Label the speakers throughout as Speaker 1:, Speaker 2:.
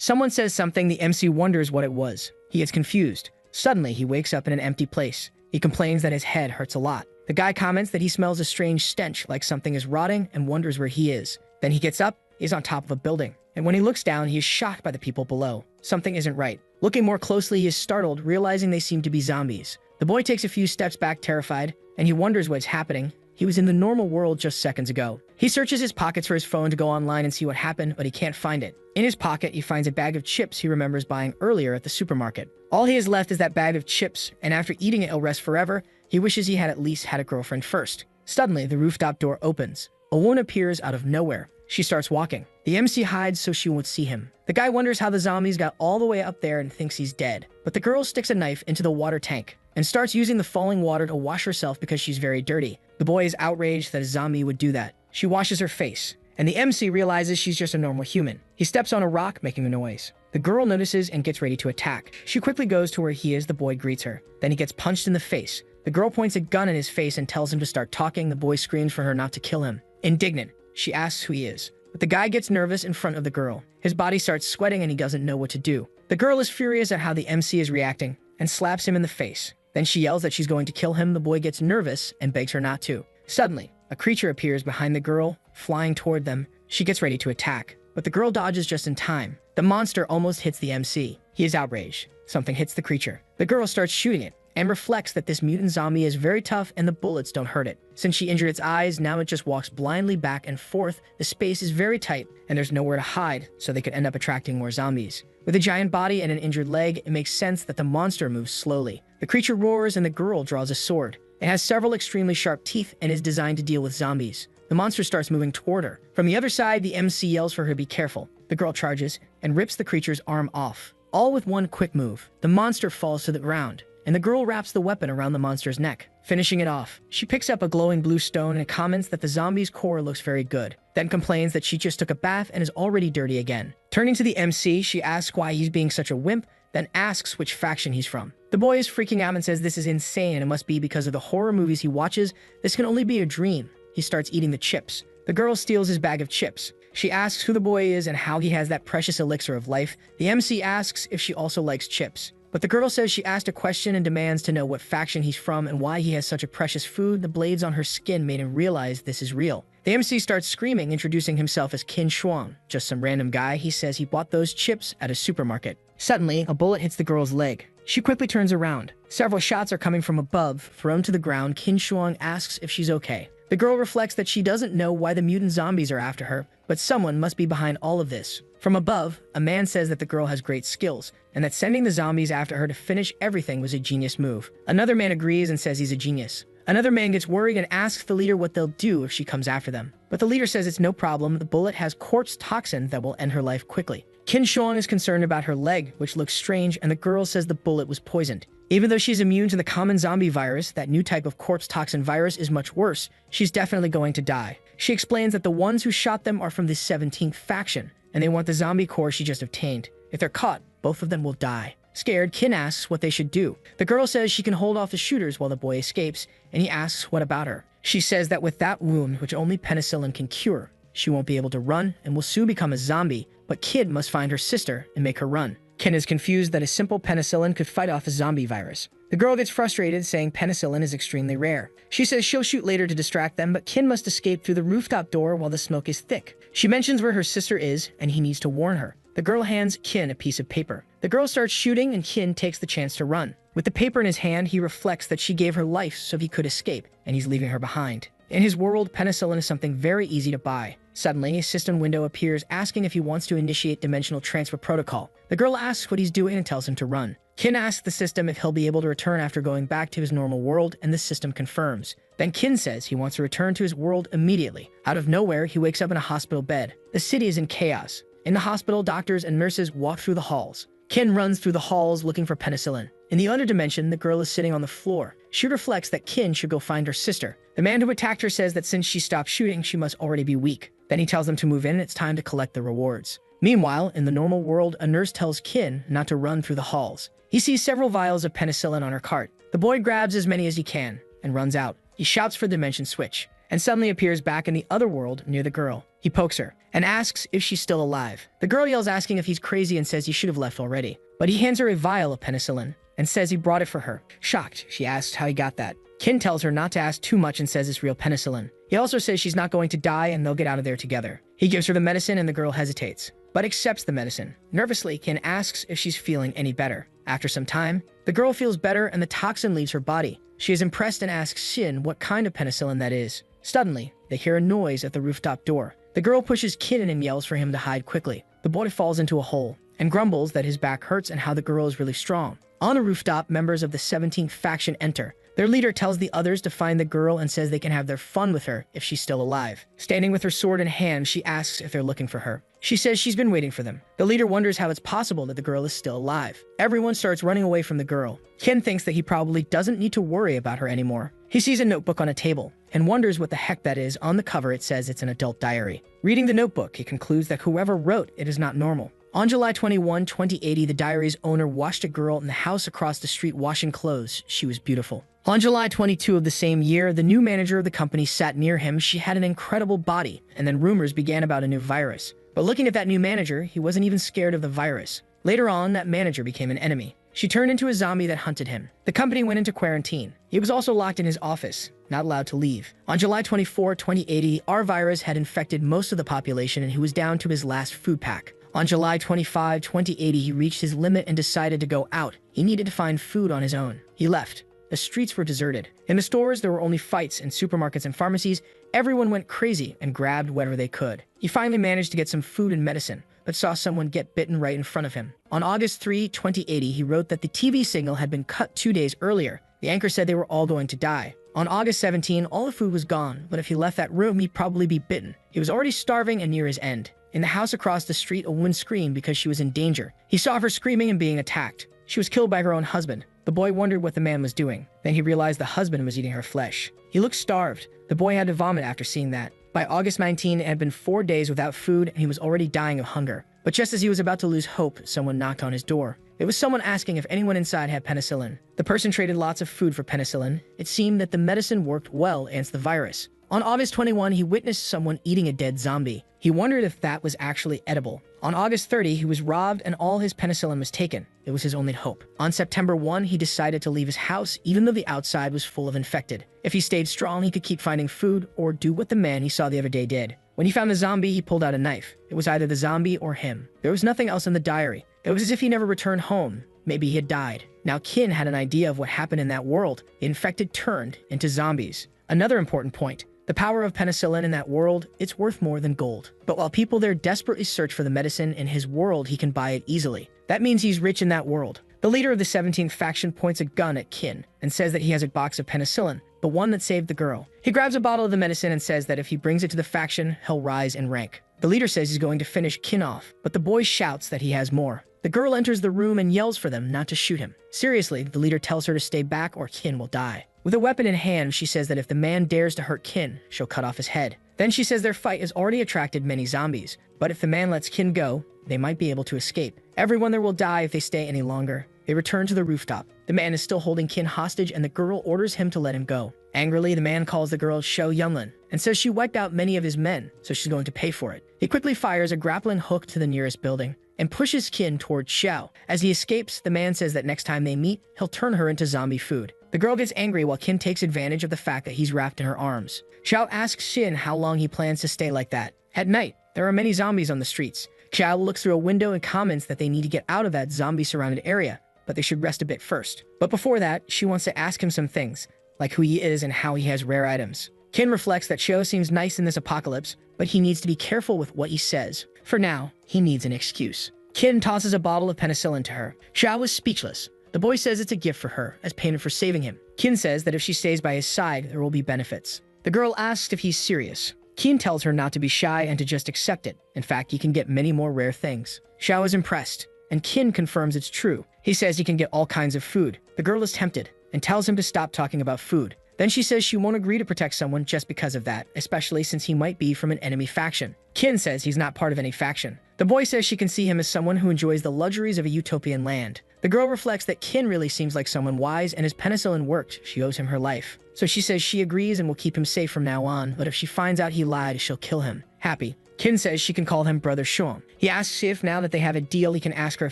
Speaker 1: Someone says something, the MC wonders what it was. He gets confused. Suddenly, he wakes up in an empty place. He complains that his head hurts a lot. The guy comments that he smells a strange stench like something is rotting and wonders where he is. Then he gets up, he's on top of a building. And when he looks down, he is shocked by the people below. Something isn't right. Looking more closely, he is startled, realizing they seem to be zombies. The boy takes a few steps back terrified, and he wonders what's happening. He was in the normal world just seconds ago. He searches his pockets for his phone to go online and see what happened, but he can't find it. In his pocket, he finds a bag of chips he remembers buying earlier at the supermarket. All he has left is that bag of chips, and after eating it, he'll rest forever. He wishes he had at least had a girlfriend first. Suddenly, the rooftop door opens. A woman appears out of nowhere. She starts walking. The MC hides so she won't see him. The guy wonders how the zombies got all the way up there and thinks he's dead. But the girl sticks a knife into the water tank and starts using the falling water to wash herself because she's very dirty. The boy is outraged that a zombie would do that. She washes her face, and the MC realizes she's just a normal human. He steps on a rock, making a noise. The girl notices and gets ready to attack. She quickly goes to where he is. The boy greets her. Then he gets punched in the face. The girl points a gun in his face and tells him to start talking. The boy screams for her not to kill him. Indignant, she asks who he is. But the guy gets nervous in front of the girl. His body starts sweating and he doesn't know what to do. The girl is furious at how the MC is reacting and slaps him in the face. Then she yells that she's going to kill him. The boy gets nervous and begs her not to. Suddenly, a creature appears behind the girl, flying toward them. She gets ready to attack, but the girl dodges just in time. The monster almost hits the MC. He is outraged. Something hits the creature. The girl starts shooting it and reflects that this mutant zombie is very tough and the bullets don't hurt it. Since she injured its eyes, now it just walks blindly back and forth. The space is very tight and there's nowhere to hide, so they could end up attracting more zombies. With a giant body and an injured leg, it makes sense that the monster moves slowly. The creature roars and the girl draws a sword. It has several extremely sharp teeth and is designed to deal with zombies. The monster starts moving toward her. From the other side, the MC yells for her to be careful. The girl charges and rips the creature's arm off. All with one quick move. The monster falls to the ground, and the girl wraps the weapon around the monster's neck, finishing it off. She picks up a glowing blue stone and comments that the zombie's core looks very good, then complains that she just took a bath and is already dirty again. Turning to the MC, she asks why he's being such a wimp, then asks which faction he's from. The boy is freaking out and says this is insane and it must be because of the horror movies he watches. This can only be a dream. He starts eating the chips. The girl steals his bag of chips. She asks who the boy is and how he has that precious elixir of life. The MC asks if she also likes chips. But the girl says she asked a question and demands to know what faction he's from and why he has such a precious food. The blades on her skin made him realize this is real. The MC starts screaming, introducing himself as Qin Shuang, just some random guy. He says he bought those chips at a supermarket. Suddenly, a bullet hits the girl's leg. She quickly turns around. Several shots are coming from above, thrown to the ground. Qin Shuang asks if she's okay. The girl reflects that she doesn't know why the mutant zombies are after her, but someone must be behind all of this. From above, a man says that the girl has great skills, and that sending the zombies after her to finish everything was a genius move. Another man agrees and says he's a genius. Another man gets worried and asks the leader what they'll do if she comes after them. But the leader says it's no problem. The bullet has corpse toxin that will end her life quickly. Qin Shuang is concerned about her leg, which looks strange, and the girl says the bullet was poisoned. Even though she's immune to the common zombie virus, that new type of corpse toxin virus is much worse. She's definitely going to die. She explains that the ones who shot them are from the 17th faction, and they want the zombie core she just obtained. If they're caught, both of them will die. Scared, Qin asks what they should do. The girl says she can hold off the shooters while the boy escapes, and he asks what about her. She says that with that wound, which only penicillin can cure, she won't be able to run and will soon become a zombie, but Kid must find her sister and make her run. Qin is confused that a simple penicillin could fight off a zombie virus. The girl gets frustrated, saying penicillin is extremely rare. She says she'll shoot later to distract them, but Qin must escape through the rooftop door while the smoke is thick. She mentions where her sister is, and he needs to warn her. The girl hands Qin a piece of paper. The girl starts shooting, and Qin takes the chance to run. With the paper in his hand, he reflects that she gave her life so he could escape, and he's leaving her behind. In his world, penicillin is something very easy to buy. Suddenly, a system window appears asking if he wants to initiate dimensional transfer protocol. The girl asks what he's doing and tells him to run. Qin asks the system if he'll be able to return after going back to his normal world, and the system confirms. Then Qin says he wants to return to his world immediately. Out of nowhere, he wakes up in a hospital bed. The city is in chaos. In the hospital, doctors and nurses walk through the halls. Qin runs through the halls looking for penicillin. In the other dimension, the girl is sitting on the floor. She reflects that Qin should go find her sister. The man who attacked her says that since she stopped shooting, she must already be weak. Then he tells them to move in and it's time to collect the rewards. Meanwhile, in the normal world, a nurse tells Qin not to run through the halls. He sees several vials of penicillin on her cart. The boy grabs as many as he can and runs out. He shouts for the dimension switch and suddenly appears back in the other world near the girl. He pokes her and asks if she's still alive. The girl yells asking if he's crazy and says he should have left already. But he hands her a vial of penicillin and says he brought it for her. Shocked, she asks how he got that. Kin tells her not to ask too much and says it's real penicillin. He also says she's not going to die and they'll get out of there together. He gives her the medicine and the girl hesitates, but accepts the medicine. Nervously, Kin asks if she's feeling any better. After some time, the girl feels better and the toxin leaves her body. She is impressed and asks Shin what kind of penicillin that is. Suddenly, they hear a noise at the rooftop door. The girl pushes Kin in and yells for him to hide quickly. The boy falls into a hole and grumbles that his back hurts and how the girl is really strong. On a rooftop, members of the 17th faction enter. Their leader tells the others to find the girl and says they can have their fun with her if she's still alive. Standing with her sword in hand, she asks if they're looking for her. She says she's been waiting for them. The leader wonders how it's possible that the girl is still alive. Everyone starts running away from the girl. Ken thinks that he probably doesn't need to worry about her anymore. He sees a notebook on a table and wonders what the heck that is. On the cover, it says it's an adult diary. Reading the notebook, he concludes that whoever wrote it is not normal. On July 21, 2080, the diary's owner watched a girl in the house across the street washing clothes. She was beautiful. On July 22 of the same year, the new manager of the company sat near him. She had an incredible body, and then rumors began about a new virus. But looking at that new manager, he wasn't even scared of the virus. Later on, that manager became an enemy. She turned into a zombie that hunted him. The company went into quarantine. He was also locked in his office, not allowed to leave. On July 24, 2080, our virus had infected most of the population and he was down to his last food pack. On July 25, 2080, he reached his limit and decided to go out. He needed to find food on his own. He left. The streets were deserted. In the stores, there were only fights. In supermarkets and pharmacies, everyone went crazy and grabbed whatever they could. He finally managed to get some food and medicine, but saw someone get bitten right in front of him. On August 3, 2080, he wrote that the TV signal had been cut 2 days earlier. The anchor said they were all going to die. On August 17, all the food was gone, but if he left that room, he'd probably be bitten. He was already starving and near his end. In the house across the street, a woman screamed because she was in danger. He saw her screaming and being attacked. She was killed by her own husband. The boy wondered what the man was doing. Then he realized the husband was eating her flesh. He looked starved. The boy had to vomit after seeing that. By August 19, it had been 4 days without food and he was already dying of hunger. But just as he was about to lose hope, someone knocked on his door. It was someone asking if anyone inside had penicillin. The person traded lots of food for penicillin. It seemed that the medicine worked well against the virus. On August 21, he witnessed someone eating a dead zombie. He wondered if that was actually edible. On August 30, he was robbed and all his penicillin was taken. It was his only hope. On September 1, he decided to leave his house even though the outside was full of infected. If he stayed strong, he could keep finding food or do what the man he saw the other day did. When he found the zombie, he pulled out a knife. It was either the zombie or him. There was nothing else in the diary. It was as if he never returned home. Maybe he had died. Now Kin had an idea of what happened in that world. The infected turned into zombies. Another important point. The power of penicillin in that world, it's worth more than gold. But while people there desperately search for the medicine, in his world he can buy it easily. That means he's rich in that world. The leader of the 17th faction points a gun at Kin and says that he has a box of penicillin, the one that saved the girl. He grabs a bottle of the medicine and says that if he brings it to the faction, he'll rise in rank. The leader says he's going to finish Kin off, but the boy shouts that he has more. The girl enters the room and yells for them not to shoot him. Seriously, the leader tells her to stay back or Kin will die. With a weapon in hand, she says that if the man dares to hurt Kin, she'll cut off his head. Then she says their fight has already attracted many zombies, but if the man lets Kin go, they might be able to escape. Everyone there will die if they stay any longer. They return to the rooftop. The man is still holding Kin hostage and the girl orders him to let him go. Angrily, the man calls the girl Shou Yunlin and says she wiped out many of his men, so she's going to pay for it. He quickly fires a grappling hook to the nearest building and pushes Kin towards Xiao. As he escapes, the man says that next time they meet, he'll turn her into zombie food. The girl gets angry while Kin takes advantage of the fact that he's wrapped in her arms. Xiao asks Shin how long he plans to stay like that. At night, there are many zombies on the streets. Xiao looks through a window and comments that they need to get out of that zombie-surrounded area, but they should rest a bit first. But before that, she wants to ask him some things, like who he is and how he has rare items. Kin reflects that Xiao seems nice in this apocalypse, but he needs to be careful with what he says. For now, he needs an excuse. Kin tosses a bottle of penicillin to her. Xiao was speechless. The boy says it's a gift for her, as payment for saving him. Kin says that if she stays by his side, there will be benefits. The girl asks if he's serious. Kin tells her not to be shy and to just accept it. In fact, he can get many more rare things. Xiao is impressed, and Kin confirms it's true. He says he can get all kinds of food. The girl is tempted, and tells him to stop talking about food. Then she says she won't agree to protect someone just because of that, especially since he might be from an enemy faction. Kin says he's not part of any faction. The boy says she can see him as someone who enjoys the luxuries of a utopian land. The girl reflects that Kin really seems like someone wise, and his penicillin worked. She owes him her life. So she says she agrees and will keep him safe from now on, but if she finds out he lied, she'll kill him. Happy, Kin says she can call him Brother Sean. He asks if now that they have a deal, he can ask her a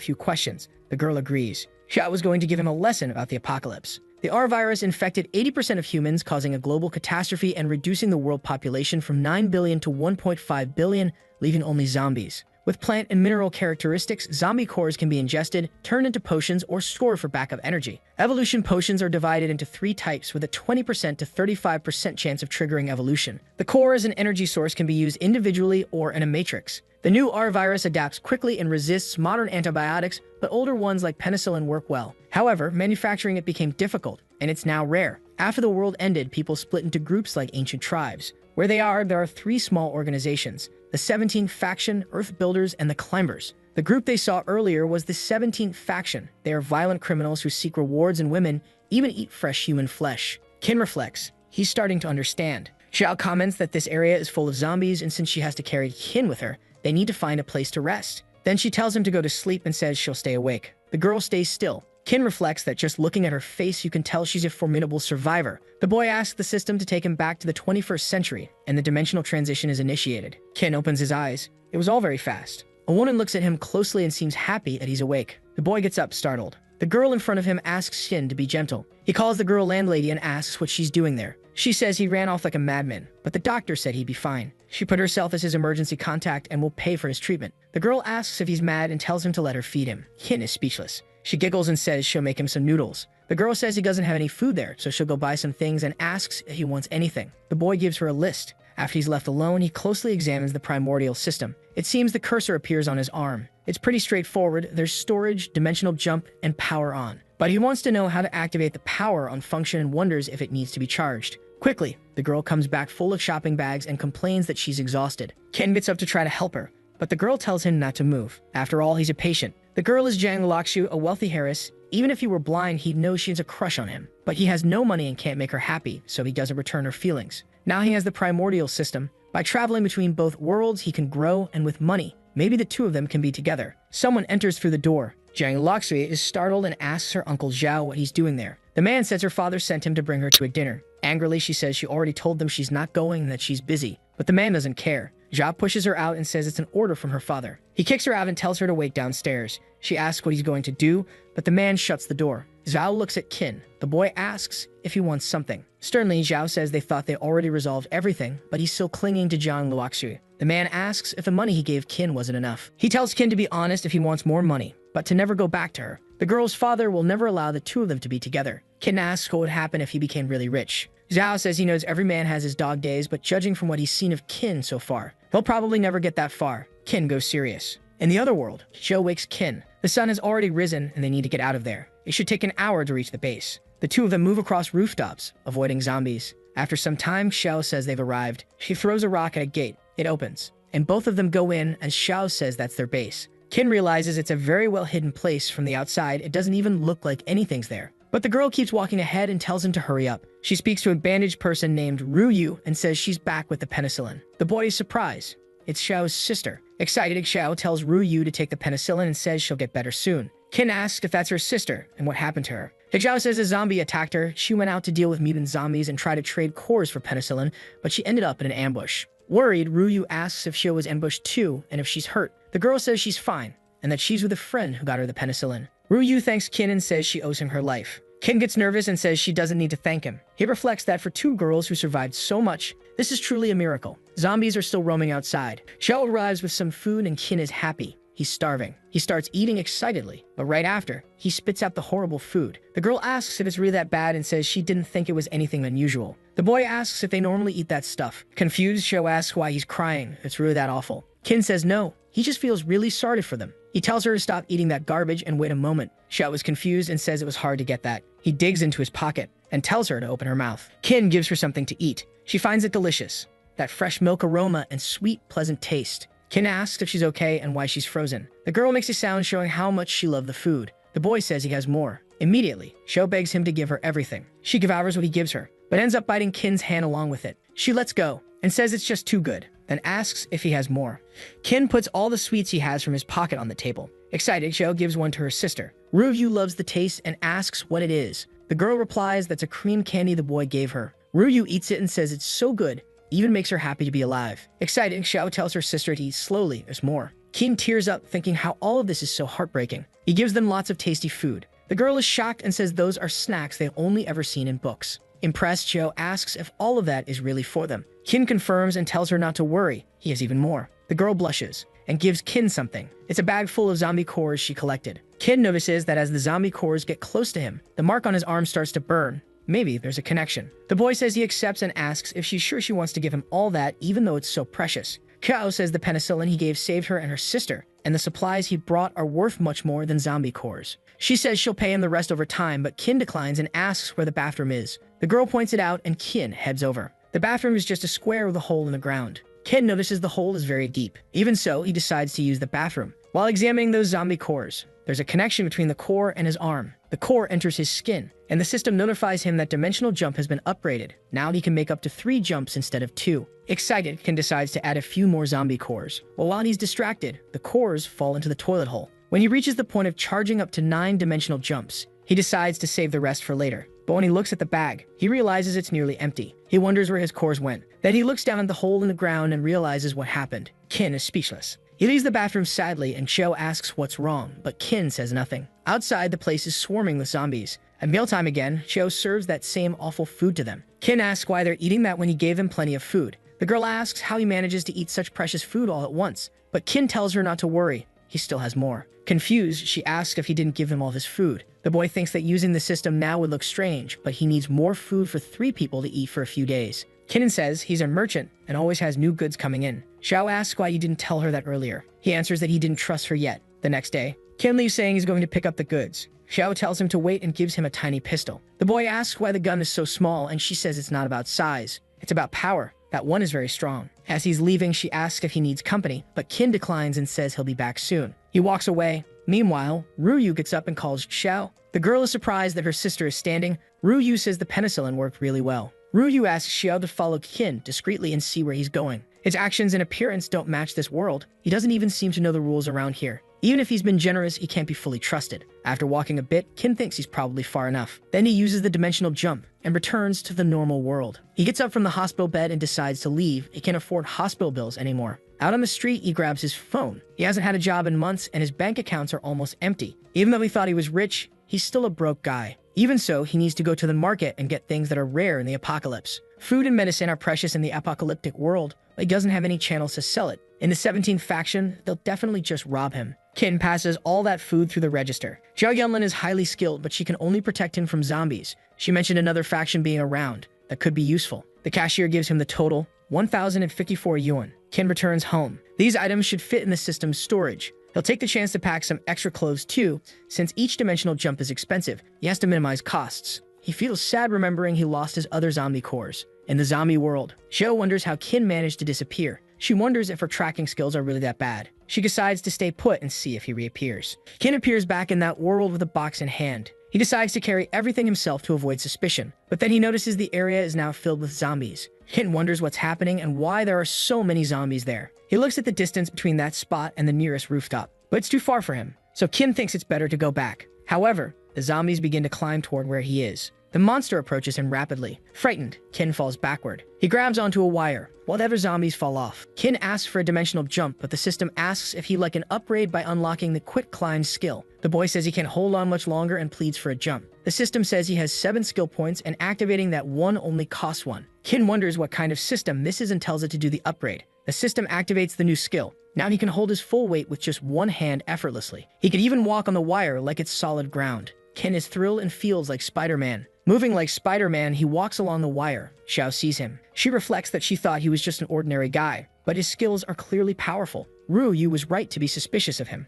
Speaker 1: few questions. The girl agrees. Xiao was going to give him a lesson about the apocalypse. The R virus infected 80% of humans, causing a global catastrophe and reducing the world population from 9 billion to 1.5 billion, leaving only zombies. With plant and mineral characteristics, zombie cores can be ingested, turned into potions, or stored for backup energy. Evolution potions are divided into 3 types with a 20% to 35% chance of triggering evolution. The core as an energy source can be used individually or in a matrix. The new R virus adapts quickly and resists modern antibiotics, but older ones like penicillin work well. However, manufacturing it became difficult, and it's now rare. After the world ended, people split into groups like ancient tribes. Where there are 3 small organizations: the 17th Faction, Earth Builders, and the Climbers. The group they saw earlier was the 17th Faction. They are violent criminals who seek rewards in women, even eat fresh human flesh. Kin reflects. He's starting to understand. Xiao comments that this area is full of zombies, and since she has to carry Kin with her, they need to find a place to rest. Then she tells him to go to sleep and says she'll stay awake. The girl stays still. Kin reflects that just looking at her face, you can tell she's a formidable survivor. The boy asks the system to take him back to the 21st century, and the dimensional transition is initiated. Kin opens his eyes. It was all very fast. A woman looks at him closely and seems happy that he's awake. The boy gets up, startled. The girl in front of him asks Shin to be gentle. He calls the girl landlady and asks what she's doing there. She says he ran off like a madman, but the doctor said he'd be fine. She put herself as his emergency contact and will pay for his treatment. The girl asks if he's mad and tells him to let her feed him. Kin is speechless. She giggles and says she'll make him some noodles. The girl says he doesn't have any food there, so she'll go buy some things and asks if he wants anything. The boy gives her a list. After he's left alone, he closely examines the primordial system. It seems the cursor appears on his arm. It's pretty straightforward. There's storage, dimensional jump, and power on. But he wants to know how to activate the power on function and wonders if it needs to be charged. Quickly, the girl comes back full of shopping bags and complains that she's exhausted. Ken gets up to try to help her, but the girl tells him not to move. After all, he's a patient. The girl is Jiang Lakshu, a wealthy heiress. Even if he were blind, he'd know she has a crush on him. But he has no money and can't make her happy, so he doesn't return her feelings. Now he has the primordial system. By traveling between both worlds, he can grow, and with money, maybe the two of them can be together. Someone enters through the door. Jiang Lakshu is startled and asks her uncle Zhao what he's doing there. The man says her father sent him to bring her to a dinner. Angrily, she says she already told them she's not going and that she's busy. But the man doesn't care. Zhao pushes her out and says it's an order from her father. He kicks her out and tells her to wait downstairs. She asks what he's going to do, but the man shuts the door. Zhao looks at Qin. The boy asks if he wants something. Sternly, Zhao says they thought they already resolved everything, but he's still clinging to Jiang Lakshu. The man asks if the money he gave Qin wasn't enough. He tells Qin to be honest if he wants more money, but to never go back to her. The girl's father will never allow the two of them to be together. Qin asks what would happen if he became really rich. Zhao says he knows every man has his dog days, but judging from what he's seen of Qin so far, he'll probably never get that far. Qin goes serious. In the other world, Zhou wakes Qin. The sun has already risen and they need to get out of there. It should take an hour to reach the base. The two of them move across rooftops, avoiding zombies. After some time, Xiao says they've arrived. She throws a rock at a gate. It opens, and both of them go in as Xiao says that's their base. Qin realizes it's a very well hidden place from the outside. It doesn't even look like anything's there. But the girl keeps walking ahead and tells him to hurry up. She speaks to a bandaged person named Ruyu and says she's back with the penicillin. The boy is surprised. It's Xiao's sister. Excited, Xiao tells Ruyu to take the penicillin and says she'll get better soon. Qin asks if that's her sister and what happened to her. Xiao says a zombie attacked her. She went out to deal with mutant zombies and try to trade cores for penicillin, but she ended up in an ambush. Worried, Ruyu asks if Xiao was ambushed too and if she's hurt. The girl says she's fine and that she's with a friend who got her the penicillin. Ruyu thanks Qin and says she owes him her life. Qin gets nervous and says she doesn't need to thank him. He reflects that for two girls who survived so much, this is truly a miracle. Zombies are still roaming outside. Xiao arrives with some food and Qin is happy. He's starving. He starts eating excitedly, but right after, he spits out the horrible food. The girl asks if it's really that bad and says she didn't think it was anything unusual. The boy asks if they normally eat that stuff. Confused, Xiao asks why he's crying. It's really that awful. Qin says no. He just feels really sorry for them. He tells her to stop eating that garbage and wait a moment. Xiao is confused and says it was hard to get that. He digs into his pocket and tells her to open her mouth. Qin gives her something to eat. She finds it delicious. That fresh milk aroma and sweet, pleasant taste. Qin asks if she's okay and why she's frozen. The girl makes a sound showing how much she loved the food. The boy says he has more. Immediately, Xiao begs him to give her everything. She devours what he gives her, but ends up biting Qin's hand along with it. She lets go and says it's just too good, then asks if he has more. Qin puts all the sweets he has from his pocket on the table. Excited, Xiao gives one to her sister. Ruyu loves the taste and asks what it is. The girl replies that's a cream candy the boy gave her. Ruyu eats it and says it's so good, even makes her happy to be alive. Excited, Xiao tells her sister to eat slowly, there's more. Qin tears up, thinking how all of this is so heartbreaking. He gives them lots of tasty food. The girl is shocked and says those are snacks they've only ever seen in books. Impressed, Xiao asks if all of that is really for them. Qin confirms and tells her not to worry, he has even more. The girl blushes and gives Qin something. It's a bag full of zombie cores she collected. Qin notices that as the zombie cores get close to him, the mark on his arm starts to burn. Maybe there's a connection. The boy says he accepts and asks if she's sure she wants to give him all that even though it's so precious. Xiao says the penicillin he gave saved her and her sister, and the supplies he brought are worth much more than zombie cores. She says she'll pay him the rest over time, but Qin declines and asks where the bathroom is. The girl points it out and Qin heads over. The bathroom is just a square with a hole in the ground. Qin notices the hole is very deep. Even so, he decides to use the bathroom. While examining those zombie cores, there's a connection between the core and his arm. The core enters his skin, and the system notifies him that dimensional jump has been upgraded. Now he can make up to 3 jumps instead of 2. Excited, Qin decides to add a few more zombie cores. While he's distracted, the cores fall into the toilet hole. When he reaches the point of charging up to 9 dimensional jumps, he decides to save the rest for later. But when he looks at the bag, he realizes it's nearly empty. He wonders where his cores went. Then he looks down at the hole in the ground and realizes what happened. Qin is speechless. He leaves the bathroom sadly, and Xiao asks what's wrong, but Qin says nothing. Outside, the place is swarming with zombies. At mealtime again, Xiao serves that same awful food to them. Qin asks why they're eating that when he gave them plenty of food. The girl asks how he manages to eat such precious food all at once, but Qin tells her not to worry. He still has more. Confused, she asks if he didn't give him all of his food. The boy thinks that using the system now would look strange, but he needs more food for 3 people to eat for a few days. Qin says he's a merchant and always has new goods coming in. Xiao asks why he didn't tell her that earlier. He answers that he didn't trust her yet. The next day, Qin leaves saying he's going to pick up the goods. Xiao tells him to wait and gives him a tiny pistol. The boy asks why the gun is so small, and she says it's not about size. It's about power. That one is very strong. As he's leaving, she asks if he needs company, but Qin declines and says he'll be back soon. He walks away. Meanwhile, Ruyu gets up and calls Xiao. The girl is surprised that her sister is standing. Ruyu says the penicillin worked really well. Ruyu asks Xiao to follow Qin discreetly and see where he's going. His actions and appearance don't match this world. He doesn't even seem to know the rules around here. Even if he's been generous, he can't be fully trusted. After walking a bit, Qin thinks he's probably far enough. Then he uses the dimensional jump and returns to the normal world. He gets up from the hospital bed and decides to leave. He can't afford hospital bills anymore. Out on the street, he grabs his phone. He hasn't had a job in months, and his bank accounts are almost empty. Even though he thought he was rich, he's still a broke guy. Even so, he needs to go to the market and get things that are rare in the apocalypse. Food and medicine are precious in the apocalyptic world, but he doesn't have any channels to sell it. In the 17th faction, they'll definitely just rob him. Qin passes all that food through the register. Zhao Yunlin is highly skilled, but she can only protect him from zombies. She mentioned another faction being around that could be useful. The cashier gives him the total, 1,054 yuan. Qin returns home. These items should fit in the system's storage. He'll take the chance to pack some extra clothes too. Since each dimensional jump is expensive, he has to minimize costs. He feels sad remembering he lost his other zombie cores. In the zombie world, Xiao wonders how Qin managed to disappear. She wonders if her tracking skills are really that bad. She decides to stay put and see if he reappears. Qin appears back in that world with a box in hand. He decides to carry everything himself to avoid suspicion, but then he notices the area is now filled with zombies. Qin wonders what's happening and why there are so many zombies there. He looks at the distance between that spot and the nearest rooftop, but it's too far for him, so Qin thinks it's better to go back. However, the zombies begin to climb toward where he is. The monster approaches him rapidly. Frightened, Qin falls backward. He grabs onto a wire, while the other zombies fall off. Qin asks for a dimensional jump, but the system asks if he'd like an upgrade by unlocking the quick climb skill. The boy says he can't hold on much longer and pleads for a jump. The system says he has 7 skill points, and activating that one only costs 1. Qin wonders what kind of system this is and tells it to do the upgrade. The system activates the new skill. Now he can hold his full weight with just one hand effortlessly. He can even walk on the wire like it's solid ground. Qin is thrilled and feels like Spider-Man. Moving like Spider-Man, he walks along the wire. Xiao sees him. She reflects that she thought he was just an ordinary guy, but his skills are clearly powerful. Ruyu was right to be suspicious of him.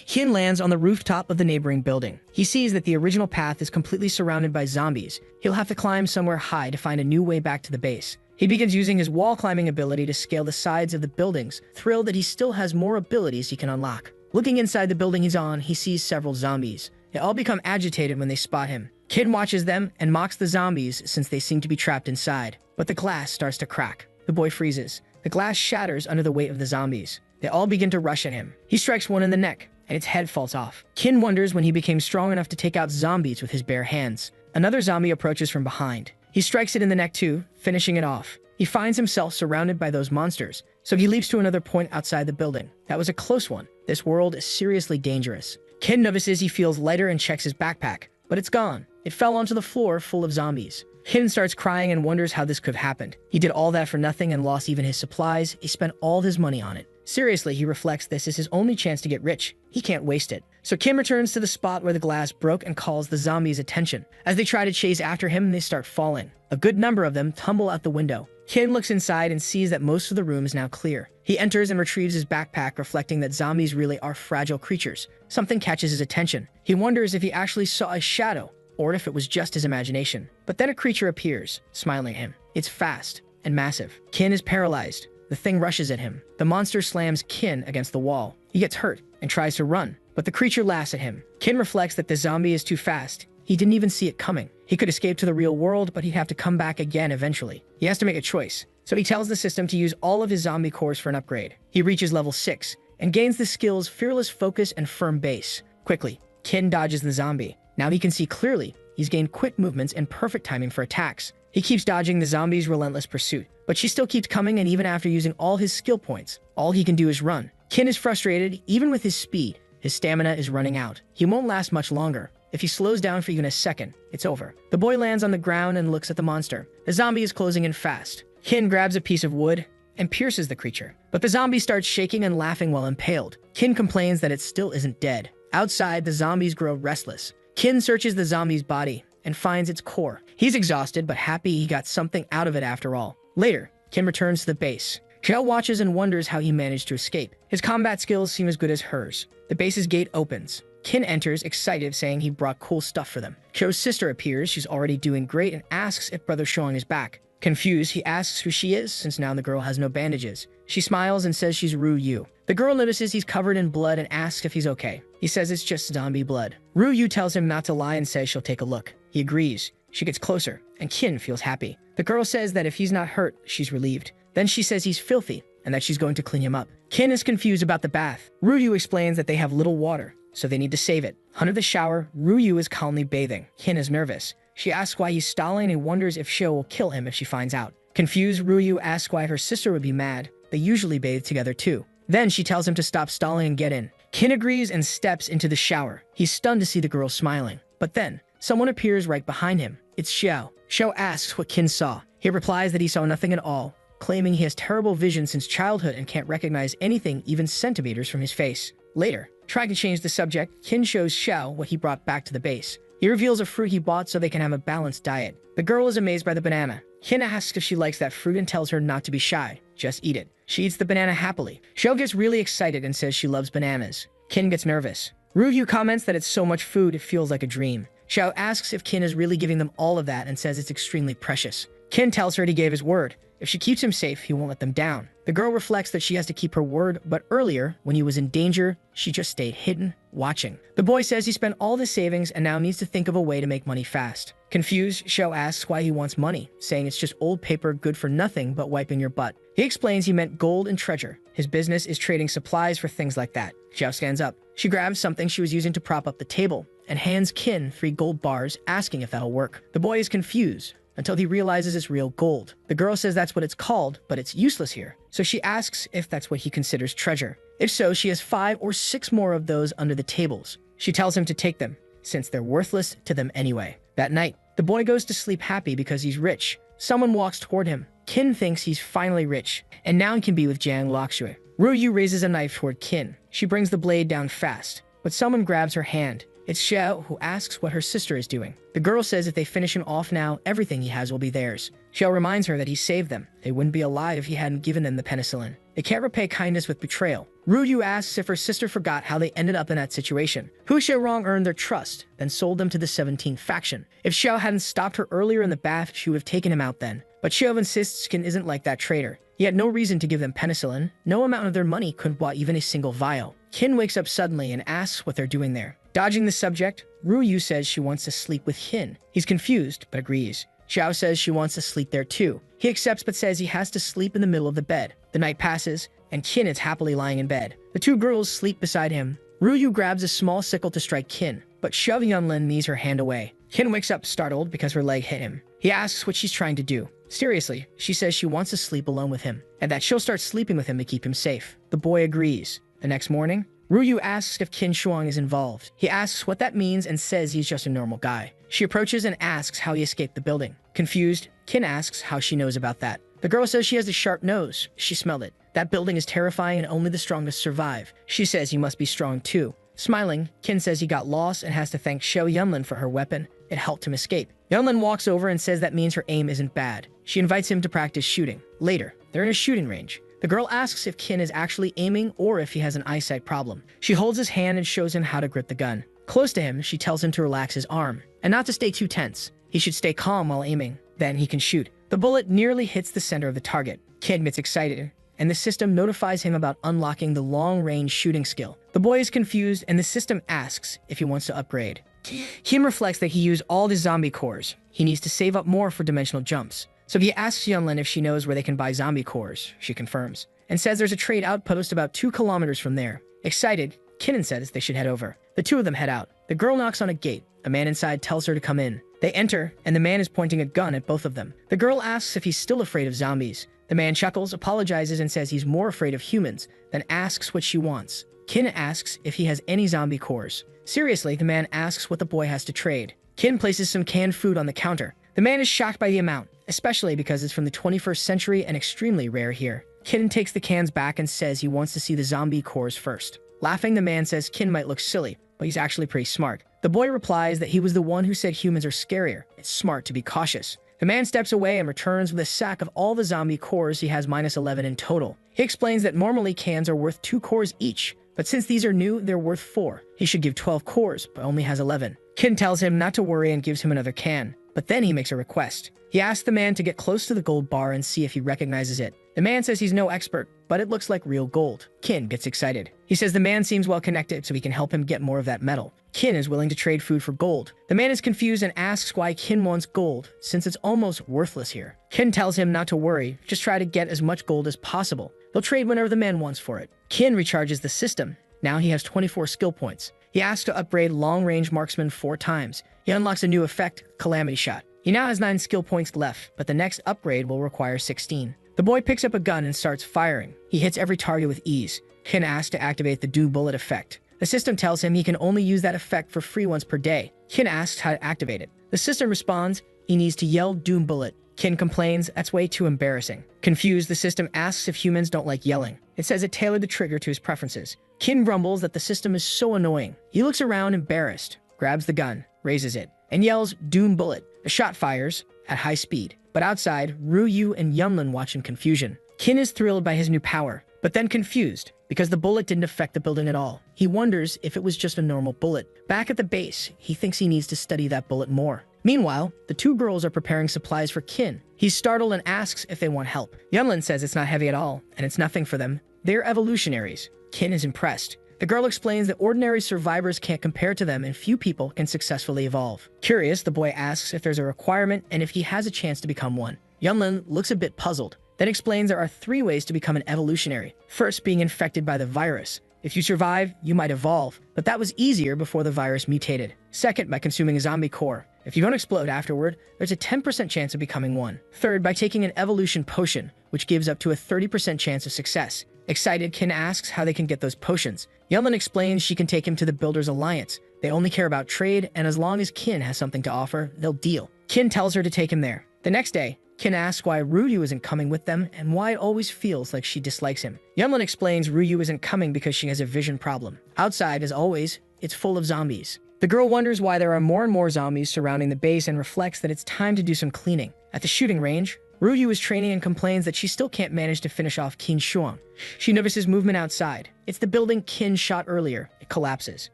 Speaker 1: Qin lands on the rooftop of the neighboring building. He sees that the original path is completely surrounded by zombies. He'll have to climb somewhere high to find a new way back to the base. He begins using his wall climbing ability to scale the sides of the buildings, thrilled that he still has more abilities he can unlock. Looking inside the building he's on, he sees several zombies. They all become agitated when they spot him. Qin watches them and mocks the zombies since they seem to be trapped inside. But the glass starts to crack. The boy freezes. The glass shatters under the weight of the zombies. They all begin to rush at him. He strikes one in the neck, and its head falls off. Qin wonders when he became strong enough to take out zombies with his bare hands. Another zombie approaches from behind. He strikes it in the neck too, finishing it off. He finds himself surrounded by those monsters, so he leaps to another point outside the building. That was a close one. This world is seriously dangerous. Kin notices he feels lighter and checks his backpack, but it's gone. It fell onto the floor full of zombies. Kin starts crying and wonders how this could have happened. He did all that for nothing and lost even his supplies. He spent all his money on it. Seriously, he reflects this is his only chance to get rich. He can't waste it. So Kim returns to the spot where the glass broke and calls the zombies' attention. As they try to chase after him, they start falling. A good number of them tumble out the window. Kim looks inside and sees that most of the room is now clear. He enters and retrieves his backpack, reflecting that zombies really are fragile creatures. Something catches his attention. He wonders if he actually saw a shadow, or if it was just his imagination. But then a creature appears, smiling at him. It's fast and massive. Kin is paralyzed. The thing rushes at him. The monster slams Kin against the wall. He gets hurt and tries to run, but the creature laughs at him. Kin reflects that the zombie is too fast. He didn't even see it coming. He could escape to the real world, but he'd have to come back again eventually. He has to make a choice. So he tells the system to use all of his zombie cores for an upgrade. He reaches level 6 and gains the skills Fearless Focus and Firm Base. Quickly, Kin dodges the zombie. Now he can see clearly. He's gained quick movements and perfect timing for attacks. He keeps dodging the zombie's relentless pursuit, but she still keeps coming, and even after using all his skill points, all he can do is run. Kin is frustrated. Even with his speed, his stamina is running out. He won't last much longer. If he slows down for even a second, it's over. The boy lands on the ground and looks at the monster. The zombie is closing in fast. Kin grabs a piece of wood and pierces the creature, but the zombie starts shaking and laughing while impaled. Kin complains that it still isn't dead. Outside, the zombies grow restless. Kin searches the zombie's body and finds its core. He's exhausted, but happy he got something out of it after all. Later, Kin returns to the base. Kel watches and wonders how he managed to escape. His combat skills seem as good as hers. The base's gate opens. Kin enters, excited, saying he brought cool stuff for them. Cho's sister appears. She's already doing great and asks if Brother Showing is back. Confused, he asks who she is, since now the girl has no bandages. She smiles and says she's Ru Yu. The girl notices he's covered in blood and asks if he's okay. He says it's just zombie blood. Ru Yu tells him not to lie and says she'll take a look. He agrees. She gets closer, and Kin feels happy. The girl says that if he's not hurt, she's relieved. Then she says he's filthy, and that she's going to clean him up. Kin is confused about the bath. Ru Yu explains that they have little water, so they need to save it. Under the shower, Ru Yu is calmly bathing. Kin is nervous. She asks why he's stalling and wonders if Shio will kill him if she finds out. Confused, Ru Yu asks why her sister would be mad. They usually bathe together too. Then she tells him to stop stalling and get in. Kin agrees and steps into the shower. He's stunned to see the girl smiling. But then, someone appears right behind him. It's Xiao. Xiao asks what Kin saw. He replies that he saw nothing at all, claiming he has terrible vision since childhood and can't recognize anything even centimeters from his face. Later, trying to change the subject, Kin shows Xiao what he brought back to the base. He reveals a fruit he bought so they can have a balanced diet. The girl is amazed by the banana. Kin asks if she likes that fruit and tells her not to be shy. Just eat it. She eats the banana happily. Xiao gets really excited and says she loves bananas. Kin gets nervous. Ru Yu comments that it's so much food it feels like a dream. Xiao asks if Kin is really giving them all of that and says it's extremely precious. Kin tells her he gave his word. If she keeps him safe, he won't let them down. The girl reflects that she has to keep her word, but earlier, when he was in danger, she just stayed hidden, watching. The boy says he spent all his savings and now needs to think of a way to make money fast. Confused, Xiao asks why he wants money, saying it's just old paper good for nothing but wiping your butt. He explains he meant gold and treasure. His business is trading supplies for things like that. Xiao stands up. She grabs something she was using to prop up the table and hands Kin 3 gold bars, asking if that'll work. The boy is confused until he realizes it's real gold. The girl says that's what it's called, but it's useless here. So she asks if that's what he considers treasure. If so, she has 5 or 6 more of those under the tables. She tells him to take them, since they're worthless to them anyway. That night, the boy goes to sleep happy because he's rich. Someone walks toward him. Kin thinks he's finally rich, and now he can be with Jiang Lakshui. Ru Yu raises a knife toward Kin. She brings the blade down fast, but someone grabs her hand. It's Xiao, who asks what her sister is doing. The girl says if they finish him off now, everything he has will be theirs. Xiao reminds her that he saved them. They wouldn't be alive if he hadn't given them the penicillin. They can't repay kindness with betrayal. Ru Yu asks if her sister forgot how they ended up in that situation. Hu Xiaorong earned their trust, then sold them to the 17th faction. If Xiao hadn't stopped her earlier in the bath, she would have taken him out then. But Xiao insists Kin isn't like that traitor. He had no reason to give them penicillin. No amount of their money could buy even a single vial. Kin wakes up suddenly and asks what they're doing there. Dodging the subject, Ru Yu says she wants to sleep with Kin. He's confused, but agrees. Xiao says she wants to sleep there too. He accepts but says he has to sleep in the middle of the bed. The night passes, and Kin is happily lying in bed. The 2 girls sleep beside him. Ru Yu grabs a small sickle to strike Kin, but Shove Yunlin knees her hand away. Kin wakes up startled because her leg hit him. He asks what she's trying to do. Seriously, she says she wants to sleep alone with him, and that she'll start sleeping with him to keep him safe. The boy agrees. The next morning, Ryu asks if Qin Shuang is involved. He asks what that means and says he's just a normal guy. She approaches and asks how he escaped the building. Confused, Qin asks how she knows about that. The girl says she has a sharp nose. She smelled it. That building is terrifying and only the strongest survive. She says he must be strong too. Smiling, Qin says he got lost and has to thank Xiao Yunlin for her weapon. It helped him escape. Yunlin walks over and says that means her aim isn't bad. She invites him to practice shooting. Later, they're in a shooting range. The girl asks if Qin is actually aiming or if he has an eyesight problem. She holds his hand and shows him how to grip the gun. Close to him, she tells him to relax his arm and not to stay too tense. He should stay calm while aiming. Then he can shoot. The bullet nearly hits the center of the target. Qin gets excited, and the system notifies him about unlocking the long-range shooting skill. The boy is confused, and the system asks if he wants to upgrade. Qin reflects that he used all the zombie cores. He needs to save up more for dimensional jumps. So he asks Yunlin if she knows where they can buy zombie cores. She confirms, and says there's a trade outpost about 2 kilometers from there. Excited, Kinnan says they should head over. The two of them head out. The girl knocks on a gate. A man inside tells her to come in. They enter, and the man is pointing a gun at both of them. The girl asks if he's still afraid of zombies. The man chuckles, apologizes, and says he's more afraid of humans, then asks what she wants. Qin asks if he has any zombie cores. Seriously, the man asks what the boy has to trade. Qin places some canned food on the counter. The man is shocked by the amount, especially because it's from the 21st century and extremely rare here. Qin takes the cans back and says he wants to see the zombie cores first. Laughing, the man says Qin might look silly, but he's actually pretty smart. The boy replies that he was the one who said humans are scarier. It's smart to be cautious. The man steps away and returns with a sack of all the zombie cores. He has -11 in total. He explains that normally cans are worth 2 cores each, but since these are new, they're worth 4. He should give 12 cores, but only has 11. Qin tells him not to worry and gives him another can, but then he makes a request. He asks the man to get close to the gold bar and see if he recognizes it. The man says he's no expert, but it looks like real gold. Qin gets excited. He says the man seems well connected, so he can help him get more of that metal. Qin is willing to trade food for gold. The man is confused and asks why Qin wants gold, since it's almost worthless here. Qin tells him not to worry, just try to get as much gold as possible. They'll trade whenever the man wants for it. Qin recharges the system. Now he has 24 skill points. He asks to upgrade long-range marksman 4 times. He unlocks a new effect, Calamity Shot. He now has 9 skill points left, but the next upgrade will require 16. The boy picks up a gun and starts firing. He hits every target with ease. Qin asks to activate the Doom Bullet effect. The system tells him he can only use that effect for free once per day. Qin asks how to activate it. The system responds he needs to yell Doom Bullet. Qin complains that's way too embarrassing. Confused, the system asks if humans don't like yelling. It says it tailored the trigger to his preferences. Qin grumbles that the system is so annoying. He looks around embarrassed, grabs the gun, raises it, and yells Doom Bullet. The shot fires at high speed, but outside, Ryu and Yunlin watch in confusion. Qin is thrilled by his new power, but then confused because the bullet didn't affect the building at all. He wonders if it was just a normal bullet. Back at the base, he thinks he needs to study that bullet more. Meanwhile, the two girls are preparing supplies for Qin. He's startled and asks if they want help. Yunlin says it's not heavy at all, and it's nothing for them. They're evolutionaries. Qin is impressed. The girl explains that ordinary survivors can't compare to them and few people can successfully evolve. Curious, the boy asks if there's a requirement and if he has a chance to become one. Yunlin looks a bit puzzled, then explains there are 3 ways to become an evolutionary. First, being infected by the virus. If you survive, you might evolve, but that was easier before the virus mutated. Second, by consuming a zombie core. If you don't explode afterward, there's a 10% chance of becoming one. Third, by taking an evolution potion, which gives up to a 30% chance of success. Excited, Qin asks how they can get those potions. Yunlin explains she can take him to the Builders Alliance. They only care about trade, and as long as Qin has something to offer, they'll deal. Qin tells her to take him there. The next day, Qin asks why Ryu isn't coming with them and why it always feels like she dislikes him. Yunlin explains Ryu isn't coming because she has a vision problem. Outside, as always, it's full of zombies. The girl wonders why there are more and more zombies surrounding the base and reflects that it's time to do some cleaning. At the shooting range, Ryu is training and complains that she still can't manage to finish off Qin Shuang. She notices movement outside. It's the building Qin shot earlier. It collapses.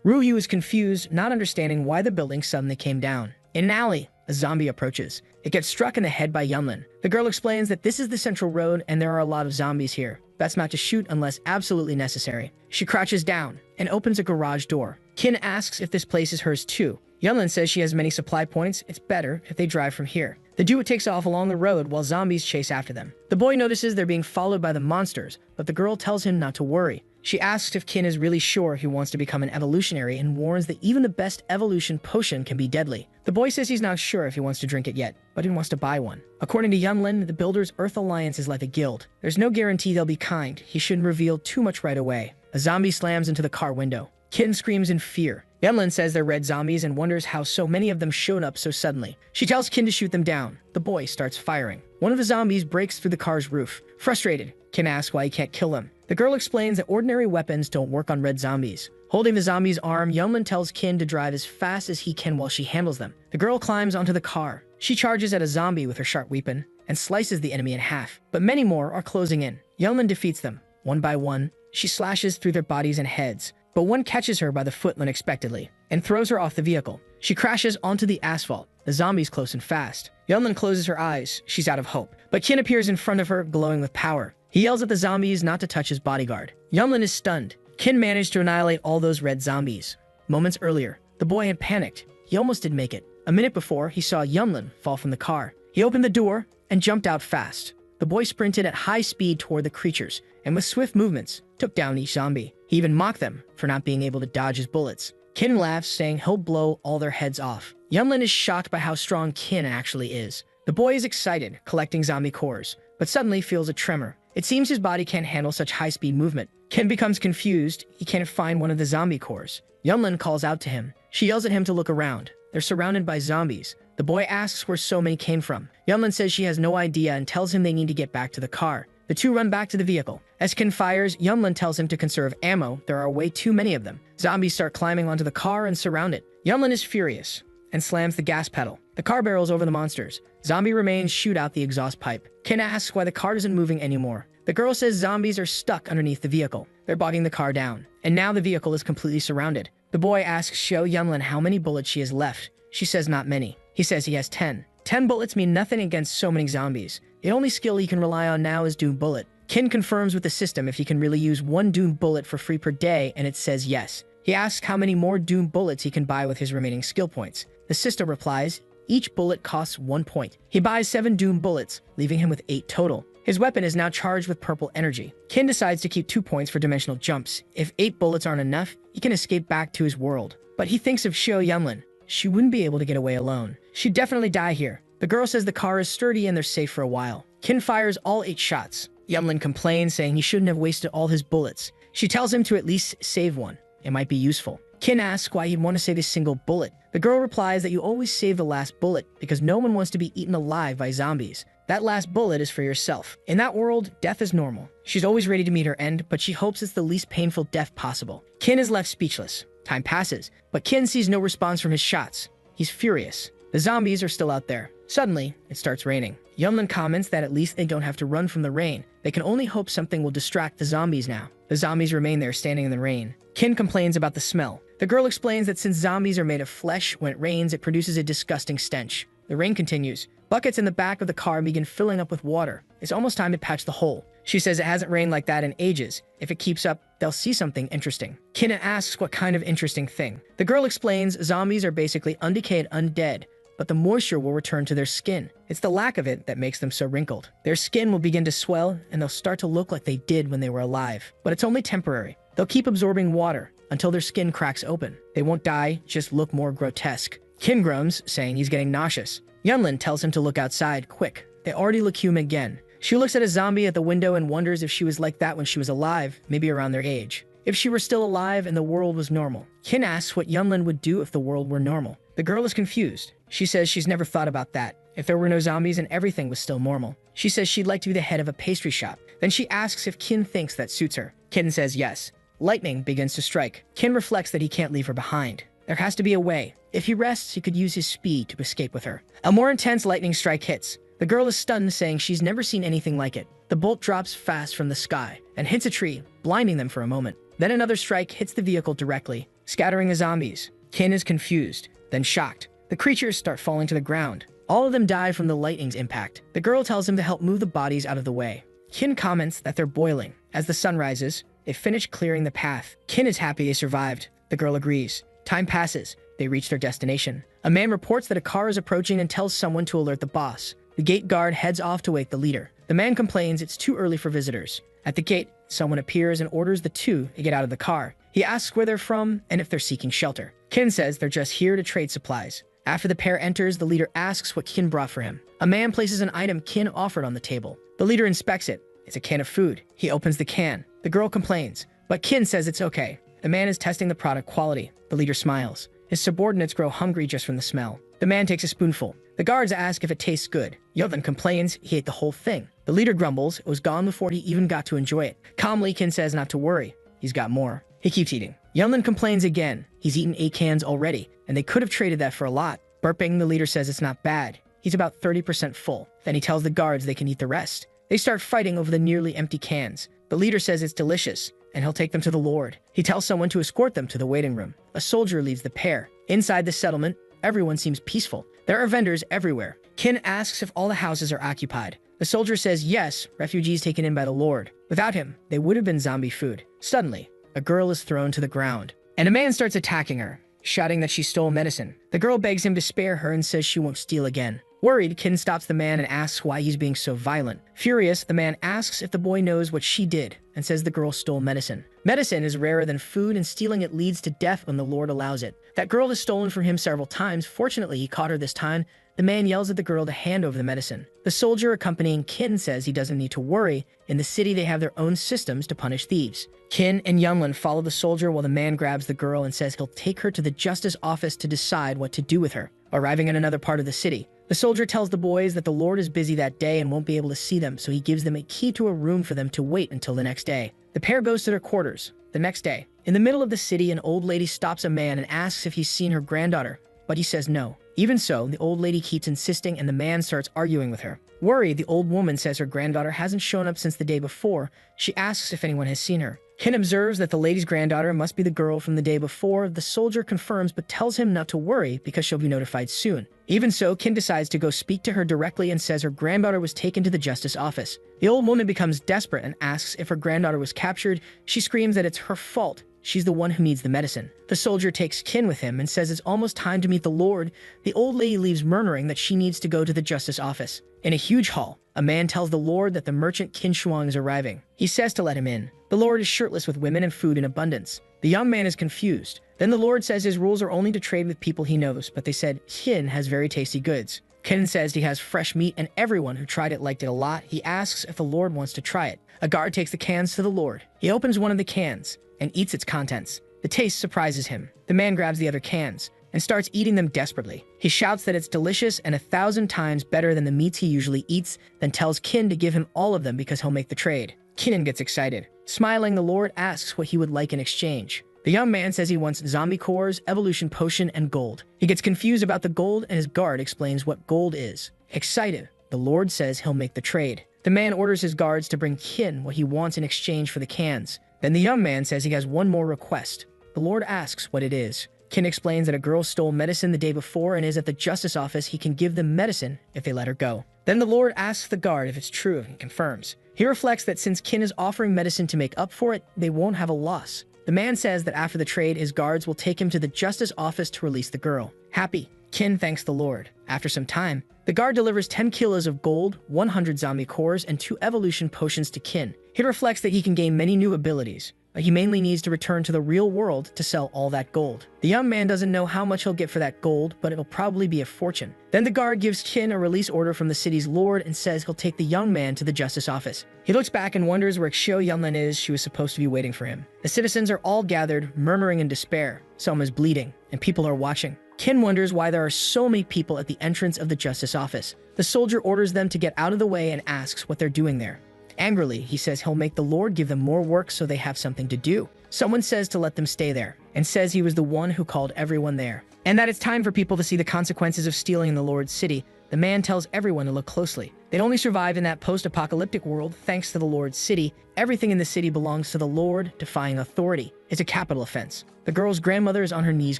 Speaker 1: Ryu is confused, not understanding why the building suddenly came down. In an alley, a zombie approaches. It gets struck in the head by Yunlin. The girl explains that this is the central road and there are a lot of zombies here. Best not to shoot unless absolutely necessary. She crouches down and opens a garage door. Qin asks if this place is hers too. Yunlin says she has many supply points. It's better if they drive from here. The duo takes off along the road while zombies chase after them. The boy notices they're being followed by the monsters, but the girl tells him not to worry. She asks if Kin is really sure he wants to become an evolutionary and warns that even the best evolution potion can be deadly. The boy says he's not sure if he wants to drink it yet, but he wants to buy one. According to Yunlin, the Builders' Earth Alliance is like a guild. There's no guarantee they'll be kind. He shouldn't reveal too much right away. A zombie slams into the car window. Kin screams in fear. Yunlin says they're red zombies and wonders how so many of them showed up so suddenly. She tells Kin to shoot them down. The boy starts firing. One of the zombies breaks through the car's roof. Frustrated, Kin asks why he can't kill him. The girl explains that ordinary weapons don't work on red zombies. Holding the zombie's arm, Yunlin tells Kin to drive as fast as he can while she handles them. The girl climbs onto the car. She charges at a zombie with her sharp weapon and slices the enemy in half. But many more are closing in. Yunlin defeats them. One by one, she slashes through their bodies and heads. But one catches her by the foot unexpectedly and throws her off the vehicle. She crashes onto the asphalt. The zombie's close and fast. Yunlin closes her eyes. She's out of hope. But Kin appears in front of her, glowing with power. He yells at the zombies not to touch his bodyguard. Yunlin is stunned. Kin managed to annihilate all those red zombies. Moments earlier, the boy had panicked. He almost did make it. A minute before, he saw Yunlin fall from the car. He opened the door and jumped out fast. The boy sprinted at high speed toward the creatures, and with swift movements, took down each zombie. He even mocked them for not being able to dodge his bullets. Kin laughs, saying he'll blow all their heads off. Yunlin is shocked by how strong Kin actually is. The boy is excited, collecting zombie cores, but suddenly feels a tremor. It seems his body can't handle such high-speed movement. Kin becomes confused. He can't find one of the zombie cores. Yunlin calls out to him. She yells at him to look around. They're surrounded by zombies. The boy asks where so many came from. Yunlin says she has no idea and tells him they need to get back to the car. The two run back to the vehicle. As Kin fires, Yunlin tells him to conserve ammo. There are way too many of them. Zombies start climbing onto the car and surround it. Yunlin is furious and slams the gas pedal. The car barrels over the monsters. Zombie remains shoot out the exhaust pipe. Kin asks why the car isn't moving anymore. The girl says zombies are stuck underneath the vehicle. They're bogging the car down. And now the vehicle is completely surrounded. The boy asks Show Yunlin how many bullets she has left. She says not many. He says he has 10. 10 bullets mean nothing against so many zombies. The only skill he can rely on now is Doom Bullet. Kin confirms with the system if he can really use one Doom Bullet for free per day, and it says yes. He asks how many more Doom Bullets he can buy with his remaining skill points. The system replies, each bullet costs 1 point. He buys 7 Doom Bullets, leaving him with 8 total. His weapon is now charged with purple energy. Kin decides to keep 2 points for dimensional jumps. If 8 bullets aren't enough, he can escape back to his world. But he thinks of Shio Yunlin. She wouldn't be able to get away alone. She'd definitely die here. The girl says the car is sturdy and they're safe for a while. Kin fires all 8 shots. Yunlin complains, saying he shouldn't have wasted all his bullets. She tells him to at least save one. It might be useful. Kin asks why he'd want to save a single bullet. The girl replies that you always save the last bullet because no one wants to be eaten alive by zombies. That last bullet is for yourself. In that world, death is normal. She's always ready to meet her end, but she hopes it's the least painful death possible. Kin is left speechless. Time passes, but Kin sees no response from his shots. He's furious. The zombies are still out there. Suddenly, it starts raining. Yunlin comments that at least they don't have to run from the rain. They can only hope something will distract the zombies now. The zombies remain there standing in the rain. Kin complains about the smell. The girl explains that since zombies are made of flesh, when it rains, it produces a disgusting stench. The rain continues. Buckets in the back of the car begin filling up with water. It's almost time to patch the hole. She says it hasn't rained like that in ages. If it keeps up, they'll see something interesting. Kin asks what kind of interesting thing. The girl explains zombies are basically undecayed undead, but the moisture will return to their skin. It's the lack of it that makes them so wrinkled. Their skin will begin to swell, and they'll start to look like they did when they were alive. But it's only temporary. They'll keep absorbing water until their skin cracks open. They won't die, just look more grotesque. Kin grumbles, saying he's getting nauseous. Yunlin tells him to look outside, quick. They already look human again. She looks at a zombie at the window and wonders if she was like that when she was alive, maybe around their age. If she were still alive and the world was normal. Kin asks what Yunlin would do if the world were normal. The girl is confused. She says she's never thought about that. If there were no zombies and everything was still normal. She says she'd like to be the head of a pastry shop. Then she asks if Kin thinks that suits her. Kin says yes. Lightning begins to strike. Kin reflects that he can't leave her behind. There has to be a way. If he rests, he could use his speed to escape with her. A more intense lightning strike hits. The girl is stunned, saying she's never seen anything like it. The bolt drops fast from the sky and hits a tree, blinding them for a moment. Then another strike hits the vehicle directly, scattering the zombies. Kin is confused, then shocked. The creatures start falling to the ground. All of them die from the lightning's impact. The girl tells him to help move the bodies out of the way. Kin comments that they're boiling. As the sun rises, they finish clearing the path. Kin is happy they survived. The girl agrees. Time passes. They reach their destination. A man reports that a car is approaching and tells someone to alert the boss. The gate guard heads off to wake the leader. The man complains it's too early for visitors. At the gate, someone appears and orders the two to get out of the car. He asks where they're from and if they're seeking shelter. Kin says they're just here to trade supplies. After the pair enters, the leader asks what Kin brought for him. A man places an item Kin offered on the table. The leader inspects it. It's a can of food. He opens the can. The girl complains, but Kin says it's okay. The man is testing the product quality. The leader smiles. His subordinates grow hungry just from the smell. The man takes a spoonful. The guards ask if it tastes good. Yunlin complains he ate the whole thing. The leader grumbles it was gone before he even got to enjoy it. Calmly, Kin says not to worry. He's got more. He keeps eating. Yunlin complains again. He's eaten 8 cans already, and they could have traded that for a lot. Burping, the leader says it's not bad. He's about 30% full. Then he tells the guards they can eat the rest. They start fighting over the nearly empty cans. The leader says it's delicious, and he'll take them to the Lord. He tells someone to escort them to the waiting room. A soldier leads the pair. Inside the settlement, everyone seems peaceful. There are vendors everywhere. Kin asks if all the houses are occupied. The soldier says yes, refugees taken in by the Lord. Without him, they would have been zombie food. Suddenly, a girl is thrown to the ground, and a man starts attacking her, shouting that she stole medicine. The girl begs him to spare her and says she won't steal again. Worried, Kin stops the man and asks why he's being so violent. Furious, the man asks if the boy knows what she did and says the girl stole medicine. Medicine is rarer than food, and stealing it leads to death when the Lord allows it. That girl has stolen from him several times. Fortunately, he caught her this time. The man yells at the girl to hand over the medicine. The soldier accompanying Kin says he doesn't need to worry. In the city, they have their own systems to punish thieves. Kin and Yunlin follow the soldier while the man grabs the girl and says he'll take her to the justice office to decide what to do with her. Arriving in another part of the city, the soldier tells the boys that the Lord is busy that day and won't be able to see them, so he gives them a key to a room for them to wait until the next day. The pair goes to their quarters. The next day, in the middle of the city, an old lady stops a man and asks if he's seen her granddaughter, but he says no. Even so, the old lady keeps insisting and the man starts arguing with her. Worried, the old woman says her granddaughter hasn't shown up since the day before. She asks if anyone has seen her. Kin observes that the lady's granddaughter must be the girl from the day before. The soldier confirms but tells him not to worry because she'll be notified soon. Even so, Kin decides to go speak to her directly and says her granddaughter was taken to the justice office. The old woman becomes desperate and asks if her granddaughter was captured. She screams that it's her fault. She's the one who needs the medicine. The soldier takes Kin with him and says it's almost time to meet the Lord. The old lady leaves murmuring that she needs to go to the justice office. In a huge hall, a man tells the Lord that the merchant Kin Shuang is arriving. He says to let him in. The Lord is shirtless with women and food in abundance. The young man is confused. Then the Lord says his rules are only to trade with people he knows, but they said Kin has very tasty goods. Kin says he has fresh meat and everyone who tried it liked it a lot. He asks if the Lord wants to try it. A guard takes the cans to the Lord. He opens one of the cans and eats its contents. The taste surprises him. The man grabs the other cans and starts eating them desperately. He shouts that it's delicious and 1,000 times better than the meats he usually eats, then tells Kin to give him all of them because he'll make the trade. Kin gets excited. Smiling, the Lord asks what he would like in exchange. The young man says he wants zombie cores, evolution potion, and gold. He gets confused about the gold and his guard explains what gold is. Excited, the Lord says he'll make the trade. The man orders his guards to bring Kin what he wants in exchange for the cans. Then the young man says he has one more request. The Lord asks what it is. Kin explains that a girl stole medicine the day before and is at the justice office. He can give them medicine if they let her go. Then the Lord asks the guard if it's true and confirms. He reflects that since Kin is offering medicine to make up for it, they won't have a loss. The man says that after the trade, his guards will take him to the justice office to release the girl. Happy, Kin thanks the Lord. After some time, the guard delivers 10 kilos of gold, 100 zombie cores, and 2 evolution potions to Kin. He reflects that he can gain many new abilities, but he mainly needs to return to the real world to sell all that gold. The young man doesn't know how much he'll get for that gold, but it'll probably be a fortune. Then the guard gives Kin a release order from the city's lord and says he'll take the young man to the justice office. He looks back and wonders where Xiao Yunlin is. She was supposed to be waiting for him. The citizens are all gathered, murmuring in despair. Someone is bleeding, and people are watching. Kin wonders why there are so many people at the entrance of the justice office. The soldier orders them to get out of the way and asks what they're doing there. Angrily, he says he'll make the Lord give them more work so they have something to do. Someone says to let them stay there, and says he was the one who called everyone there, and that it's time for people to see the consequences of stealing in the Lord's city. The man tells everyone to look closely. They'd only survive in that post-apocalyptic world thanks to the Lord's city. Everything in the city belongs to the Lord. Defying authority is a capital offense. The girl's grandmother is on her knees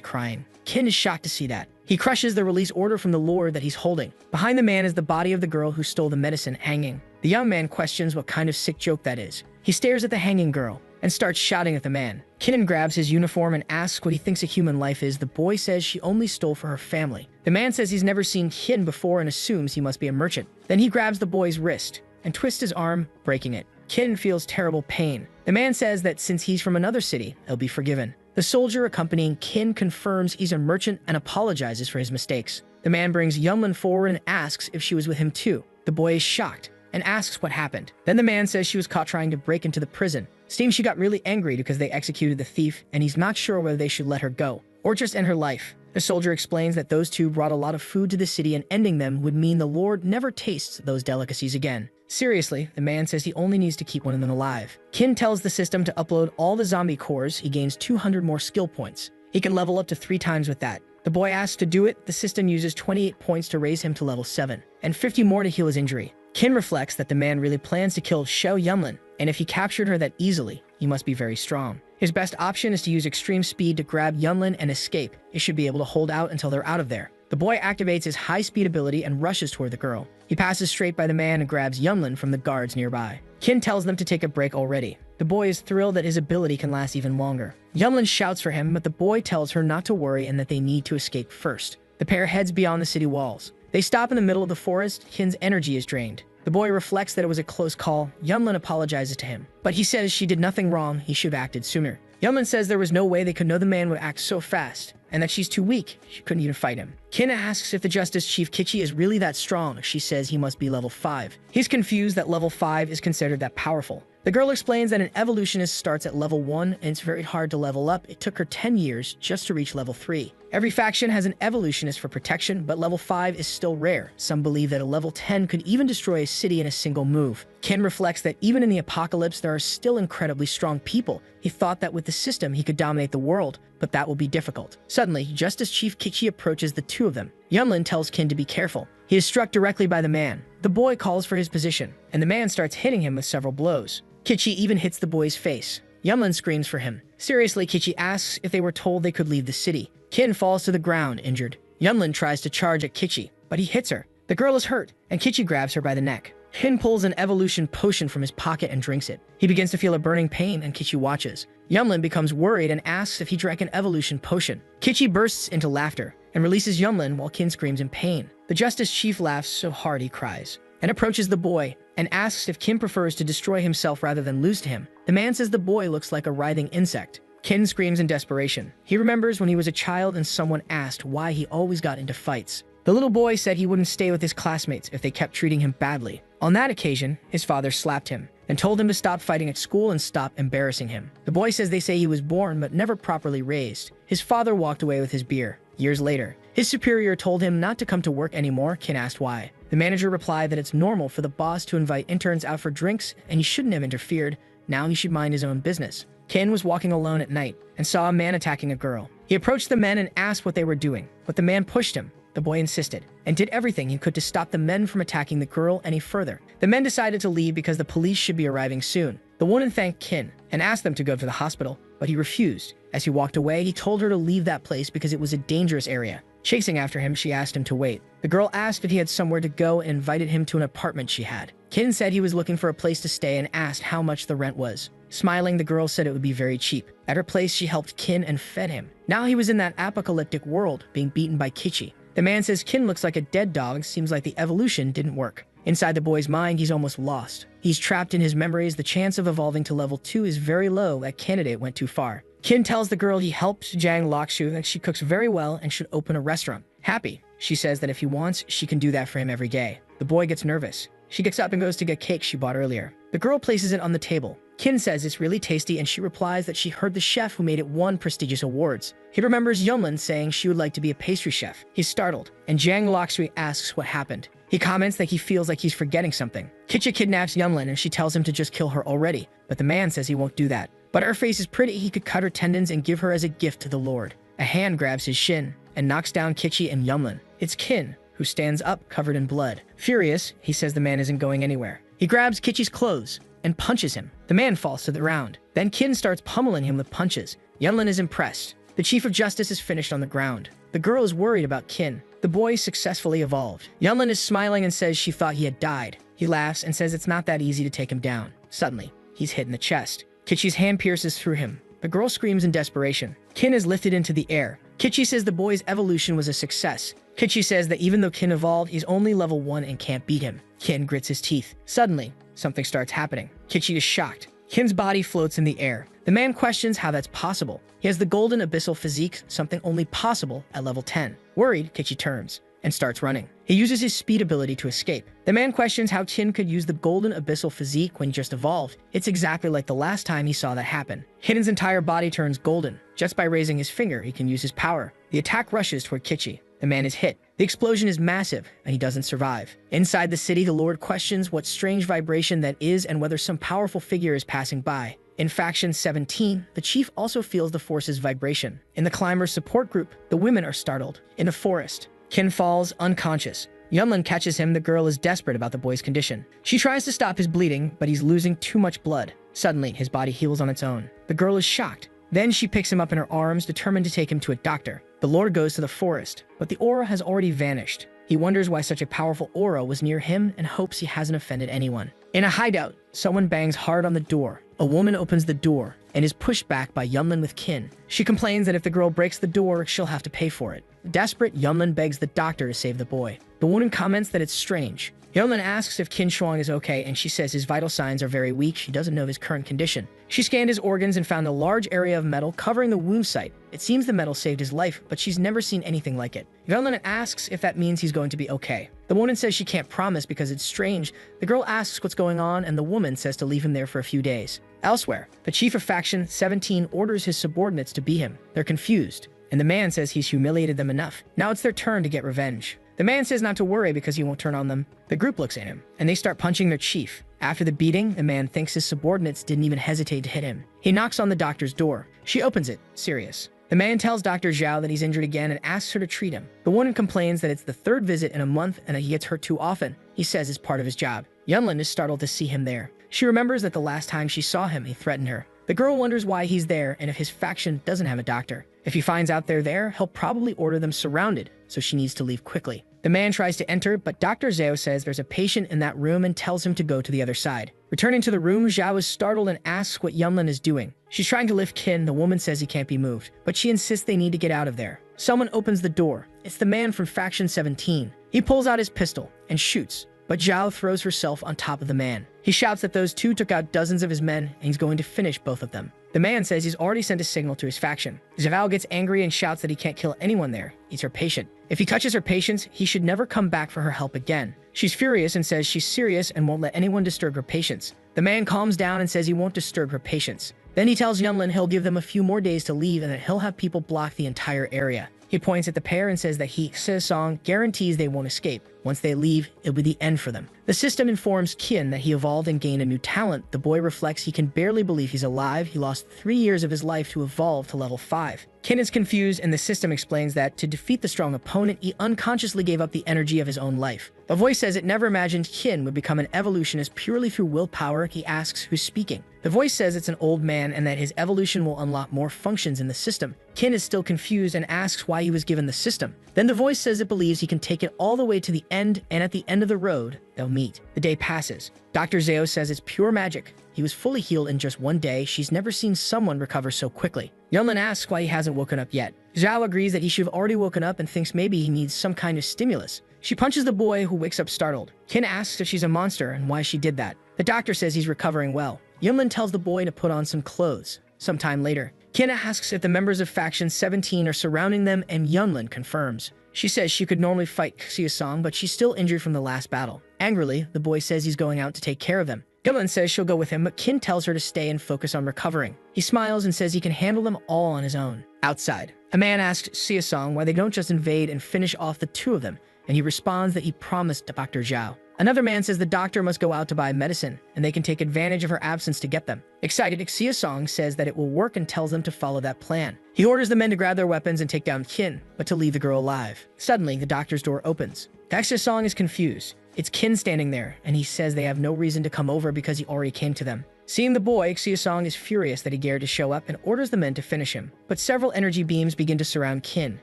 Speaker 1: crying. Kin is shocked to see that. He crushes the release order from the Lord that he's holding. Behind the man is the body of the girl who stole the medicine hanging. The young man questions what kind of sick joke that is. He stares at the hanging girl and starts shouting at the man. Kin grabs his uniform and asks what he thinks a human life is. The boy says she only stole for her family. The man says he's never seen Kin before and assumes he must be a merchant. Then he grabs the boy's wrist and twists his arm, breaking it. Kin feels terrible pain. The man says that since he's from another city, he'll be forgiven. The soldier accompanying Kin confirms he's a merchant and apologizes for his mistakes. The man brings Yunlin forward and asks if she was with him too. The boy is shocked and asks what happened. Then the man says she was caught trying to break into the prison. Seems she got really angry because they executed the thief, and he's not sure whether they should let her go or just end her life. The soldier explains that those two brought a lot of food to the city, and ending them would mean the Lord never tastes those delicacies again. Seriously, the man says he only needs to keep one of them alive. Kin tells the system to upload all the zombie cores. He gains 200 more skill points. He can level up to 3 times with that. The boy asks to do it. The system uses 28 points to raise him to level 7, and 50 more to heal his injury. Kin reflects that the man really plans to kill Xiao Yunlin, and if he captured her that easily, he must be very strong. His best option is to use extreme speed to grab Yunlin and escape. He should be able to hold out until they're out of there. The boy activates his high-speed ability and rushes toward the girl. He passes straight by the man and grabs Yunlin from the guards nearby. Kin tells them to take a break already. The boy is thrilled that his ability can last even longer. Yunlin shouts for him, but the boy tells her not to worry and that they need to escape first. The pair heads beyond the city walls. They stop in the middle of the forest. Kin's energy is drained. The boy reflects that it was a close call. Yunlin apologizes to him, but he says she did nothing wrong. He should have acted sooner. Yunlin says there was no way they could know the man would act so fast, and that she's too weak. She couldn't even fight him. Kin asks if the Justice Chief Kichi is really that strong. She says he must be level 5. He's confused that level 5 is considered that powerful. The girl explains that an evolutionist starts at level 1, and it's very hard to level up. It took her 10 years just to reach level 3. Every faction has an evolutionist for protection, but level 5 is still rare. Some believe that a level 10 could even destroy a city in a single move. Kin reflects that even in the apocalypse, there are still incredibly strong people. He thought that with the system, he could dominate the world, but that will be difficult. Suddenly, Justice Chief Kichi approaches the two of them. Yunlin tells Kin to be careful. He is struck directly by the man. The boy calls for his position, and the man starts hitting him with several blows. Kichi even hits the boy's face. Yunlin screams for him. Seriously, Kichi asks if they were told they could leave the city. Kin falls to the ground, injured. Yunlin tries to charge at Kichi, but he hits her. The girl is hurt, and Kichi grabs her by the neck. Kin pulls an evolution potion from his pocket and drinks it. He begins to feel a burning pain, and Kichi watches. Yunlin becomes worried and asks if he drank an evolution potion. Kichi bursts into laughter and releases Yunlin while Kin screams in pain. The Justice Chief laughs so hard he cries and approaches the boy and asks if Kin prefers to destroy himself rather than lose to him. The man says the boy looks like a writhing insect. Kin screams in desperation. He remembers when he was a child and someone asked why he always got into fights. The little boy said he wouldn't stay with his classmates if they kept treating him badly. On that occasion, his father slapped him and told him to stop fighting at school and stop embarrassing him. The boy says they say he was born but never properly raised. His father walked away with his beer. Years later, his superior told him not to come to work anymore. Kin asked why. The manager replied that it's normal for the boss to invite interns out for drinks and he shouldn't have interfered. Now he should mind his own business. Kin was walking alone at night and saw a man attacking a girl. He approached the men and asked what they were doing, but the man pushed him. The boy insisted and did everything he could to stop the men from attacking the girl any further. The men decided to leave because the police should be arriving soon. The woman thanked Kin and asked them to go to the hospital, but he refused. As he walked away, he told her to leave that place because it was a dangerous area. Chasing after him, she asked him to wait. The girl asked if he had somewhere to go and invited him to an apartment she had. Kin said he was looking for a place to stay and asked how much the rent was. Smiling, the girl said it would be very cheap. At her place, she helped Kin and fed him. Now he was in that apocalyptic world, being beaten by Kichi. The man says Kin looks like a dead dog. Seems like the evolution didn't work. Inside the boy's mind, he's almost lost. He's trapped in his memories. The chance of evolving to level 2 is very low. That candidate went too far. Kin tells the girl he helped Jang Lokshu that she cooks very well and should open a restaurant. Happy, she says that if he wants, she can do that for him every day. The boy gets nervous. She gets up and goes to get cake she bought earlier. The girl places it on the table. Kin says it's really tasty and she replies that she heard the chef who made it won prestigious awards. He remembers Yunlin saying she would like to be a pastry chef. He's startled, and Jang Lokshui asks what happened. He comments that he feels like he's forgetting something. Kichi kidnaps Yunlin and she tells him to just kill her already, but the man says he won't do that. But her face is pretty. He could cut her tendons and give her as a gift to the Lord. A hand grabs his shin and knocks down Kichi and Yunlin. It's Kin, who stands up covered in blood. Furious, he says the man isn't going anywhere. He grabs Kichi's clothes and punches him. The man falls to the ground. Then Kin starts pummeling him with punches. Yunlin is impressed. The Chief of Justice is finished on the ground. The girl is worried about Kin. The boy successfully evolved. Yunlin is smiling and says she thought he had died. He laughs and says it's not that easy to take him down. Suddenly, he's hit in the chest. Kichi's hand pierces through him. The girl screams in desperation. Kin is lifted into the air. Kichi says the boy's evolution was a success. Kichi says that even though Kin evolved, he's only level 1 and can't beat him. Kin grits his teeth. Suddenly, something starts happening. Kichi is shocked. Kin's body floats in the air. The man questions how that's possible. He has the golden abyssal physique, something only possible at level 10. Worried, Kichi turns and starts running. He uses his speed ability to escape. The man questions how Kin could use the golden abyssal physique when he just evolved. It's exactly like the last time he saw that happen. Hiden's entire body turns golden. Just by raising his finger, he can use his power. The attack rushes toward Kichi. The man is hit. The explosion is massive, and he doesn't survive. Inside the city, the Lord questions what strange vibration that is and whether some powerful figure is passing by. In Faction 17, the chief also feels the force's vibration. In the climber's support group, the women are startled. In the forest, Kin falls unconscious. Yunlin catches him. The girl is desperate about the boy's condition. She tries to stop his bleeding, but he's losing too much blood. Suddenly, his body heals on its own. The girl is shocked. Then she picks him up in her arms, determined to take him to a doctor. The Lord goes to the forest, but the aura has already vanished. He wonders why such a powerful aura was near him and hopes he hasn't offended anyone. In a hideout, someone bangs hard on the door. A woman opens the door and is pushed back by Yunlin with Kin. She complains that if the girl breaks the door, she'll have to pay for it. Desperate, Yunlin begs the doctor to save the boy. The woman comments that it's strange. Yunlin asks if Kin Shuang is okay, and she says his vital signs are very weak. She doesn't know his current condition. She scanned his organs and found a large area of metal covering the wound site. It seems the metal saved his life, but she's never seen anything like it. Yunlin asks if that means he's going to be okay. The woman says she can't promise because it's strange. The girl asks what's going on, and the woman says to leave him there for a few days. Elsewhere, the chief of Faction 17 orders his subordinates to beat him. They're confused, and the man says he's humiliated them enough. Now it's their turn to get revenge. The man says not to worry because he won't turn on them. The group looks at him, and they start punching their chief. After the beating, the man thinks his subordinates didn't even hesitate to hit him. He knocks on the doctor's door. She opens it, serious. The man tells Dr. Zhao that he's injured again and asks her to treat him. The woman complains that it's the third visit in a month and that he gets hurt too often. He says it's part of his job. Yunlin is startled to see him there. She remembers that the last time she saw him, he threatened her. The girl wonders why he's there and if his faction doesn't have a doctor. If he finds out they're there, he'll probably order them surrounded, so she needs to leave quickly. The man tries to enter, but Dr. Zhao says there's a patient in that room and tells him to go to the other side. Returning to the room, Zhao is startled and asks what Yunlin is doing. She's trying to lift Kin. The woman says he can't be moved, but she insists they need to get out of there. Someone opens the door. It's the man from Faction 17. He pulls out his pistol and shoots, but Zhao throws herself on top of the man. He shouts that those two took out dozens of his men, and he's going to finish both of them. The man says he's already sent a signal to his faction. Zhao gets angry and shouts that he can't kill anyone there. He's her patient. If he touches her patience, he should never come back for her help again. She's furious and says she's serious and won't let anyone disturb her patience. The man calms down and says he won't disturb her patience. Then he tells Yunlin he'll give them a few more days to leave and that he'll have people block the entire area. He points at the pair and says that Song guarantees they won't escape. Once they leave, it'll be the end for them. The system informs Kin that he evolved and gained a new talent. The boy reflects he can barely believe he's alive. He lost 3 years of his life to evolve to level 5. Kin is confused, and the system explains that to defeat the strong opponent, he unconsciously gave up the energy of his own life. The voice says it never imagined Kin would become an evolutionist purely through willpower. He asks who's speaking. The voice says it's an old man and that his evolution will unlock more functions in the system. Kin is still confused and asks why he was given the system. Then the voice says it believes he can take it all the way to the end, and at the end of the road, they'll meet. The day passes. Dr. Zhao says it's pure magic. He was fully healed in just 1 day. She's never seen someone recover so quickly. Yunlin asks why he hasn't woken up yet. Zhao agrees that he should have already woken up and thinks maybe he needs some kind of stimulus. She punches the boy, who wakes up startled. Kin asks if she's a monster and why she did that. The doctor says he's recovering well. Yunlin tells the boy to put on some clothes. Sometime later, Kin asks if the members of Faction 17 are surrounding them, and Yunlin confirms. She says she could normally fight Song, but she's still injured from the last battle. Angrily, the boy says he's going out to take care of them. Yunlin says she'll go with him, but Kin tells her to stay and focus on recovering. He smiles and says he can handle them all on his own. Outside, a man asks Song why they don't just invade and finish off the two of them, and he responds that he promised to Dr. Zhao. Another man says the doctor must go out to buy medicine, and they can take advantage of her absence to get them. Excited, Song says that it will work and tells them to follow that plan. He orders the men to grab their weapons and take down Kin, but to leave the girl alive. Suddenly, the doctor's door opens. Song is confused. It's Kin standing there, and he says they have no reason to come over because he already came to them. Seeing the boy, Song is furious that he dared to show up and orders the men to finish him. But several energy beams begin to surround Kin.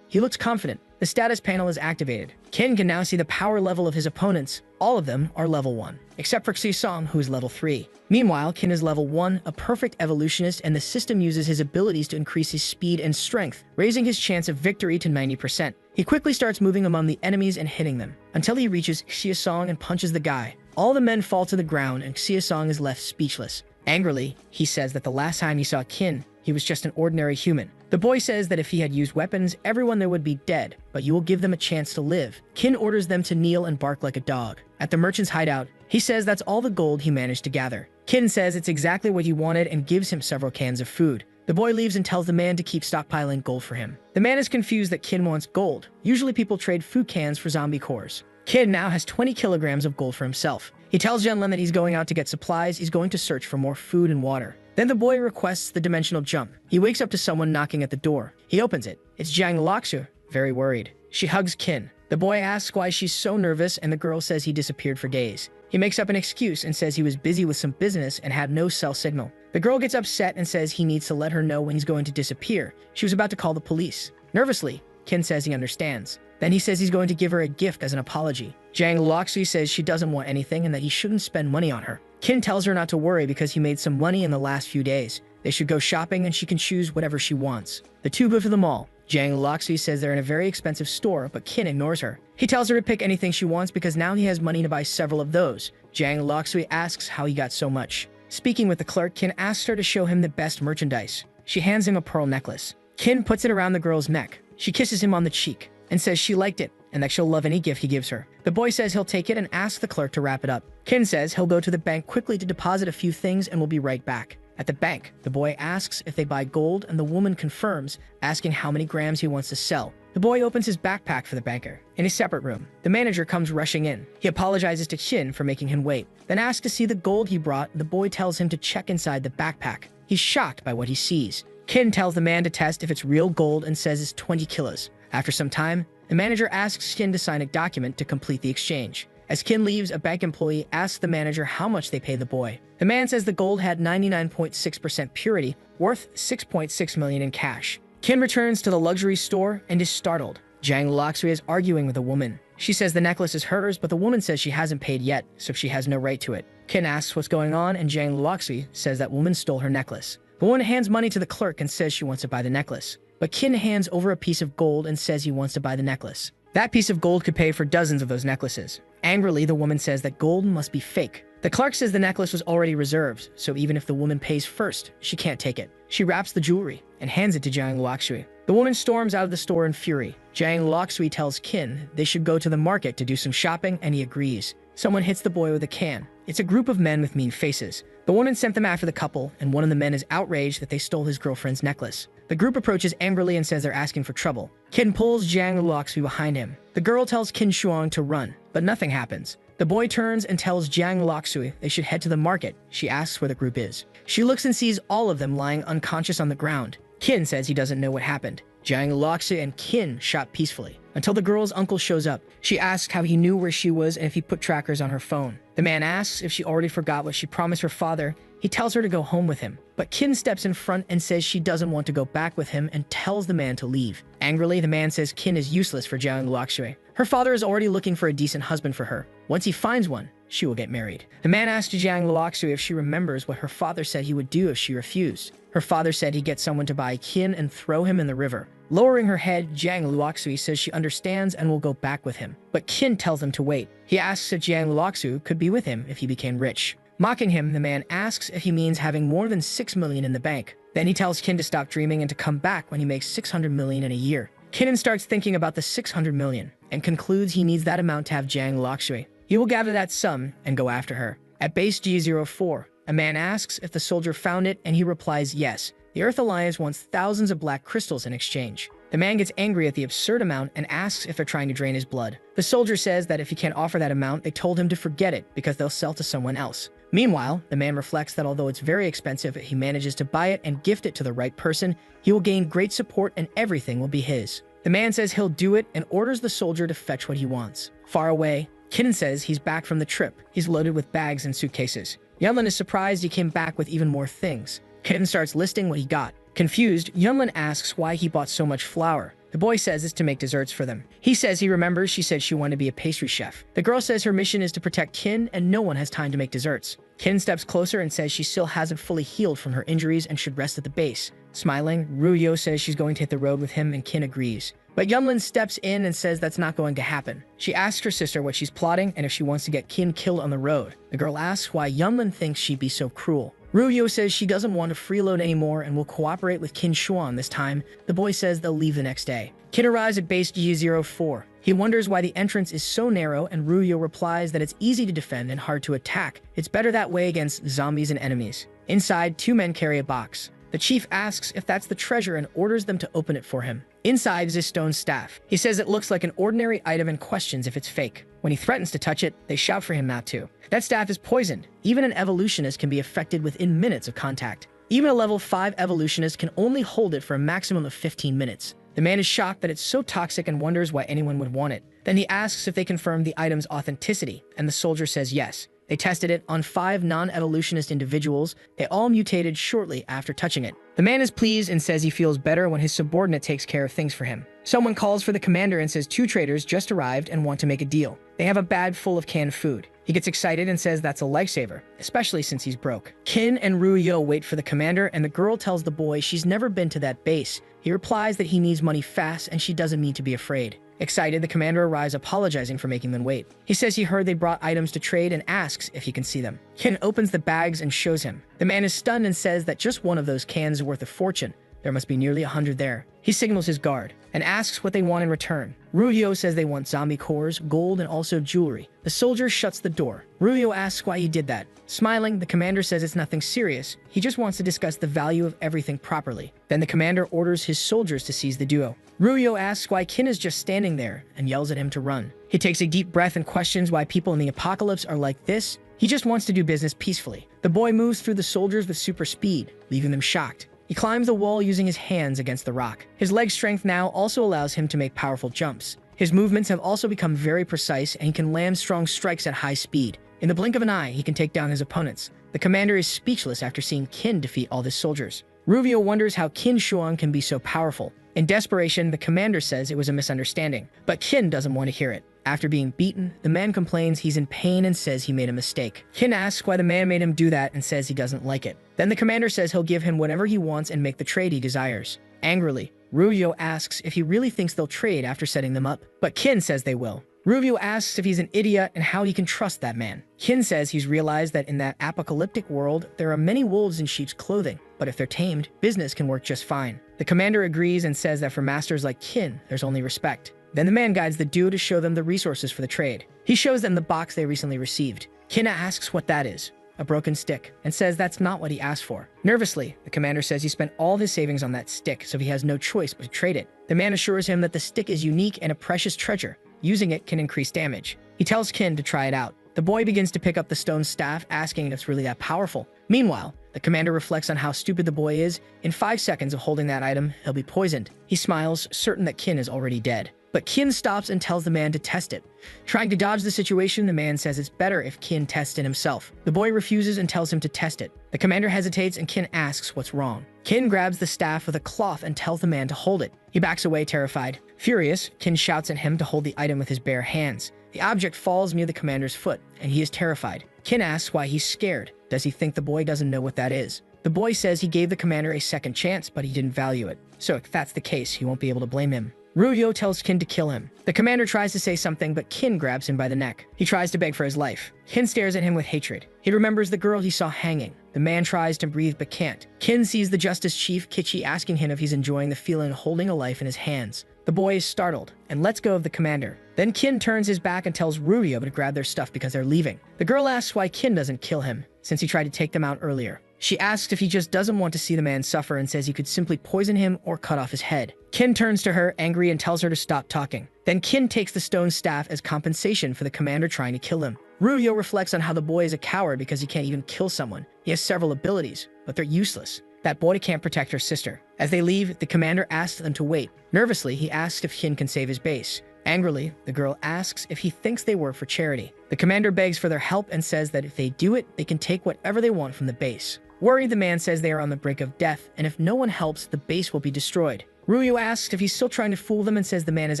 Speaker 1: He looks confident. The status panel is activated. Kin can now see the power level of his opponents. All of them are level 1, except for Song, who is level 3. Meanwhile, Kin is level 1, a perfect evolutionist, and the system uses his abilities to increase his speed and strength, raising his chance of victory to 90%. He quickly starts moving among the enemies and hitting them, until he reaches Song and punches the guy. All the men fall to the ground and Xiasong is left speechless. Angrily, he says that the last time he saw Qin, he was just an ordinary human. The boy says that if he had used weapons, everyone there would be dead, but you will give them a chance to live. Qin orders them to kneel and bark like a dog. At the merchant's hideout, he says that's all the gold he managed to gather. Qin says it's exactly what he wanted and gives him several cans of food. The boy leaves and tells the man to keep stockpiling gold for him. The man is confused that Qin wants gold. Usually people trade food cans for zombie cores. Qin now has 20 kilograms of gold for himself. He tells Yanlin that he's going out to get supplies, he's going to search for more food and water. Then the boy requests the dimensional jump. He wakes up to someone knocking at the door. He opens it. It's Jiang Luoxu, very worried. She hugs Qin. The boy asks why she's so nervous and the girl says he disappeared for days. He makes up an excuse and says he was busy with some business and had no cell signal. The girl gets upset and says he needs to let her know when he's going to disappear. She was about to call the police. Nervously, Qin says he understands. Then he says he's going to give her a gift as an apology. Jiang Luoxu says she doesn't want anything and that he shouldn't spend money on her. Qin tells her not to worry because he made some money in the last few days. They should go shopping and she can choose whatever she wants. The two go to the mall. Jiang Luoxu says they're in a very expensive store, but Qin ignores her. He tells her to pick anything she wants because now he has money to buy several of those. Jiang Luoxu asks how he got so much. Speaking with the clerk, Qin asks her to show him the best merchandise. She hands him a pearl necklace. Qin puts it around the girl's neck. She kisses him on the cheek and says she liked it and that she'll love any gift he gives her. The boy says he'll take it and asks the clerk to wrap it up. Qin says he'll go to the bank quickly to deposit a few things and will be right back. At the bank, the boy asks if they buy gold and the woman confirms, asking how many grams he wants to sell. The boy opens his backpack for the banker. In a separate room, the manager comes rushing in. He apologizes to Qin for making him wait, then asks to see the gold he brought. The boy tells him to check inside the backpack. He's shocked by what he sees. Qin tells the man to test if it's real gold and says it's 20 kilos. After some time, the manager asks Qin to sign a document to complete the exchange. As Qin leaves, a bank employee asks the manager how much they pay the boy. The man says the gold had 99.6% purity, worth 6.6 million in cash. Qin returns to the luxury store and is startled. Jiang Luoxu is arguing with a woman. She says the necklace is hers, but the woman says she hasn't paid yet, so she has no right to it. Qin asks what's going on, and Jiang Luoxu says that woman stole her necklace. The woman hands money to the clerk and says she wants to buy the necklace. But Qin hands over a piece of gold and says he wants to buy the necklace. That piece of gold could pay for dozens of those necklaces. Angrily, the woman says that gold must be fake. The clerk says the necklace was already reserved, so even if the woman pays first, she can't take it. She wraps the jewelry and hands it to Jiang Luoxu. The woman storms out of the store in fury. Jiang Luoxu tells Qin they should go to the market to do some shopping, and he agrees. Someone hits the boy with a can. It's a group of men with mean faces. The woman sent them after the couple, and one of the men is outraged that they stole his girlfriend's necklace. The group approaches angrily and says they're asking for trouble. Qin pulls Jiang Luoxu behind him. The girl tells Qin Shuang to run, but nothing happens. The boy turns and tells Jiang Luoxu they should head to the market. She asks where the group is. She looks and sees all of them lying unconscious on the ground. Qin says he doesn't know what happened. Jiang Luoxu and Qin shot peacefully until the girl's uncle shows up. She asks how he knew where she was and if he put trackers on her phone. The man asks if she already forgot what she promised her father. He tells her to go home with him, but Qin steps in front and says she doesn't want to go back with him and tells the man to leave. Angrily, the man says Qin is useless for Jiang Luoxu. Her father is already looking for a decent husband for her. Once he finds one, she will get married. The man asks Jiang Luoxu if she remembers what her father said he would do if she refused. Her father said he'd get someone to buy Qin and throw him in the river. Lowering her head, Jiang Luoxu says she understands and will go back with him. But Qin tells him to wait. He asks if Jiang Luoxu could be with him if he became rich. Mocking him, the man asks if he means having more than 6 million in the bank. Then he tells Qin to stop dreaming and to come back when he makes 600 million in a year. Qin starts thinking about the 600 million and concludes he needs that amount to have Jiang Luoxu. He will gather that sum and go after her. At base G04, a man asks if the soldier found it and he replies yes. The Earth Alliance wants thousands of black crystals in exchange. The man gets angry at the absurd amount and asks if they're trying to drain his blood. The soldier says that if he can't offer that amount, they told him to forget it because they'll sell to someone else. Meanwhile, the man reflects that although it's very expensive, if he manages to buy it and gift it to the right person, he will gain great support and everything will be his. The man says he'll do it and orders the soldier to fetch what he wants. Far away, Qin says he's back from the trip. He's loaded with bags and suitcases. Yunlin is surprised he came back with even more things. Qin starts listing what he got. Confused, Yunlin asks why he bought so much flour. The boy says it's to make desserts for them. He says he remembers she said she wanted to be a pastry chef. The girl says her mission is to protect Qin and no one has time to make desserts. Qin steps closer and says she still hasn't fully healed from her injuries and should rest at the base. Smiling, Ruyo says she's going to hit the road with him and Kin agrees. But Yunlin steps in and says that's not going to happen. She asks her sister what she's plotting and if she wants to get Kin killed on the road. The girl asks why Yunlin thinks she'd be so cruel. Ruyo says she doesn't want to freeload anymore and will cooperate with Kin Xuan this time. The boy says they'll leave the next day. Kin arrives at base G04. He wonders why the entrance is so narrow, and Ruyo replies that it's easy to defend and hard to attack. It's better that way against zombies and enemies. Inside, 2 men carry a box. The chief asks if that's the treasure and orders them to open it for him. Inside is his stone staff. He says it looks like an ordinary item and questions if it's fake. When he threatens to touch it, they shout for him not to. That staff is poisoned. Even an evolutionist can be affected within minutes of contact. Even a level 5 evolutionist can only hold it for a maximum of 15 minutes. The man is shocked that it's so toxic and wonders why anyone would want it. Then he asks if they confirm the item's authenticity, and the soldier says yes. They tested it on 5 non-evolutionist individuals. They all mutated shortly after touching it. The man is pleased and says he feels better when his subordinate takes care of things for him. Someone calls for the commander and says 2 traders just arrived and want to make a deal. They have a bag full of canned food. He gets excited and says that's a lifesaver, especially since he's broke. Kin and Ruyo wait for the commander, and the girl tells the boy she's never been to that base. He replies that he needs money fast and she doesn't need to be afraid. Excited, the commander arrives apologizing for making them wait. He says he heard they brought items to trade and asks if he can see them. Kin opens the bags and shows him. The man is stunned and says that just one of those cans is worth a fortune. There must be nearly 100 there. He signals his guard and asks what they want in return. Ruyo says they want zombie cores, gold, and also jewelry. The soldier shuts the door. Ruyo asks why he did that. Smiling, the commander says it's nothing serious. He just wants to discuss the value of everything properly. Then the commander orders his soldiers to seize the duo. Ruyo asks why Kin is just standing there and yells at him to run. He takes a deep breath and questions why people in the apocalypse are like this. He just wants to do business peacefully. The boy moves through the soldiers with super speed, leaving them shocked. He climbs the wall using his hands against the rock. His leg strength now also allows him to make powerful jumps. His movements have also become very precise and he can land strong strikes at high speed. In the blink of an eye, he can take down his opponents. The commander is speechless after seeing Kin defeat all his soldiers. Ruyo wonders how Kin Xuan can be so powerful. In desperation, the commander says it was a misunderstanding, but Kin doesn't want to hear it. After being beaten, the man complains he's in pain and says he made a mistake. Kin asks why the man made him do that and says he doesn't like it. Then the commander says he'll give him whatever he wants and make the trade he desires. Angrily, Ruyo asks if he really thinks they'll trade after setting them up, but Kin says they will. Ruyo asks if he's an idiot and how he can trust that man. Kin says he's realized that in that apocalyptic world, there are many wolves in sheep's clothing, but if they're tamed, business can work just fine. The commander agrees and says that for masters like Kin, there's only respect. Then the man guides the duo to show them the resources for the trade. He shows them the box they recently received. Kin asks what that is, a broken stick, and says that's not what he asked for. Nervously, the commander says he spent all his savings on that stick, so he has no choice but to trade it. The man assures him that the stick is unique and a precious treasure. Using it can increase damage. He tells Kin to try it out. The boy begins to pick up the stone staff, asking if it's really that powerful. Meanwhile, the commander reflects on how stupid the boy is. In 5 seconds of holding that item, he'll be poisoned. He smiles, certain that Kin is already dead. But Kin stops and tells the man to test it. Trying to dodge the situation, the man says it's better if Kin tests it himself. The boy refuses and tells him to test it. The commander hesitates and Kin asks what's wrong. Kin grabs the staff with a cloth and tells the man to hold it. He backs away terrified. Furious, Kin shouts at him to hold the item with his bare hands. The object falls near the commander's foot, and he is terrified. Kin asks why he's scared. Does he think the boy doesn't know what that is? The boy says he gave the commander a second chance, but he didn't value it. So if that's the case, he won't be able to blame him. Ruyo tells Kin to kill him. The commander tries to say something, but Kin grabs him by the neck. He tries to beg for his life. Kin stares at him with hatred. He remembers the girl he saw hanging. The man tries to breathe but can't. Kin sees the Justice Chief, Kichi, asking him if he's enjoying the feeling of holding a life in his hands. The boy is startled and lets go of the commander. Then Kin turns his back and tells Ruyo to grab their stuff because they're leaving. The girl asks why Kin doesn't kill him, since he tried to take them out earlier. She asks if he just doesn't want to see the man suffer and says he could simply poison him or cut off his head. Kin turns to her, angry, and tells her to stop talking. Then Kin takes the stone staff as compensation for the commander trying to kill him. Ruyo reflects on how the boy is a coward because he can't even kill someone. He has several abilities, but they're useless. That boy can't protect her sister. As they leave, the commander asks them to wait. Nervously, he asks if Kin can save his base. Angrily, the girl asks if he thinks they work for charity. The commander begs for their help and says that if they do it, they can take whatever they want from the base. Worried, the man says they are on the brink of death, and if no one helps, the base will be destroyed. Ryu asks if he's still trying to fool them and says the man is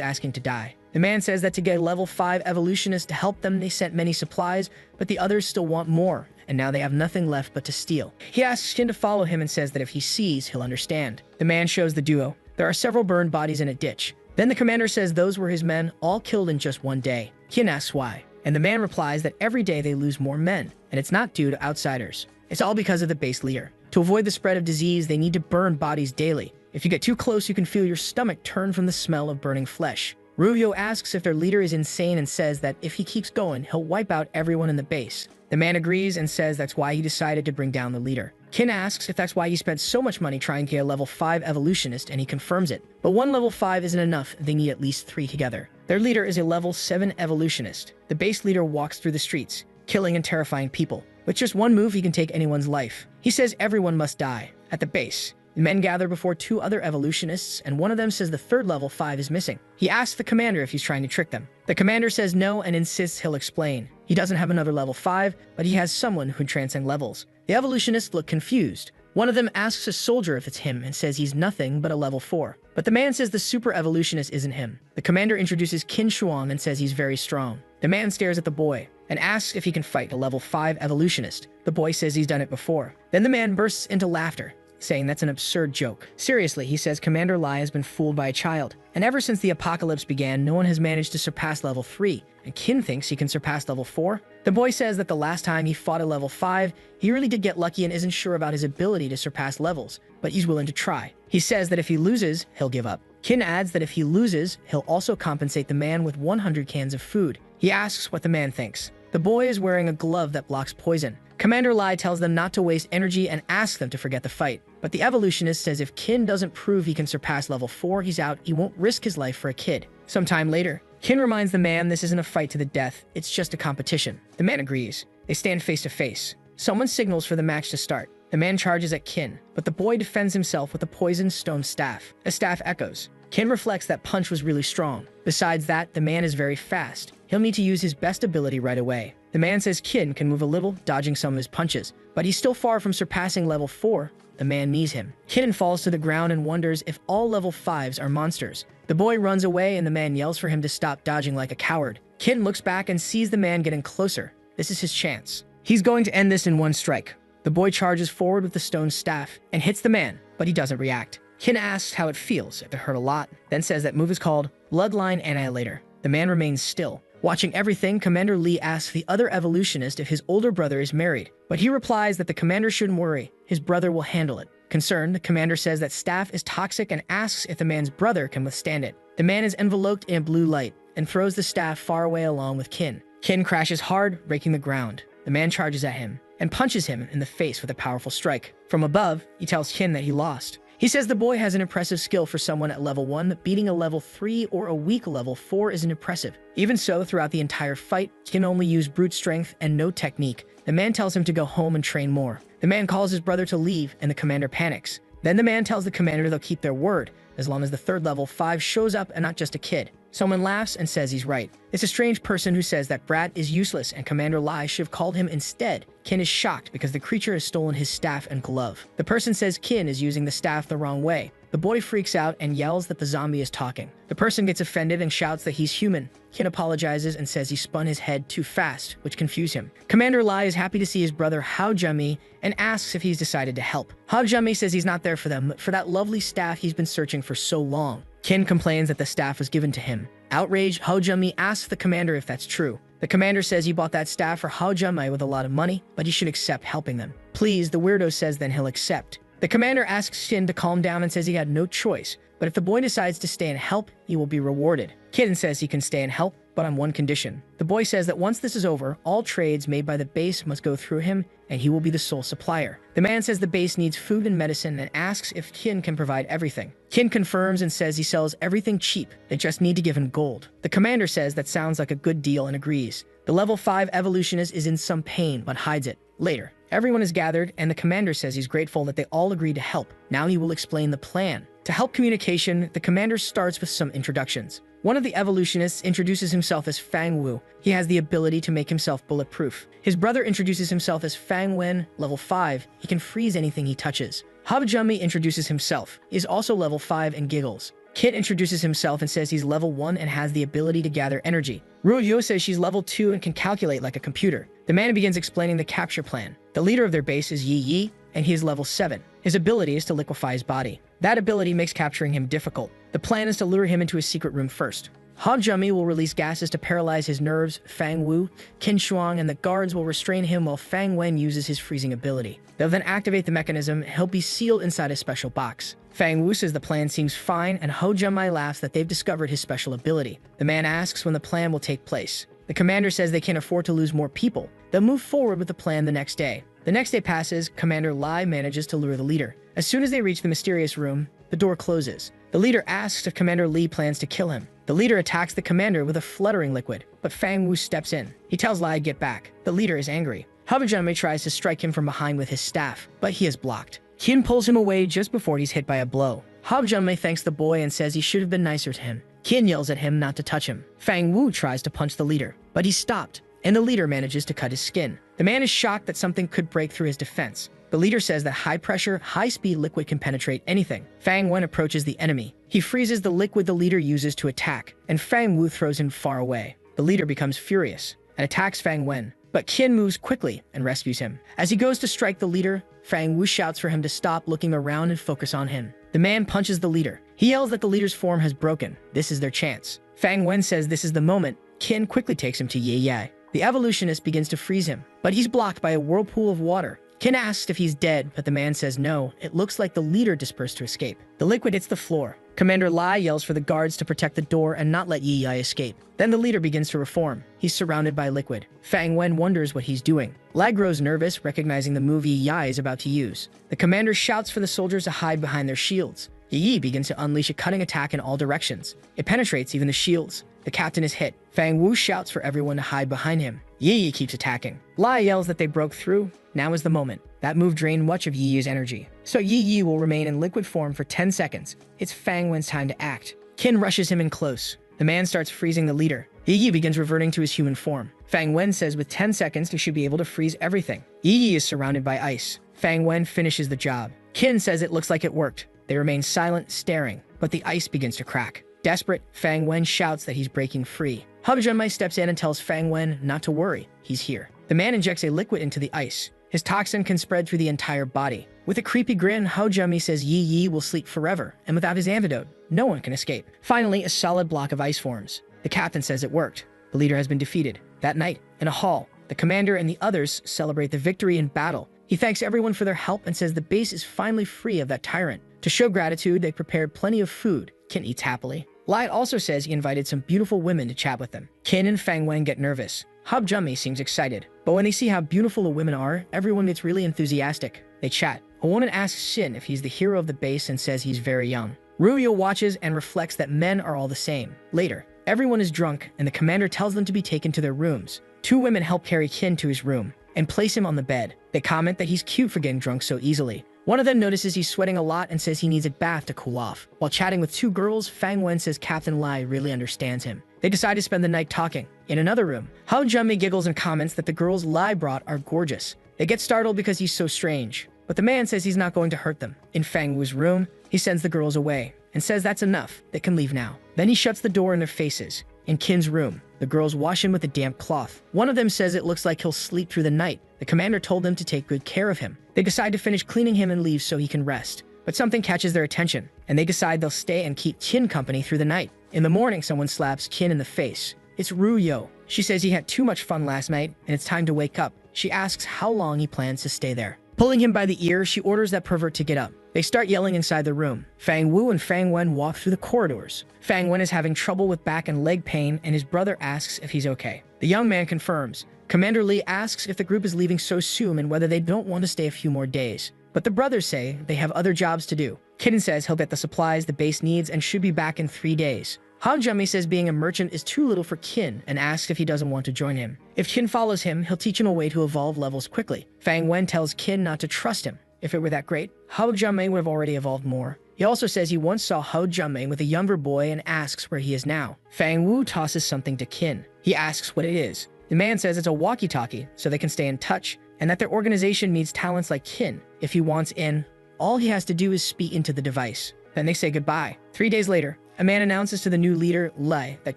Speaker 1: asking to die. The man says that to get a level 5 evolutionist to help them, they sent many supplies, but the others still want more, and now they have nothing left but to steal. He asks Kin to follow him and says that if he sees, he'll understand. The man shows the duo. There are several burned bodies in a ditch. Then the commander says those were his men, all killed in just one day. Kin asks why, and the man replies that every day they lose more men, and it's not due to outsiders. It's all because of the base leader. To avoid the spread of disease, they need to burn bodies daily. If you get too close, you can feel your stomach turn from the smell of burning flesh. Rubio asks if their leader is insane and says that if he keeps going, he'll wipe out everyone in the base. The man agrees and says that's why he decided to bring down the leader. Kin asks if that's why he spent so much money trying to get a level 5 evolutionist, and he confirms it. But one level 5 isn't enough, they need at least 3 together. Their leader is a level 7 evolutionist. The base leader walks through the streets, killing and terrifying people. With just one move, he can take anyone's life. He says everyone must die. At the base, the men gather before 2 other evolutionists, and one of them says the 3rd level 5 is missing. He asks the commander if he's trying to trick them. The commander says no and insists he'll explain. He doesn't have another level 5, but he has someone who transcends levels. The evolutionists look confused. One of them asks a soldier if it's him and says he's nothing but a level 4. But the man says the super evolutionist isn't him. The commander introduces Qin Shuang and says he's very strong. The man stares at the boy and asks if he can fight a level 5 evolutionist. The boy says he's done it before. Then the man bursts into laughter, saying that's an absurd joke. Seriously, he says Commander Lai has been fooled by a child, and ever since the apocalypse began, no one has managed to surpass level 3, and Qin thinks he can surpass level 4. The boy says that the last time he fought a level 5, he really did get lucky and isn't sure about his ability to surpass levels, but he's willing to try. He says that if he loses, he'll give up. Qin adds that if he loses, he'll also compensate the man with 100 cans of food. He asks what the man thinks. The boy is wearing a glove that blocks poison. Commander Lai tells them not to waste energy and asks them to forget the fight. But the evolutionist says if Qin doesn't prove he can surpass level 4, he's out. He won't risk his life for a kid. Sometime later, Qin reminds the man this isn't a fight to the death, it's just a competition. The man agrees. They stand face to face. Someone signals for the match to start. The man charges at Qin, but the boy defends himself with a poisoned stone staff. The staff echoes. Qin reflects that punch was really strong. Besides that, the man is very fast. He'll need to use his best ability right away. The man says Qin can move a little, dodging some of his punches, but he's still far from surpassing level 4. The man knees him. Qin falls to the ground and wonders if all level 5s are monsters. The boy runs away and the man yells for him to stop dodging like a coward. Qin looks back and sees the man getting closer. This is his chance. He's going to end this in one strike. The boy charges forward with the stone staff and hits the man, but he doesn't react. Qin asks how it feels, if it hurt a lot, then says that move is called Bloodline Annihilator. The man remains still. Watching everything, Commander Lee asks the other evolutionist if his older brother is married, but he replies that the commander shouldn't worry, his brother will handle it. Concerned, the commander says that staff is toxic and asks if the man's brother can withstand it. The man is enveloped in a blue light and throws the staff far away along with Qin. Qin crashes hard, breaking the ground. The man charges at him and punches him in the face with a powerful strike. From above, he tells Qin that he lost. He says the boy has an impressive skill for someone at level 1, beating a level 3 or a weak level 4 isn't impressive. Even so, throughout the entire fight, Qin only used brute strength and no technique. The man tells him to go home and train more. The man calls his brother to leave, and the commander panics. Then the man tells the commander they'll keep their word, as long as the 3rd level 5 shows up and not just a kid. Someone laughs and says he's right. It's a strange person who says that Brat is useless and Commander Lai should have called him instead. Qin is shocked because the creature has stolen his staff and glove. The person says Qin is using the staff the wrong way. The boy freaks out and yells that the zombie is talking. The person gets offended and shouts that he's human. Qin apologizes and says he spun his head too fast, which confused him. Commander Lai is happy to see his brother Hao Jummi and asks if he's decided to help. Hao Jummi says he's not there for them, but for that lovely staff he's been searching for so long. Qin complains that the staff was given to him. Outraged, Hao Jummi asks the commander if that's true. The commander says he bought that staff for Hao Jummi with a lot of money, but he should accept helping them. Please, the weirdo says then he'll accept. The commander asks Qin to calm down and says he had no choice, but if the boy decides to stay and help, he will be rewarded. Qin says he can stay and help, but on one condition. The boy says that once this is over, all trades made by the base must go through him, and he will be the sole supplier. The man says the base needs food and medicine and asks if Qin can provide everything. Qin confirms and says he sells everything cheap, they just need to give him gold. The commander says that sounds like a good deal and agrees. The level 5 evolutionist is in some pain, but hides it. Later, everyone is gathered, and the commander says he's grateful that they all agreed to help. Now he will explain the plan. To help communication, the commander starts with some introductions. One of the evolutionists introduces himself as Fang Wu. He has the ability to make himself bulletproof. His brother introduces himself as Fang Wen, level 5. He can freeze anything he touches. Habjummi introduces himself. He is also level 5 and giggles. Kit introduces himself and says he's level 1 and has the ability to gather energy. Ruyo says she's level 2 and can calculate like a computer. The man begins explaining the capture plan. The leader of their base is Yi, and he is level 7. His ability is to liquefy his body. That ability makes capturing him difficult. The plan is to lure him into a secret room first. Habjummi will release gases to paralyze his nerves, Fang Wu, Qin Shuang, and the guards will restrain him while Fang Wen uses his freezing ability. They'll then activate the mechanism, and he'll be sealed inside a special box. Fang Wu says the plan seems fine, and Habjummi laughs that they've discovered his special ability. The man asks when the plan will take place. The commander says they can't afford to lose more people. They'll move forward with the plan the next day. The next day passes, Commander Lai manages to lure the leader. As soon as they reach the mysterious room, the door closes. The leader asks if Commander Li plans to kill him. The leader attacks the commander with a fluttering liquid, but Fang Wu steps in. He tells Lai to get back. The leader is angry. Habjummi tries to strike him from behind with his staff, but he is blocked. Qin pulls him away just before he's hit by a blow. Habjummi thanks the boy and says he should have been nicer to him. Qin yells at him not to touch him. Fang Wu tries to punch the leader, but he's stopped, and the leader manages to cut his skin. The man is shocked that something could break through his defense. The leader says that high-pressure, high-speed liquid can penetrate anything. Fang Wen approaches the enemy. He freezes the liquid the leader uses to attack, and Fang Wu throws him far away. The leader becomes furious and attacks Fang Wen, but Qin moves quickly and rescues him. As he goes to strike the leader, Fang Wu shouts for him to stop looking around and focus on him. The man punches the leader. He yells that the leader's form has broken. This is their chance. Fang Wen says this is the moment. Qin quickly takes him to Yi. The evolutionist begins to freeze him, but he's blocked by a whirlpool of water. Qin asks if he's dead, but the man says no. It looks like the leader dispersed to escape. The liquid hits the floor. Commander Lai yells for the guards to protect the door and not let Yi escape. Then the leader begins to reform. He's surrounded by liquid. Fang Wen wonders what he's doing. Lai grows nervous, recognizing the move Yi is about to use. The commander shouts for the soldiers to hide behind their shields. Yi begins to unleash a cutting attack in all directions. It penetrates even the shields. The captain is hit. Fang Wu shouts for everyone to hide behind him. Yi keeps attacking. Lai yells that they broke through. Now is the moment. That move drained much of Yi's energy. So Yi will remain in liquid form for 10 seconds. It's Fang Wen's time to act. Qin rushes him in close. The man starts freezing the leader. Yi begins reverting to his human form. Fang Wen says with 10 seconds he should be able to freeze everything. Yi is surrounded by ice. Fang Wen finishes the job. Qin says it looks like it worked. They remain silent, staring, but the ice begins to crack. Desperate, Fang Wen shouts that he's breaking free. Habjummi steps in and tells Fang Wen not to worry, he's here. The man injects a liquid into the ice. His toxin can spread through the entire body. With a creepy grin, Habjummi says Yi will sleep forever, and without his antidote, no one can escape. Finally, a solid block of ice forms. The captain says it worked. The leader has been defeated. That night, in a hall, the commander and the others celebrate the victory in battle. He thanks everyone for their help and says the base is finally free of that tyrant. To show gratitude, they prepared plenty of food. Qin eats happily. Lai also says he invited some beautiful women to chat with them. Qin and Fang Wen get nervous. Habjummi seems excited, but when they see how beautiful the women are, everyone gets really enthusiastic. They chat. A woman asks Shin if he's the hero of the base and says he's very young. Ruyo watches and reflects that men are all the same. Later, everyone is drunk and the commander tells them to be taken to their rooms. Two women help carry Qin to his room and place him on the bed. They comment that he's cute for getting drunk so easily. One of them notices he's sweating a lot and says he needs a bath to cool off. While chatting with two girls, Fang Wen says Captain Lai really understands him. They decide to spend the night talking. In another room, Habjummi giggles and comments that the girls Lai brought are gorgeous. They get startled because he's so strange, but the man says he's not going to hurt them. In Fang Wu's room, he sends the girls away and says that's enough, they can leave now. Then he shuts the door in their faces. In Qin's room, the girls wash him with a damp cloth. One of them says it looks like he'll sleep through the night. The commander told them to take good care of him. They decide to finish cleaning him and leave so he can rest. But something catches their attention, and they decide they'll stay and keep Qin company through the night. In the morning, someone slaps Qin in the face. It's Ruyo. She says he had too much fun last night, and it's time to wake up. She asks how long he plans to stay there. Pulling him by the ear, she orders that pervert to get up. They start yelling inside the room. Fang Wu and Fang Wen walk through the corridors. Fang Wen is having trouble with back and leg pain, and his brother asks if he's okay. The young man confirms. Commander Li asks if the group is leaving so soon and whether they don't want to stay a few more days. But the brothers say they have other jobs to do. Kitten says he'll get the supplies the base needs and should be back in 3 days. Habjummi says being a merchant is too little for Qin and asks if he doesn't want to join him. If Qin follows him, he'll teach him a way to evolve levels quickly. Fang Wen tells Qin not to trust him. If it were that great, Habjummi would have already evolved more. He also says he once saw Habjummi with a younger boy and asks where he is now. Fang Wu tosses something to Qin. He asks what it is. The man says it's a walkie-talkie so they can stay in touch, and that their organization needs talents like Qin if he wants in All he has to do is speak into the device. Then they say goodbye. 3 days later, a man announces to the new leader, Lai, that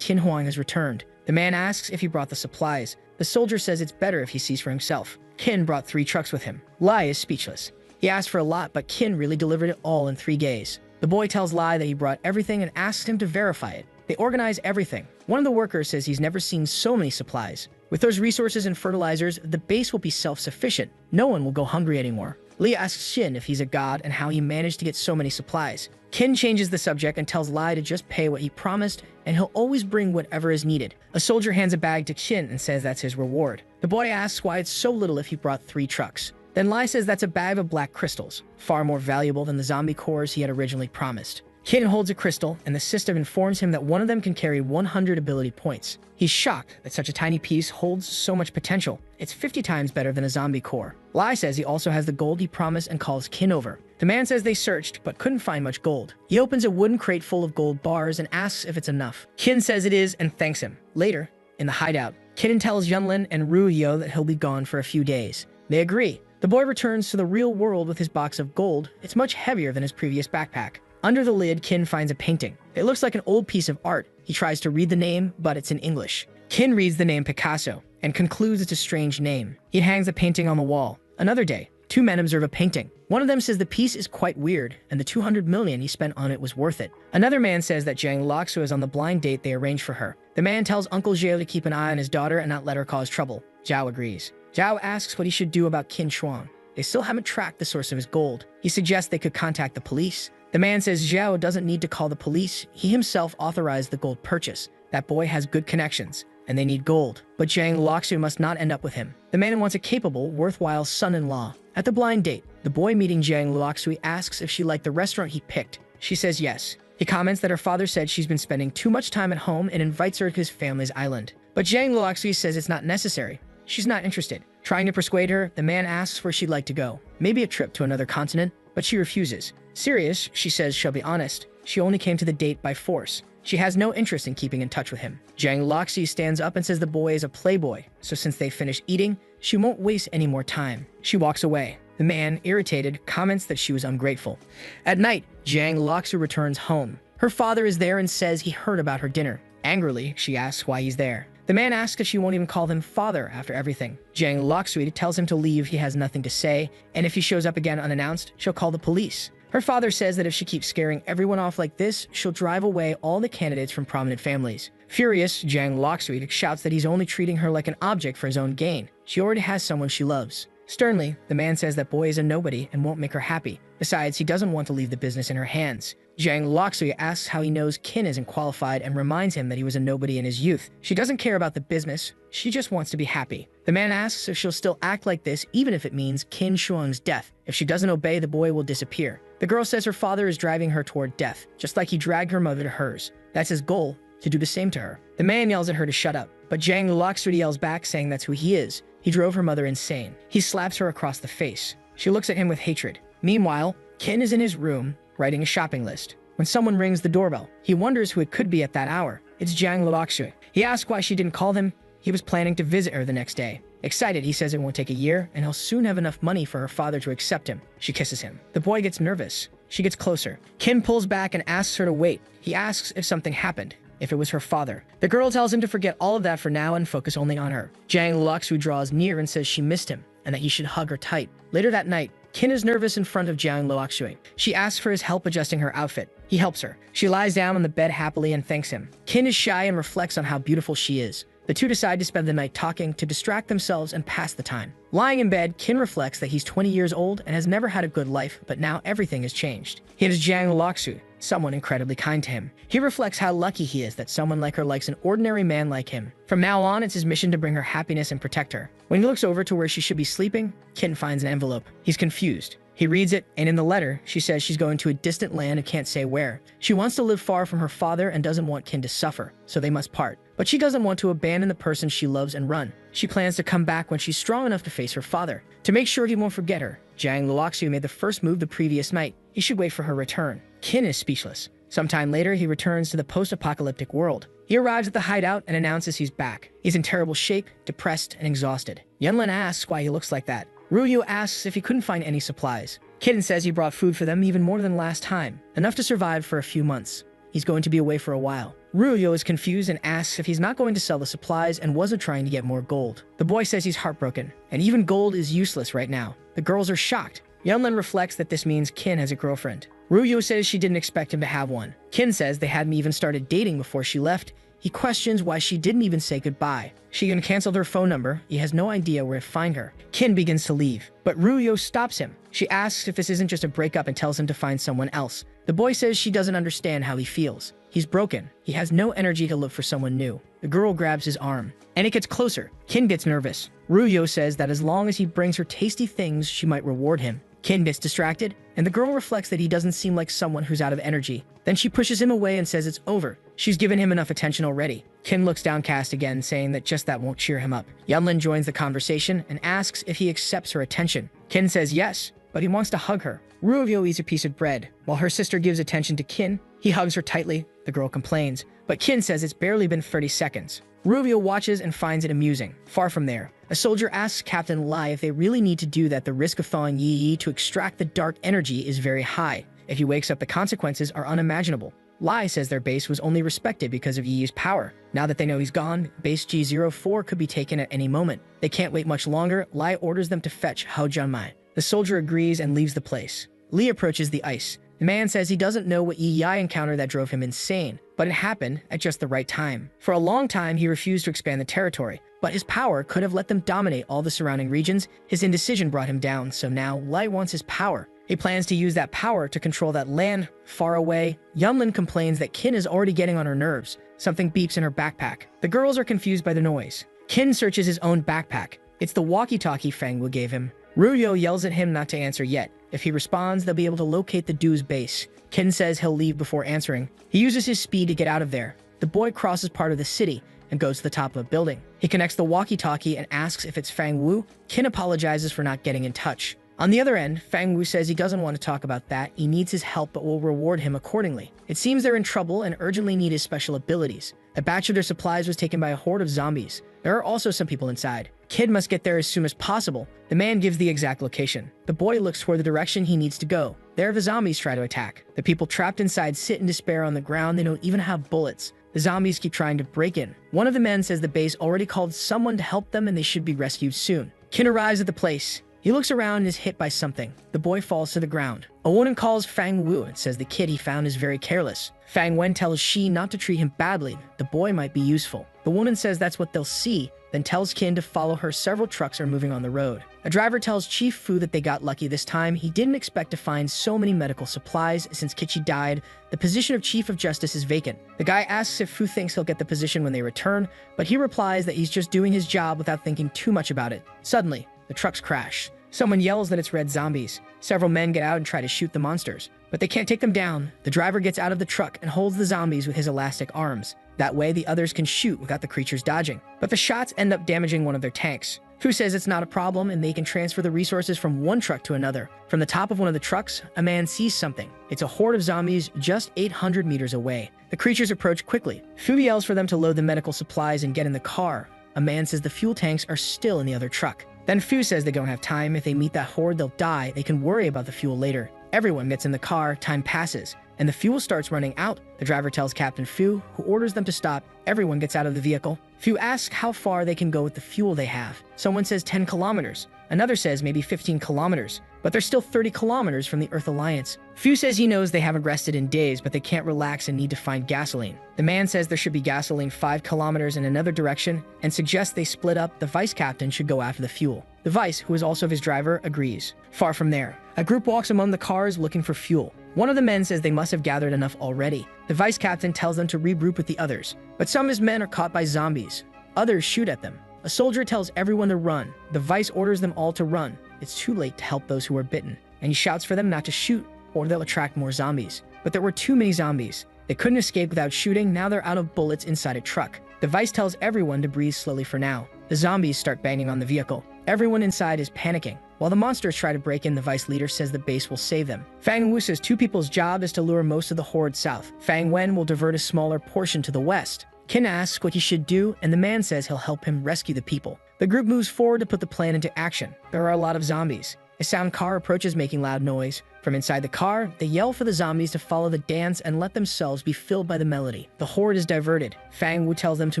Speaker 1: Qin Huang has returned. The man asks if he brought the supplies. The soldier says it's better if he sees for himself. Qin brought 3 trucks with him. Lai is speechless. He asked for a lot, but Qin really delivered it all in 3 days. The boy tells Lai that he brought everything and asks him to verify it. They organize everything. One of the workers says he's never seen so many supplies. With those resources and fertilizers, the base will be self-sufficient. No one will go hungry anymore. Li asks Qin if he's a god and how he managed to get so many supplies. Qin changes the subject and tells Lai to just pay what he promised, and he'll always bring whatever is needed. A soldier hands a bag to Qin and says that's his reward. The boy asks why it's so little if he brought 3 trucks. Then Lai says that's a bag of black crystals, far more valuable than the zombie cores he had originally promised. Qin holds a crystal, and the system informs him that one of them can carry 100 ability points. He's shocked that such a tiny piece holds so much potential. It's 50 times better than a zombie core. Lai says he also has the gold he promised and calls Qin over. The man says they searched, but couldn't find much gold. He opens a wooden crate full of gold bars and asks if it's enough. Qin says it is and thanks him. Later, in the hideout, Qin tells Yunlin and Ruyo that he'll be gone for a few days. They agree. The boy returns to the real world with his box of gold. It's much heavier than his previous backpack. Under the lid, Qin finds a painting. It looks like an old piece of art. He tries to read the name, but it's in English. Qin reads the name Picasso and concludes it's a strange name. He hangs the painting on the wall. Another day, 2 men observe a painting. One of them says the piece is quite weird, and the 200 million he spent on it was worth it. Another man says that Jiang Luoxu is on the blind date they arranged for her. The man tells Uncle Zhao to keep an eye on his daughter and not let her cause trouble. Zhao agrees. Zhao asks what he should do about Qin Shuang. They still haven't tracked the source of his gold. He suggests they could contact the police. The man says Zhao doesn't need to call the police. He himself authorized the gold purchase. That boy has good connections, and they need gold. But Jiang Luoxu must not end up with him. The man wants a capable, worthwhile son-in-law. At the blind date, the boy meeting Jiang Luoxu asks if she liked the restaurant he picked. She says yes. He comments that her father said she's been spending too much time at home and invites her to his family's island. But Jiang Luoxu says it's not necessary. She's not interested. Trying to persuade her, the man asks where she'd like to go. Maybe a trip to another continent, but she refuses. Serious, she says she'll be honest. She only came to the date by force. She has no interest in keeping in touch with him. Jiang Luoxu stands up and says the boy is a playboy, so since they finish eating, she won't waste any more time. She walks away. The man, irritated, comments that she was ungrateful. At night, Jiang Luoxu returns home. Her father is there and says he heard about her dinner. Angrily, she asks why he's there. The man asks if she won't even call him father after everything. Jiang Luoxu tells him to leave, he has nothing to say, and if he shows up again unannounced, she'll call the police. Her father says that if she keeps scaring everyone off like this, she'll drive away all the candidates from prominent families. Furious, Jiang Luoxu shouts that he's only treating her like an object for his own gain. She already has someone she loves. Sternly, the man says that boy is a nobody and won't make her happy. Besides, he doesn't want to leave the business in her hands. Jiang Luoxu asks how he knows Qin isn't qualified and reminds him that he was a nobody in his youth. She doesn't care about the business, she just wants to be happy. The man asks if she'll still act like this even if it means Qin Shuang's death. If she doesn't obey, the boy will disappear. The girl says her father is driving her toward death, just like he dragged her mother to hers. That's his goal, to do the same to her. The man yells at her to shut up, but Jiang Luoxu yells back saying that's who he is. He drove her mother insane. He slaps her across the face. She looks at him with hatred. Meanwhile, Qin is in his room, writing a shopping list. When someone rings the doorbell, he wonders who it could be at that hour. It's Jiang Luoxu. He asks why she didn't call him. He was planning to visit her the next day. Excited, he says it won't take a year, and he'll soon have enough money for her father to accept him. She kisses him. The boy gets nervous. She gets closer. Qin pulls back and asks her to wait. He asks if something happened, if it was her father. The girl tells him to forget all of that for now and focus only on her. Jiang Luoxu draws near and says she missed him, and that he should hug her tight. Later that night, Qin is nervous in front of Jiang Luoxu. She asks for his help adjusting her outfit. He helps her. She lies down on the bed happily and thanks him. Qin is shy and reflects on how beautiful she is. The two decide to spend the night talking to distract themselves and pass the time. Lying in bed, Qin reflects that he's 20 years old and has never had a good life, but now everything has changed. He has Jiang Luoxu, someone incredibly kind to him. He reflects how lucky he is that someone like her likes an ordinary man like him. From now on, it's his mission to bring her happiness and protect her. When he looks over to where she should be sleeping, Qin finds an envelope. He's confused. He reads it, and in the letter, she says she's going to a distant land and can't say where. She wants to live far from her father and doesn't want Qin to suffer, so they must part. But she doesn't want to abandon the person she loves and run. She plans to come back when she's strong enough to face her father. To make sure he won't forget her, Jiang Luoxu made the first move the previous night. He should wait for her return. Qin is speechless. Sometime later, he returns to the post-apocalyptic world. He arrives at the hideout and announces he's back. He's in terrible shape, depressed, and exhausted. Yunlin asks why he looks like that. Ruyu asks if he couldn't find any supplies. Kitten says he brought food for them even more than last time, enough to survive for a few months. He's going to be away for a while. Ryuyo is confused and asks if he's not going to sell the supplies and wasn't trying to get more gold. The boy says he's heartbroken, and even gold is useless right now. The girls are shocked. Yunlin reflects that this means Kin has a girlfriend. Ryuyo says she didn't expect him to have one. Kin says they hadn't even started dating before she left. He questions why she didn't even say goodbye. She even canceled her phone number. He has no idea where to find her. Kin begins to leave, but Ryuyo stops him. She asks if this isn't just a breakup and tells him to find someone else. The boy says she doesn't understand how he feels. He's broken. He has no energy to look for someone new. The girl grabs his arm, and it gets closer. Kin gets nervous. Ryuyo says that as long as he brings her tasty things, she might reward him. Kin gets distracted, and the girl reflects that he doesn't seem like someone who's out of energy. Then she pushes him away and says it's over. She's given him enough attention already. Kin looks downcast again, saying that just that won't cheer him up. Yunlin joins the conversation and asks if he accepts her attention. Kin says yes, but he wants to hug her. Ryuyo eats a piece of bread. While her sister gives attention to Kin, he hugs her tightly. The girl complains, but Kin says it's barely been 30 seconds. Ryuyo watches and finds it amusing. Far from there, a soldier asks Captain Lai if they really need to do that. The risk of thawing Yi to extract the dark energy is very high. If he wakes up, the consequences are unimaginable. Lai says their base was only respected because of Yi's power. Now that they know he's gone, base G04 could be taken at any moment. They can't wait much longer. Lai orders them to fetch Hao Junmai. The soldier agrees and leaves the place. Li approaches the ice. The man says he doesn't know what Yi encountered that drove him insane, but it happened at just the right time. For a long time, he refused to expand the territory, but his power could have let them dominate all the surrounding regions. His indecision brought him down, so now Light wants his power. He plans to use that power to control that land far away. Yunlin complains that Kin is already getting on her nerves. Something beeps in her backpack. The girls are confused by the noise. Kin searches his own backpack. It's the walkie-talkie Fang Wu gave him. Ryuyo yells at him not to answer yet. If he responds, they'll be able to locate the Du's base. Kin says he'll leave before answering. He uses his speed to get out of there. The boy crosses part of the city and goes to the top of a building. He connects the walkie-talkie and asks if it's Fang Wu. Kin apologizes for not getting in touch. On the other end, Fang Wu says he doesn't want to talk about that. He needs his help but will reward him accordingly. It seems they're in trouble and urgently need his special abilities. A batch of their supplies was taken by a horde of zombies. There are also some people inside. Kid must get there as soon as possible. The man gives the exact location. The boy looks toward the direction he needs to go. There the zombies try to attack. The people trapped inside sit in despair on the ground. They don't even have bullets. The zombies keep trying to break in. One of the men says the base already called someone to help them and they should be rescued soon. Kin arrives at the place. He looks around and is hit by something. The boy falls to the ground. A woman calls Fang Wu and says the kid he found is very careless. Fang Wen tells Shi not to treat him badly. The boy might be useful. The woman says that's what they'll see, then tells Kin to follow her. Several trucks are moving on the road. A driver tells Chief Fu that they got lucky this time. He didn't expect to find so many medical supplies. Since Kichi died, the position of Chief of Justice is vacant. The guy asks if Fu thinks he'll get the position when they return, but he replies that he's just doing his job without thinking too much about it. Suddenly, the trucks crash. Someone yells that it's red zombies. Several men get out and try to shoot the monsters, but they can't take them down. The driver gets out of the truck and holds the zombies with his elastic arms. That way, the others can shoot without the creatures dodging. But the shots end up damaging one of their tanks. Fu says it's not a problem and they can transfer the resources from one truck to another. From the top of one of the trucks, a man sees something. It's a horde of zombies just 800 meters away. The creatures approach quickly. Fu yells for them to load the medical supplies and get in the car. A man says the fuel tanks are still in the other truck. Then Fu says they don't have time. If they meet that horde, they'll die. They can worry about the fuel later. Everyone gets in the car, time passes, and the fuel starts running out. The driver tells Captain Fu, who orders them to stop. Everyone gets out of the vehicle. Fu asks how far they can go with the fuel they have. Someone says 10 kilometers. Another says maybe 15 kilometers, but they're still 30 kilometers from the Earth Alliance. Fu says he knows they haven't rested in days, but they can't relax and need to find gasoline. The man says there should be gasoline 5 kilometers in another direction and suggests they split up. The vice captain should go after the fuel. The vice, who is also his driver, agrees. Far from there, a group walks among the cars looking for fuel. One of the men says they must have gathered enough already. The vice captain tells them to regroup with the others, but some of his men are caught by zombies. Others shoot at them. A soldier tells everyone to run. The vice orders them all to run. It's too late to help those who are bitten, and he shouts for them not to shoot, or they'll attract more zombies. But there were too many zombies. They couldn't escape without shooting. Now they're out of bullets inside a truck. The vice tells everyone to breathe slowly for now. The zombies start banging on the vehicle. Everyone inside is panicking. While the monsters try to break in, the vice leader says the base will save them. Fang Wu says two people's job is to lure most of the horde south. Fang Wen will divert a smaller portion to the west. Kin asks what he should do, and the man says he'll help him rescue the people. The group moves forward to put the plan into action. There are a lot of zombies. A sound car approaches making loud noise. From inside the car, they yell for the zombies to follow the dance and let themselves be filled by the melody. The horde is diverted. Fang Wu tells them to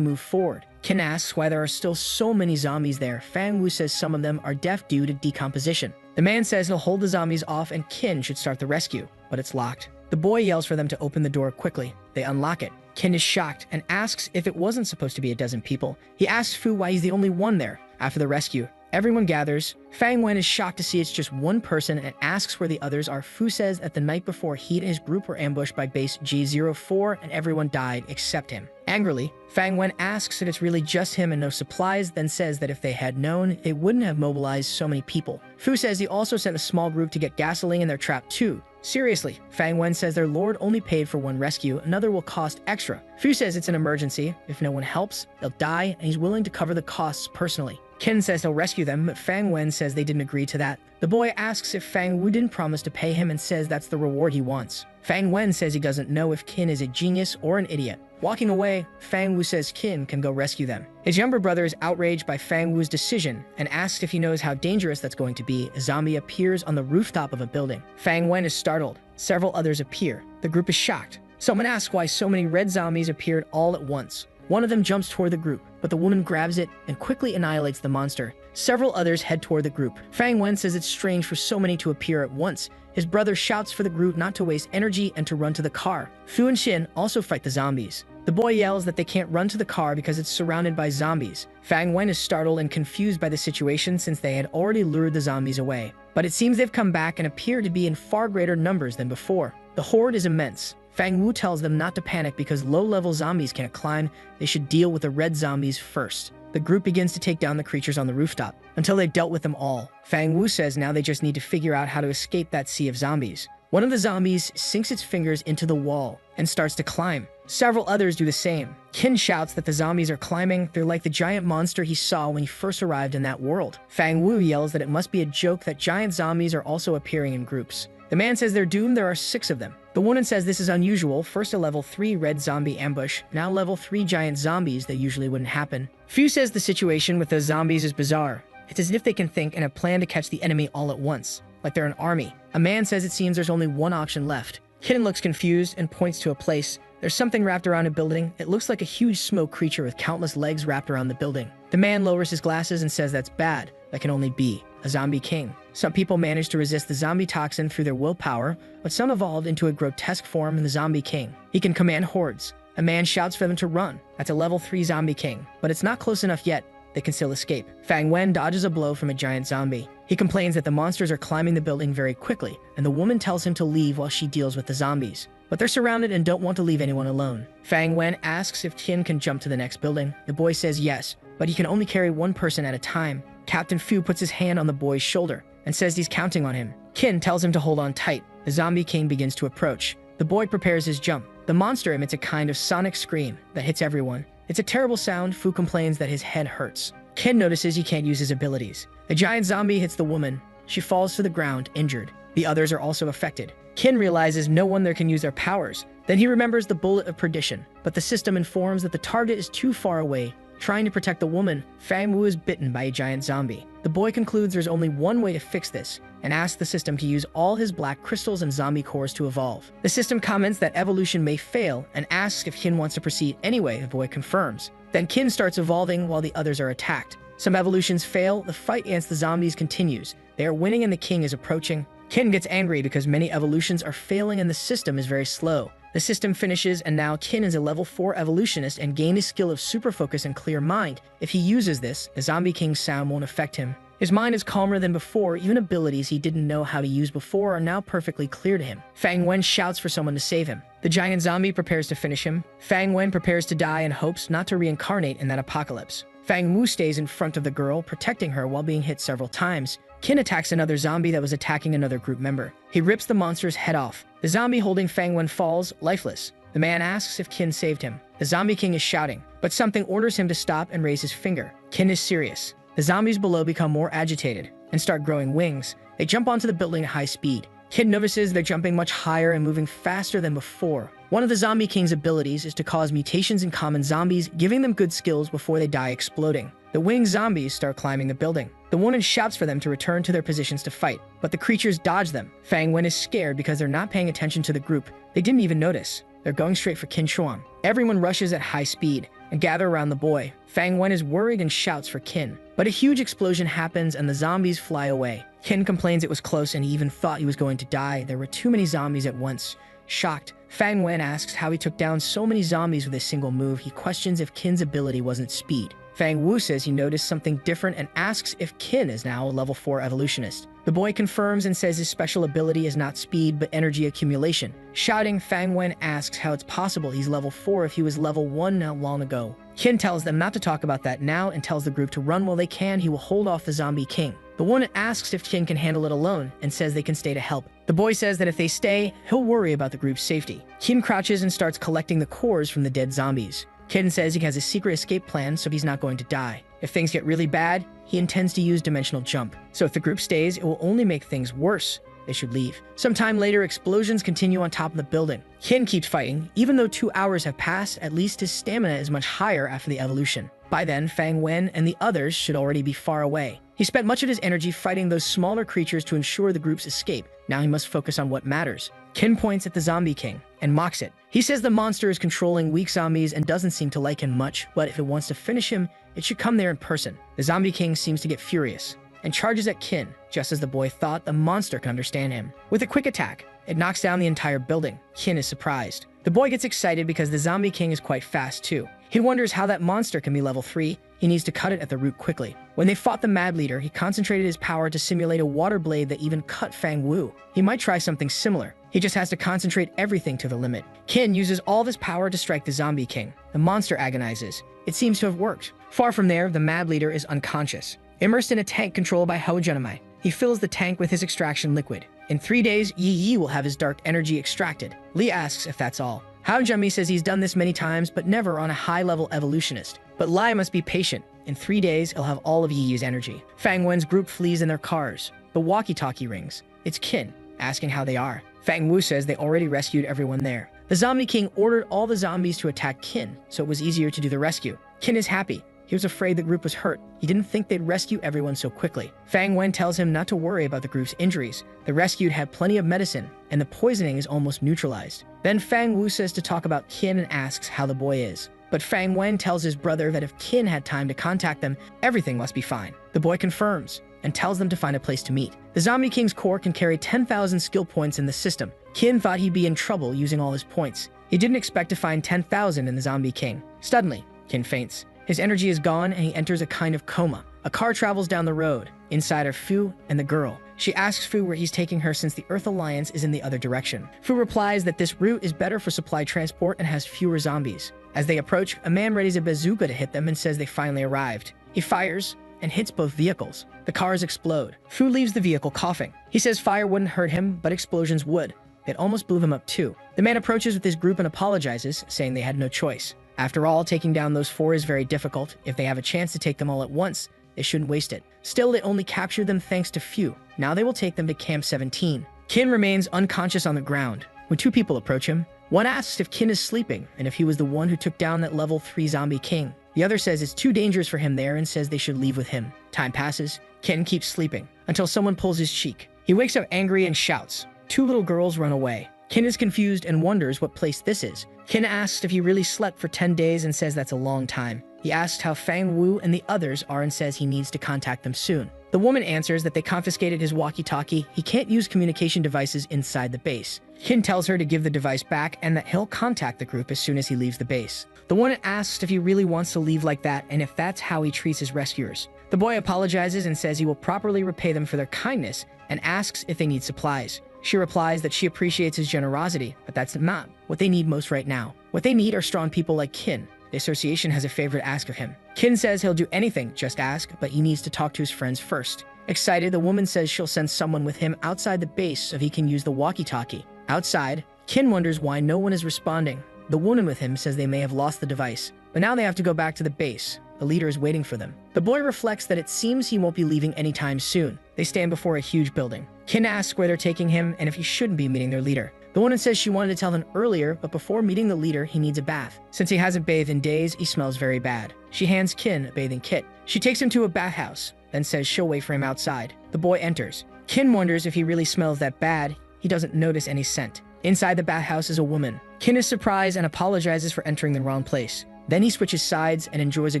Speaker 1: move forward. Qin asks why there are still so many zombies there. Fang Wu says some of them are deaf due to decomposition. The man says he'll hold the zombies off and Qin should start the rescue, but it's locked. The boy yells for them to open the door quickly. They unlock it. Qin is shocked and asks if it wasn't supposed to be a dozen people. He asks Fu why he's the only one there. After the rescue, everyone gathers. Fang Wen is shocked to see it's just one person and asks where the others are. Fu says that the night before, he and his group were ambushed by base G04 and everyone died except him. Angrily, Fang Wen asks if it's really just him and no supplies, then says that if they had known, they wouldn't have mobilized so many people. Fu says he also sent a small group to get gasoline in their trap too. Seriously, Fang Wen says their lord only paid for one rescue, another will cost extra. Fu says it's an emergency. If no one helps, they'll die, and he's willing to cover the costs personally. Qin says he'll rescue them, but Fang Wen says they didn't agree to that. The boy asks if Fang Wu didn't promise to pay him and says that's the reward he wants. Fang Wen says he doesn't know if Qin is a genius or an idiot. Walking away, Fang Wu says Qin can go rescue them. His younger brother is outraged by Fang Wu's decision and asks if he knows how dangerous that's going to be. A zombie appears on the rooftop of a building. Fang Wen is startled. Several others appear. The group is shocked. Someone asks why so many red zombies appeared all at once. One of them jumps toward the group, but the woman grabs it and quickly annihilates the monster. Several others head toward the group. Fang Wen says it's strange for so many to appear at once. His brother shouts for the group not to waste energy and to run to the car. Fu and Xin also fight the zombies. The boy yells that they can't run to the car because it's surrounded by zombies. Fang Wen is startled and confused by the situation since they had already lured the zombies away. But it seems they've come back and appear to be in far greater numbers than before. The horde is immense. Fang Wu tells them not to panic because low-level zombies can't climb. They should deal with the red zombies first. The group begins to take down the creatures on the rooftop until they've dealt with them all. Fang Wu says now they just need to figure out how to escape that sea of zombies. One of the zombies sinks its fingers into the wall and starts to climb. Several others do the same. Qin shouts that the zombies are climbing. They're like the giant monster he saw when he first arrived in that world. Fang Wu yells that it must be a joke that giant zombies are also appearing in groups. The man says they're doomed. There are 6 of them. The woman says this is unusual. First a level 3 red zombie ambush, now level 3 giant zombies that usually wouldn't happen. Fu says the situation with the zombies is bizarre. It's as if they can think and have planned to catch the enemy all at once, like they're an army. A man says it seems there's only one option left. Qin looks confused and points to a place. There's something wrapped around a building. It looks like a huge smoke creature with countless legs wrapped around the building. The man lowers his glasses and says that's bad. That can only be a zombie king. Some people manage to resist the zombie toxin through their willpower, but some evolved into a grotesque form in the zombie king. He can command hordes. A man shouts for them to run. That's a level 3 zombie king, but it's not close enough yet. They can still escape. Fang Wen dodges a blow from a giant zombie. He complains that the monsters are climbing the building very quickly, and the woman tells him to leave while she deals with the zombies. But they're surrounded and don't want to leave anyone alone. Fang Wen asks if Qin can jump to the next building. The boy says yes, but he can only carry one person at a time. Captain Fu puts his hand on the boy's shoulder and says he's counting on him. Qin tells him to hold on tight. The zombie king begins to approach. The boy prepares his jump. The monster emits a kind of sonic scream that hits everyone. It's a terrible sound. Fu complains that his head hurts. Qin notices he can't use his abilities. The giant zombie hits the woman. She falls to the ground, injured. The others are also affected. Qin realizes no one there can use their powers. Then he remembers the bullet of perdition, but the system informs that the target is too far away. Trying to protect the woman, Fang Wu is bitten by a giant zombie. The boy concludes there's only one way to fix this, and asks the system to use all his black crystals and zombie cores to evolve. The system comments that evolution may fail, and asks if Qin wants to proceed anyway. The boy confirms. Then Qin starts evolving while the others are attacked. Some evolutions fail. The fight against the zombies continues. They are winning and the king is approaching. Qin gets angry because many evolutions are failing and the system is very slow. The system finishes, and now Qin is a level 4 evolutionist and gained his skill of super focus and clear mind. If he uses this, the zombie king's sound won't affect him. His mind is calmer than before. Even abilities he didn't know how to use before are now perfectly clear to him. Fang Wen shouts for someone to save him. The giant zombie prepares to finish him. Fang Wen prepares to die and hopes not to reincarnate in that apocalypse. Fang Wu stays in front of the girl, protecting her while being hit several times. Qin attacks another zombie that was attacking another group member. He rips the monster's head off. The zombie holding Fang Wen falls, lifeless. The man asks if Qin saved him. The zombie king is shouting, but something orders him to stop and raise his finger. Qin is serious. The zombies below become more agitated and start growing wings. They jump onto the building at high speed. Qin notices they're jumping much higher and moving faster than before. One of the Zombie King's abilities is to cause mutations in common zombies, giving them good skills before they die exploding. The winged zombies start climbing the building. The woman shouts for them to return to their positions to fight, but the creatures dodge them. Fang Wen is scared because they're not paying attention to the group. They didn't even notice. They're going straight for Qin Shuang. Everyone rushes at high speed and gather around the boy. Fang Wen is worried and shouts for Qin. But a huge explosion happens and the zombies fly away. Qin complains it was close and he even thought he was going to die. There were too many zombies at once. Shocked, Fang Wen asks how he took down so many zombies with a single move. He questions if Qin's ability wasn't speed. Fang Wu says he noticed something different and asks if Qin is now a level 4 evolutionist. The boy confirms and says his special ability is not speed but energy accumulation. Shouting, Fang Wen asks how it's possible he's level 4 if he was level 1 not long ago. Qin tells them not to talk about that now and tells the group to run while they can. He will hold off the Zombie King. The woman asks if Qin can handle it alone and says they can stay to help. The boy says that if they stay, he'll worry about the group's safety. Qin crouches and starts collecting the cores from the dead zombies. Qin says he has a secret escape plan so he's not going to die. If things get really bad, he intends to use dimensional jump. So if the group stays, it will only make things worse. They should leave. Sometime later, explosions continue on top of the building. Qin keeps fighting. Even though 2 hours have passed, at least his stamina is much higher after the evolution. By then, Fang Wen and the others should already be far away. He spent much of his energy fighting those smaller creatures to ensure the group's escape. Now he must focus on what matters. Qin points at the Zombie King and mocks it. He says the monster is controlling weak zombies and doesn't seem to like him much, but if it wants to finish him, it should come there in person. The Zombie King seems to get furious and charges at Qin. Just as the boy thought, the monster can understand him. With a quick attack, it knocks down the entire building. Qin is surprised. The boy gets excited because the Zombie King is quite fast too. He wonders how that monster can be level 3. He needs to cut it at the root quickly. When they fought the Mad Leader, he concentrated his power to simulate a water blade that even cut Fang Wu. He might try something similar. He just has to concentrate everything to the limit. Qin uses all of his power to strike the Zombie King. The monster agonizes. It seems to have worked. Far from there, the Mad Leader is unconscious, immersed in a tank controlled by Hou Junmai. He fills the tank with his extraction liquid. In 3 days, Yi Yi will have his dark energy extracted. Li asks if that's all. Hou Junmai says he's done this many times, but never on a high-level evolutionist. But Lai must be patient. In 3 days, he'll have all of Yi Yi's energy. Fang Wen's group flees in their cars. The walkie-talkie rings. It's Qin, asking how they are. Fang Wu says they already rescued everyone there. The Zombie King ordered all the zombies to attack Qin, so it was easier to do the rescue. Qin is happy. He was afraid the group was hurt. He didn't think they'd rescue everyone so quickly. Fang Wen tells him not to worry about the group's injuries. The rescued had plenty of medicine, and the poisoning is almost neutralized. Then Fang Wu says to talk about Qin and asks how the boy is. But Fang Wen tells his brother that if Qin had time to contact them, everything must be fine. The boy confirms and tells them to find a place to meet. The Zombie King's core can carry 10,000 skill points in the system. Qin thought he'd be in trouble using all his points. He didn't expect to find 10,000 in the Zombie King. Suddenly, Qin faints. His energy is gone and he enters a kind of coma. A car travels down the road. Inside are Fu and the girl. She asks Fu where he's taking her since the Earth Alliance is in the other direction. Fu replies that this route is better for supply transport and has fewer zombies. As they approach, a man readies a bazooka to hit them and says they finally arrived. He fires and hits both vehicles. The cars explode. Fu leaves the vehicle coughing. He says fire wouldn't hurt him, but explosions would. It almost blew him up too. The man approaches with his group and apologizes, saying they had no choice. After all, taking down those 4 is very difficult. If they have a chance to take them all at once, they shouldn't waste it. Still, they only captured them thanks to Fu. Now they will take them to Camp 17. Qin remains unconscious on the ground. When 2 people approach him, one asks if Qin is sleeping and if he was the one who took down that level 3 Zombie King. The other says it's too dangerous for him there and says they should leave with him. Time passes. Qin keeps sleeping until someone pulls his cheek. He wakes up angry and shouts. 2 little girls run away. Qin is confused and wonders what place this is. Qin asks if he really slept for 10 days and says that's a long time. He asks how Fang Wu and the others are and says he needs to contact them soon. The woman answers that they confiscated his walkie-talkie. He can't use communication devices inside the base. Qin tells her to give the device back and that he'll contact the group as soon as he leaves the base. The woman asks if he really wants to leave like that and if that's how he treats his rescuers. The boy apologizes and says he will properly repay them for their kindness and asks if they need supplies. She replies that she appreciates his generosity, but that's not what they need most right now. What they need are strong people like Qin. The association has a favorite ask of him. Qin says he'll do anything, just ask, but he needs to talk to his friends first. Excited, the woman says she'll send someone with him outside the base so he can use the walkie-talkie. Outside, Qin wonders why no one is responding. The woman with him says they may have lost the device, but now they have to go back to the base. The leader is waiting for them. The boy reflects that it seems he won't be leaving anytime soon. They stand before a huge building. Qin asks where they're taking him and if he shouldn't be meeting their leader. The woman says she wanted to tell them earlier, but before meeting the leader, he needs a bath. Since he hasn't bathed in days, he smells very bad. She hands Kin a bathing kit. She takes him to a bathhouse, then says she'll wait for him outside. The boy enters. Kin wonders if he really smells that bad. He doesn't notice any scent. Inside the bathhouse is a woman. Kin is surprised and apologizes for entering the wrong place. Then he switches sides and enjoys a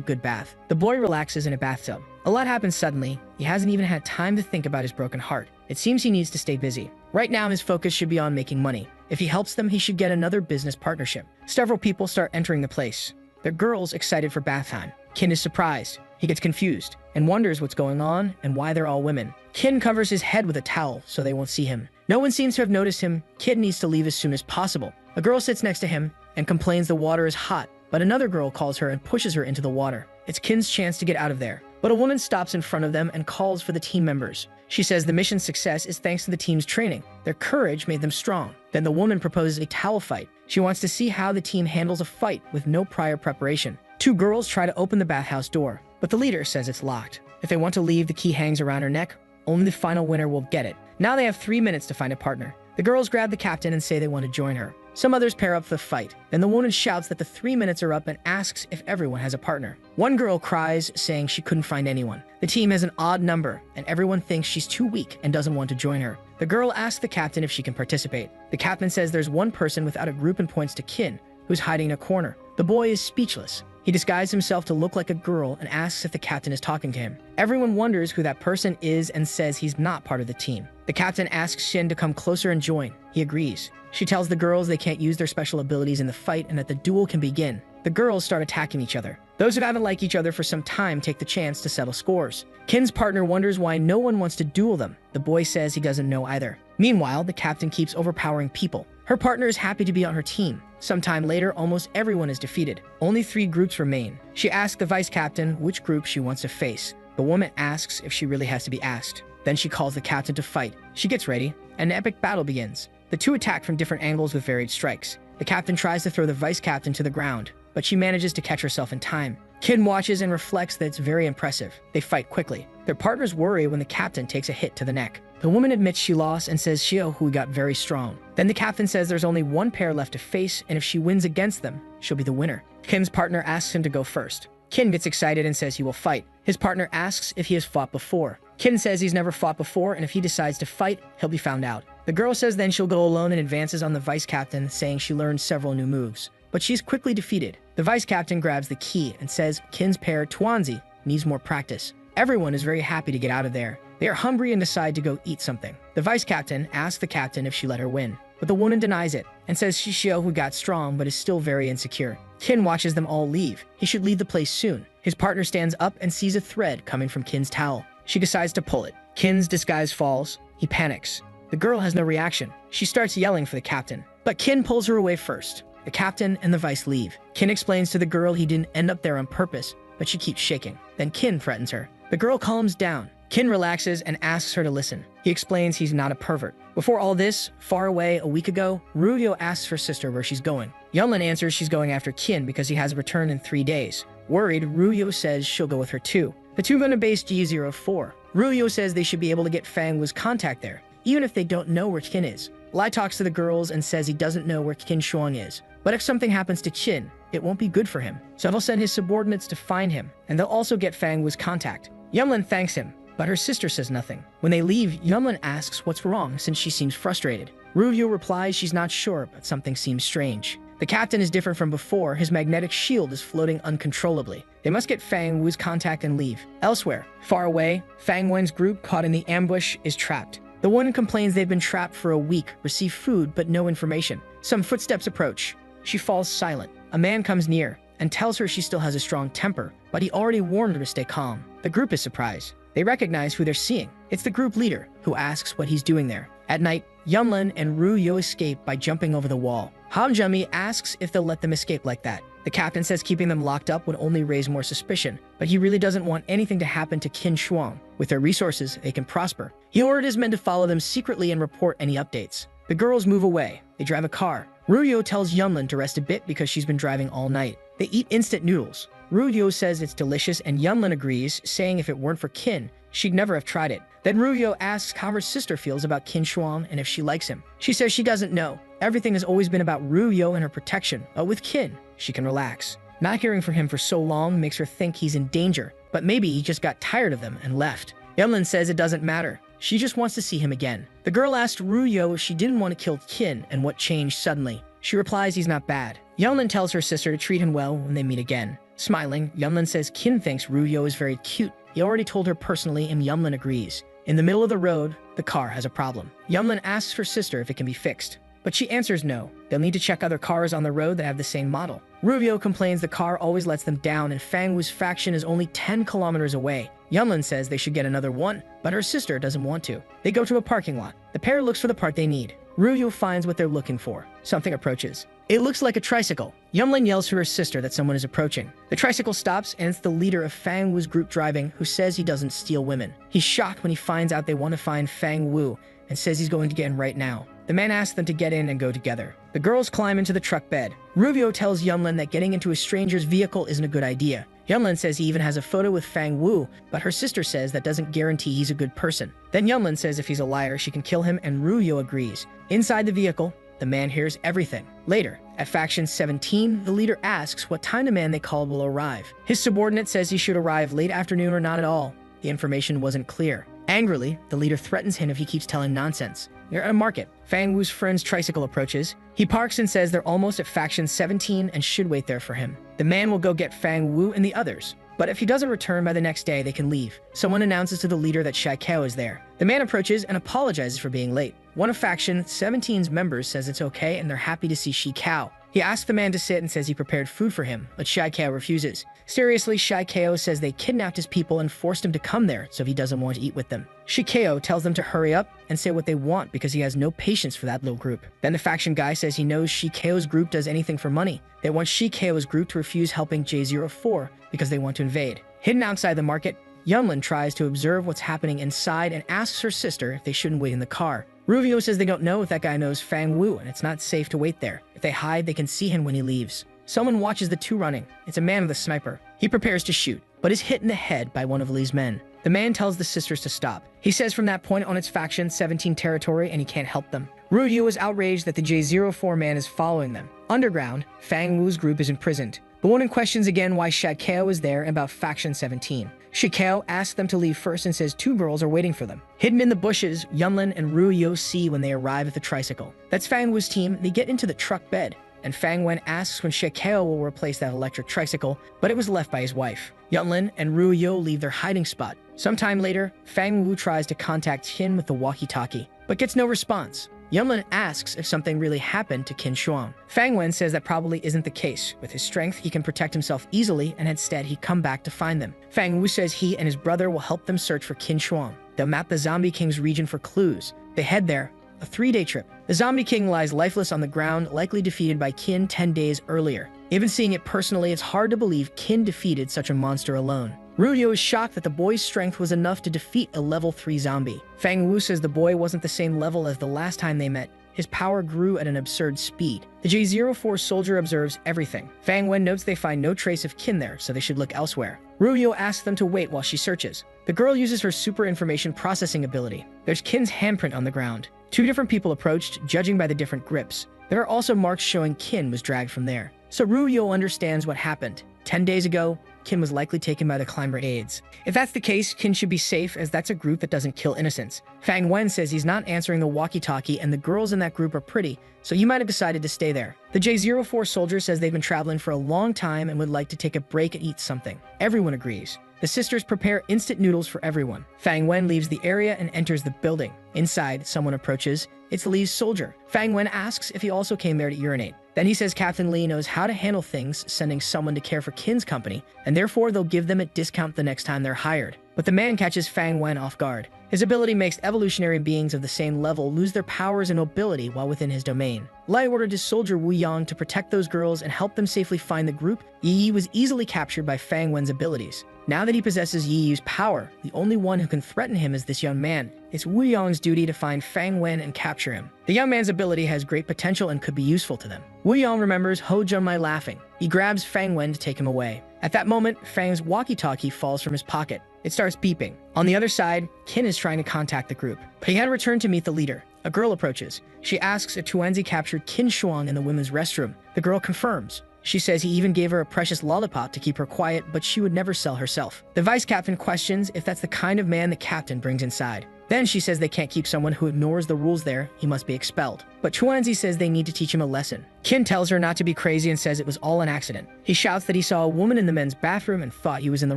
Speaker 1: good bath. The boy relaxes in a bathtub. A lot happens suddenly. He hasn't even had time to think about his broken heart. It seems he needs to stay busy. Right now, his focus should be on making money. If he helps them, he should get another business partnership. Several people start entering the place. The girls excited for bath time. Kin is surprised. He gets confused and wonders what's going on and why they're all women. Kin covers his head with a towel so they won't see him. No one seems to have noticed him. Kin needs to leave as soon as possible. A girl sits next to him and complains the water is hot, but another girl calls her and pushes her into the water. It's Kin's chance to get out of there. But a woman stops in front of them and calls for the team members. She says the mission's success is thanks to the team's training. Their courage made them strong. Then the woman proposes a towel fight. She wants to see how the team handles a fight with no prior preparation. Two girls try to open the bathhouse door, but the leader says it's locked. If they want to leave, the key hangs around her neck. Only the final winner will get it. Now they have 3 minutes to find a partner. The girls grab the captain and say they want to join her. Some others pair up for the fight. Then the woman shouts that the 3 minutes are up and asks if everyone has a partner. One girl cries, saying she couldn't find anyone. The team has an odd number, and everyone thinks she's too weak and doesn't want to join her. The girl asks the captain if she can participate. The captain says there's one person without a group and points to Kin, who's hiding in a corner. The boy is speechless. He disguised himself to look like a girl and asks if the captain is talking to him. Everyone wonders who that person is and says he's not part of the team. The captain asks Shin to come closer and join. He agrees. She tells the girls they can't use their special abilities in the fight and that the duel can begin. The girls start attacking each other. Those who haven't liked each other for some time take the chance to settle scores. Kin's partner wonders why no one wants to duel them. The boy says he doesn't know either. Meanwhile, the captain keeps overpowering people. Her partner is happy to be on her team. Sometime later, almost everyone is defeated. Only 3 groups remain. She asks the vice captain which group she wants to face. The woman asks if she really has to be asked. Then she calls the captain to fight. She gets ready, and an epic battle begins. The two attack from different angles with varied strikes. The captain tries to throw the vice captain to the ground, but she manages to catch herself in time. Kin watches and reflects that it's very impressive. They fight quickly. Their partners worry when the captain takes a hit to the neck. The woman admits she lost and says Xiaohui got very strong. Then the captain says there's only one pair left to face, and if she wins against them, she'll be the winner. Kin's partner asks him to go first. Kin gets excited and says he will fight. His partner asks if he has fought before. Kin says he's never fought before, and if he decides to fight, he'll be found out. The girl says then she'll go alone and advances on the vice captain, saying she learned several new moves. But she's quickly defeated. The vice captain grabs the key and says Kin's pair, Tuanzi, needs more practice. Everyone is very happy to get out of there. They are hungry and decide to go eat something. The vice captain asks the captain if she let her win, but the woman denies it and says she's Xiaohui got strong but is still very insecure. Kin watches them all leave. He should leave the place soon. His partner stands up and sees a thread coming from Kin's towel. She decides to pull it. Kin's disguise falls. He panics. The girl has no reaction. She starts yelling for the captain, but Kin pulls her away first. The captain and the vice leave. Kin explains to the girl he didn't end up there on purpose, but she keeps shaking. Then Kin threatens her. The girl calms down. Kin relaxes and asks her to listen. He explains he's not a pervert. Before all this, far away a week ago, Ruryo asks her sister where she's going. Yunlin answers she's going after Kin because he has a return in 3 days. Worried, Ruryo says she'll go with her too. The two go to base G04. Ruryo says they should be able to get Fang Wu's contact there, even if they don't know where Kin is. Lai talks to the girls and says he doesn't know where Kin Shuang is. But if something happens to Qin, it won't be good for him. So he'll send his subordinates to find him, and they'll also get Fang Wu's contact. Yunlin thanks him, but her sister says nothing. When they leave, Yunlin asks what's wrong since she seems frustrated. Ruryo replies she's not sure, but something seems strange. The captain is different from before. His magnetic shield is floating uncontrollably. They must get Fang Wu's contact and leave. Elsewhere, far away, Fang Wen's group caught in the ambush is trapped. The woman complains they've been trapped for a week, receive food but no information. Some footsteps approach. She falls silent. A man comes near and tells her she still has a strong temper, but he already warned her to stay calm. The group is surprised. They recognize who they're seeing. It's the group leader, who asks what he's doing there. At night, Yunlin and Ruryo escape by jumping over the wall. Hamjumi asks if they'll let them escape like that. The captain says keeping them locked up would only raise more suspicion, but he really doesn't want anything to happen to Qin Shuang. With their resources, they can prosper. He ordered his men to follow them secretly and report any updates. The girls move away. They drive a car. Ruryo tells Yunlin to rest a bit because she's been driving all night. They eat instant noodles. Ruryo says it's delicious and Yunlin agrees, saying if it weren't for Qin, she'd never have tried it. Then Ruryo asks how her sister feels about Qin Shuang and if she likes him. She says she doesn't know. Everything has always been about Ruyo and her protection, but with Kin, she can relax. Not hearing from him for so long makes her think he's in danger, but maybe he just got tired of them and left. Yunlin says it doesn't matter. She just wants to see him again. The girl asked Ruyo if she didn't want to kill Kin and what changed suddenly. She replies he's not bad. Yunlin tells her sister to treat him well when they meet again. Smiling, Yunlin says Kin thinks Ruyo is very cute. He already told her personally and Yunlin agrees. In the middle of the road, the car has a problem. Yunlin asks her sister if it can be fixed, but she answers no. They'll need to check other cars on the road that have the same model. Ruyo complains the car always lets them down and Fang Wu's faction is only 10 kilometers away. Yunlin says they should get another one, but her sister doesn't want to. They go to a parking lot. The pair looks for the part they need. Ruyo finds what they're looking for. Something approaches. It looks like a tricycle. Yunlin yells to her sister that someone is approaching. The tricycle stops and it's the leader of Fang Wu's group driving who says he doesn't steal women. He's shocked when he finds out they want to find Fang Wu and says he's going to get in right now. The man asks them to get in and go together. The girls climb into the truck bed. Ruyo tells Yunlin that getting into a stranger's vehicle isn't a good idea. Yunlin says he even has a photo with Fang Wu, but her sister says that doesn't guarantee he's a good person. Then Yunlin says if he's a liar, she can kill him and Ruyo agrees. Inside the vehicle, the man hears everything. Later, at Faction 17, the leader asks what time the man they called will arrive. His subordinate says he should arrive late afternoon or not at all. The information wasn't clear. Angrily, the leader threatens him if he keeps telling nonsense. They're at a market. Fang Wu's friend's tricycle approaches. He parks and says they're almost at Faction 17 and should wait there for him. The man will go get Fang Wu and the others. But if he doesn't return by the next day, they can leave. Someone announces to the leader that Yahello is there. The man approaches and apologizes for being late. One of Faction 17's members says it's okay and they're happy to see Yahello. He asks the man to sit and says he prepared food for him, but Yahello refuses. Seriously, Yahello says they kidnapped his people and forced him to come there so he doesn't want to eat with them. Yahello tells them to hurry up and say what they want because he has no patience for that little group. Then the faction guy says he knows Yahello's group does anything for money. They want Yahello's group to refuse helping J04 because they want to invade. Hidden outside the market, Yunlin tries to observe what's happening inside and asks her sister if they shouldn't wait in the car. Ruyo says they don't know if that guy knows Fang Wu and it's not safe to wait there. If they hide, they can see him when he leaves. Someone watches the two running. It's a man with a sniper. He prepares to shoot, but is hit in the head by one of Lee's men. The man tells the sisters to stop. He says from that point on it's Faction 17 territory and he can't help them. Ruyo is outraged that the J04 man is following them. Underground, Fang Wu's group is imprisoned. The woman questions again why Yahello is there and about Faction 17. Yahello asks them to leave first and says two girls are waiting for them. Hidden in the bushes, Yunlin and Ruyo see when they arrive at the tricycle. That's Fang Wu's team. They get into the truck bed, and Fang Wen asks when Yahello will replace that electric tricycle, but it was left by his wife. Yunlin and Ruyo leave their hiding spot. Sometime later, Fang Wu tries to contact Qin with the walkie-talkie, but gets no response. Yunlin asks if something really happened to Qin Shuang. Fang Wen says that probably isn't the case. With his strength, he can protect himself easily, and instead he'd come back to find them. Fang Wu says he and his brother will help them search for Qin Shuang. They'll map the Zombie King's region for clues. They head there, a 3-day trip. The Zombie King lies lifeless on the ground, likely defeated by Qin 10 days earlier. Even seeing it personally, it's hard to believe Qin defeated such a monster alone. Ruyo is shocked that the boy's strength was enough to defeat a level 3 zombie. Fang Wu says the boy wasn't the same level as the last time they met. His power grew at an absurd speed. The J04 soldier observes everything. Fang Wen notes they find no trace of Qin there, so they should look elsewhere. Ruyo asks them to wait while she searches. The girl uses her super information processing ability. There's Qin's handprint on the ground. 2 different people approached, judging by the different grips. There are also marks showing Qin was dragged from there. So Ruyo understands what happened. 10 days ago, Qin was likely taken by the climber aides. If that's the case, Qin should be safe as that's a group that doesn't kill innocents. Fang Wen says he's not answering the walkie-talkie and the girls in that group are pretty, so you might have decided to stay there. The J04 soldier says they've been traveling for a long time and would like to take a break and eat something. Everyone agrees. The sisters prepare instant noodles for everyone. Fang Wen leaves the area and enters the building. Inside, someone approaches. It's Lee's soldier. Fang Wen asks if he also came there to urinate. Then he says Captain Lee knows how to handle things, sending someone to care for Qin's company, and therefore they'll give them a discount the next time they're hired. But the man catches Fang Wen off guard. His ability makes evolutionary beings of the same level lose their powers and nobility while within his domain. Lai ordered his soldier Wu Yang to protect those girls and help them safely find the group. Yi Yi was easily captured by Fang Wen's abilities. Now that he possesses Yi Yi's power, the only one who can threaten him is this young man. It's Wu Yang's duty to find Fang Wen and capture him. The young man's ability has great potential and could be useful to them. Wu Yang remembers Ho Junmai laughing. He grabs Fang Wen to take him away. At that moment, Fang's walkie-talkie falls from his pocket. It starts beeping. On the other side, Qin is trying to contact the group, but he had returned to meet the leader. A girl approaches. She asks if Tuanzi captured Qin Shuang in the women's restroom. The girl confirms. She says he even gave her a precious lollipop to keep her quiet, but she would never sell herself. The vice captain questions if that's the kind of man the captain brings inside. Then she says they can't keep someone who ignores the rules there, he must be expelled. But Tuanzi says they need to teach him a lesson. Qin tells her not to be crazy and says it was all an accident. He shouts that he saw a woman in the men's bathroom and thought he was in the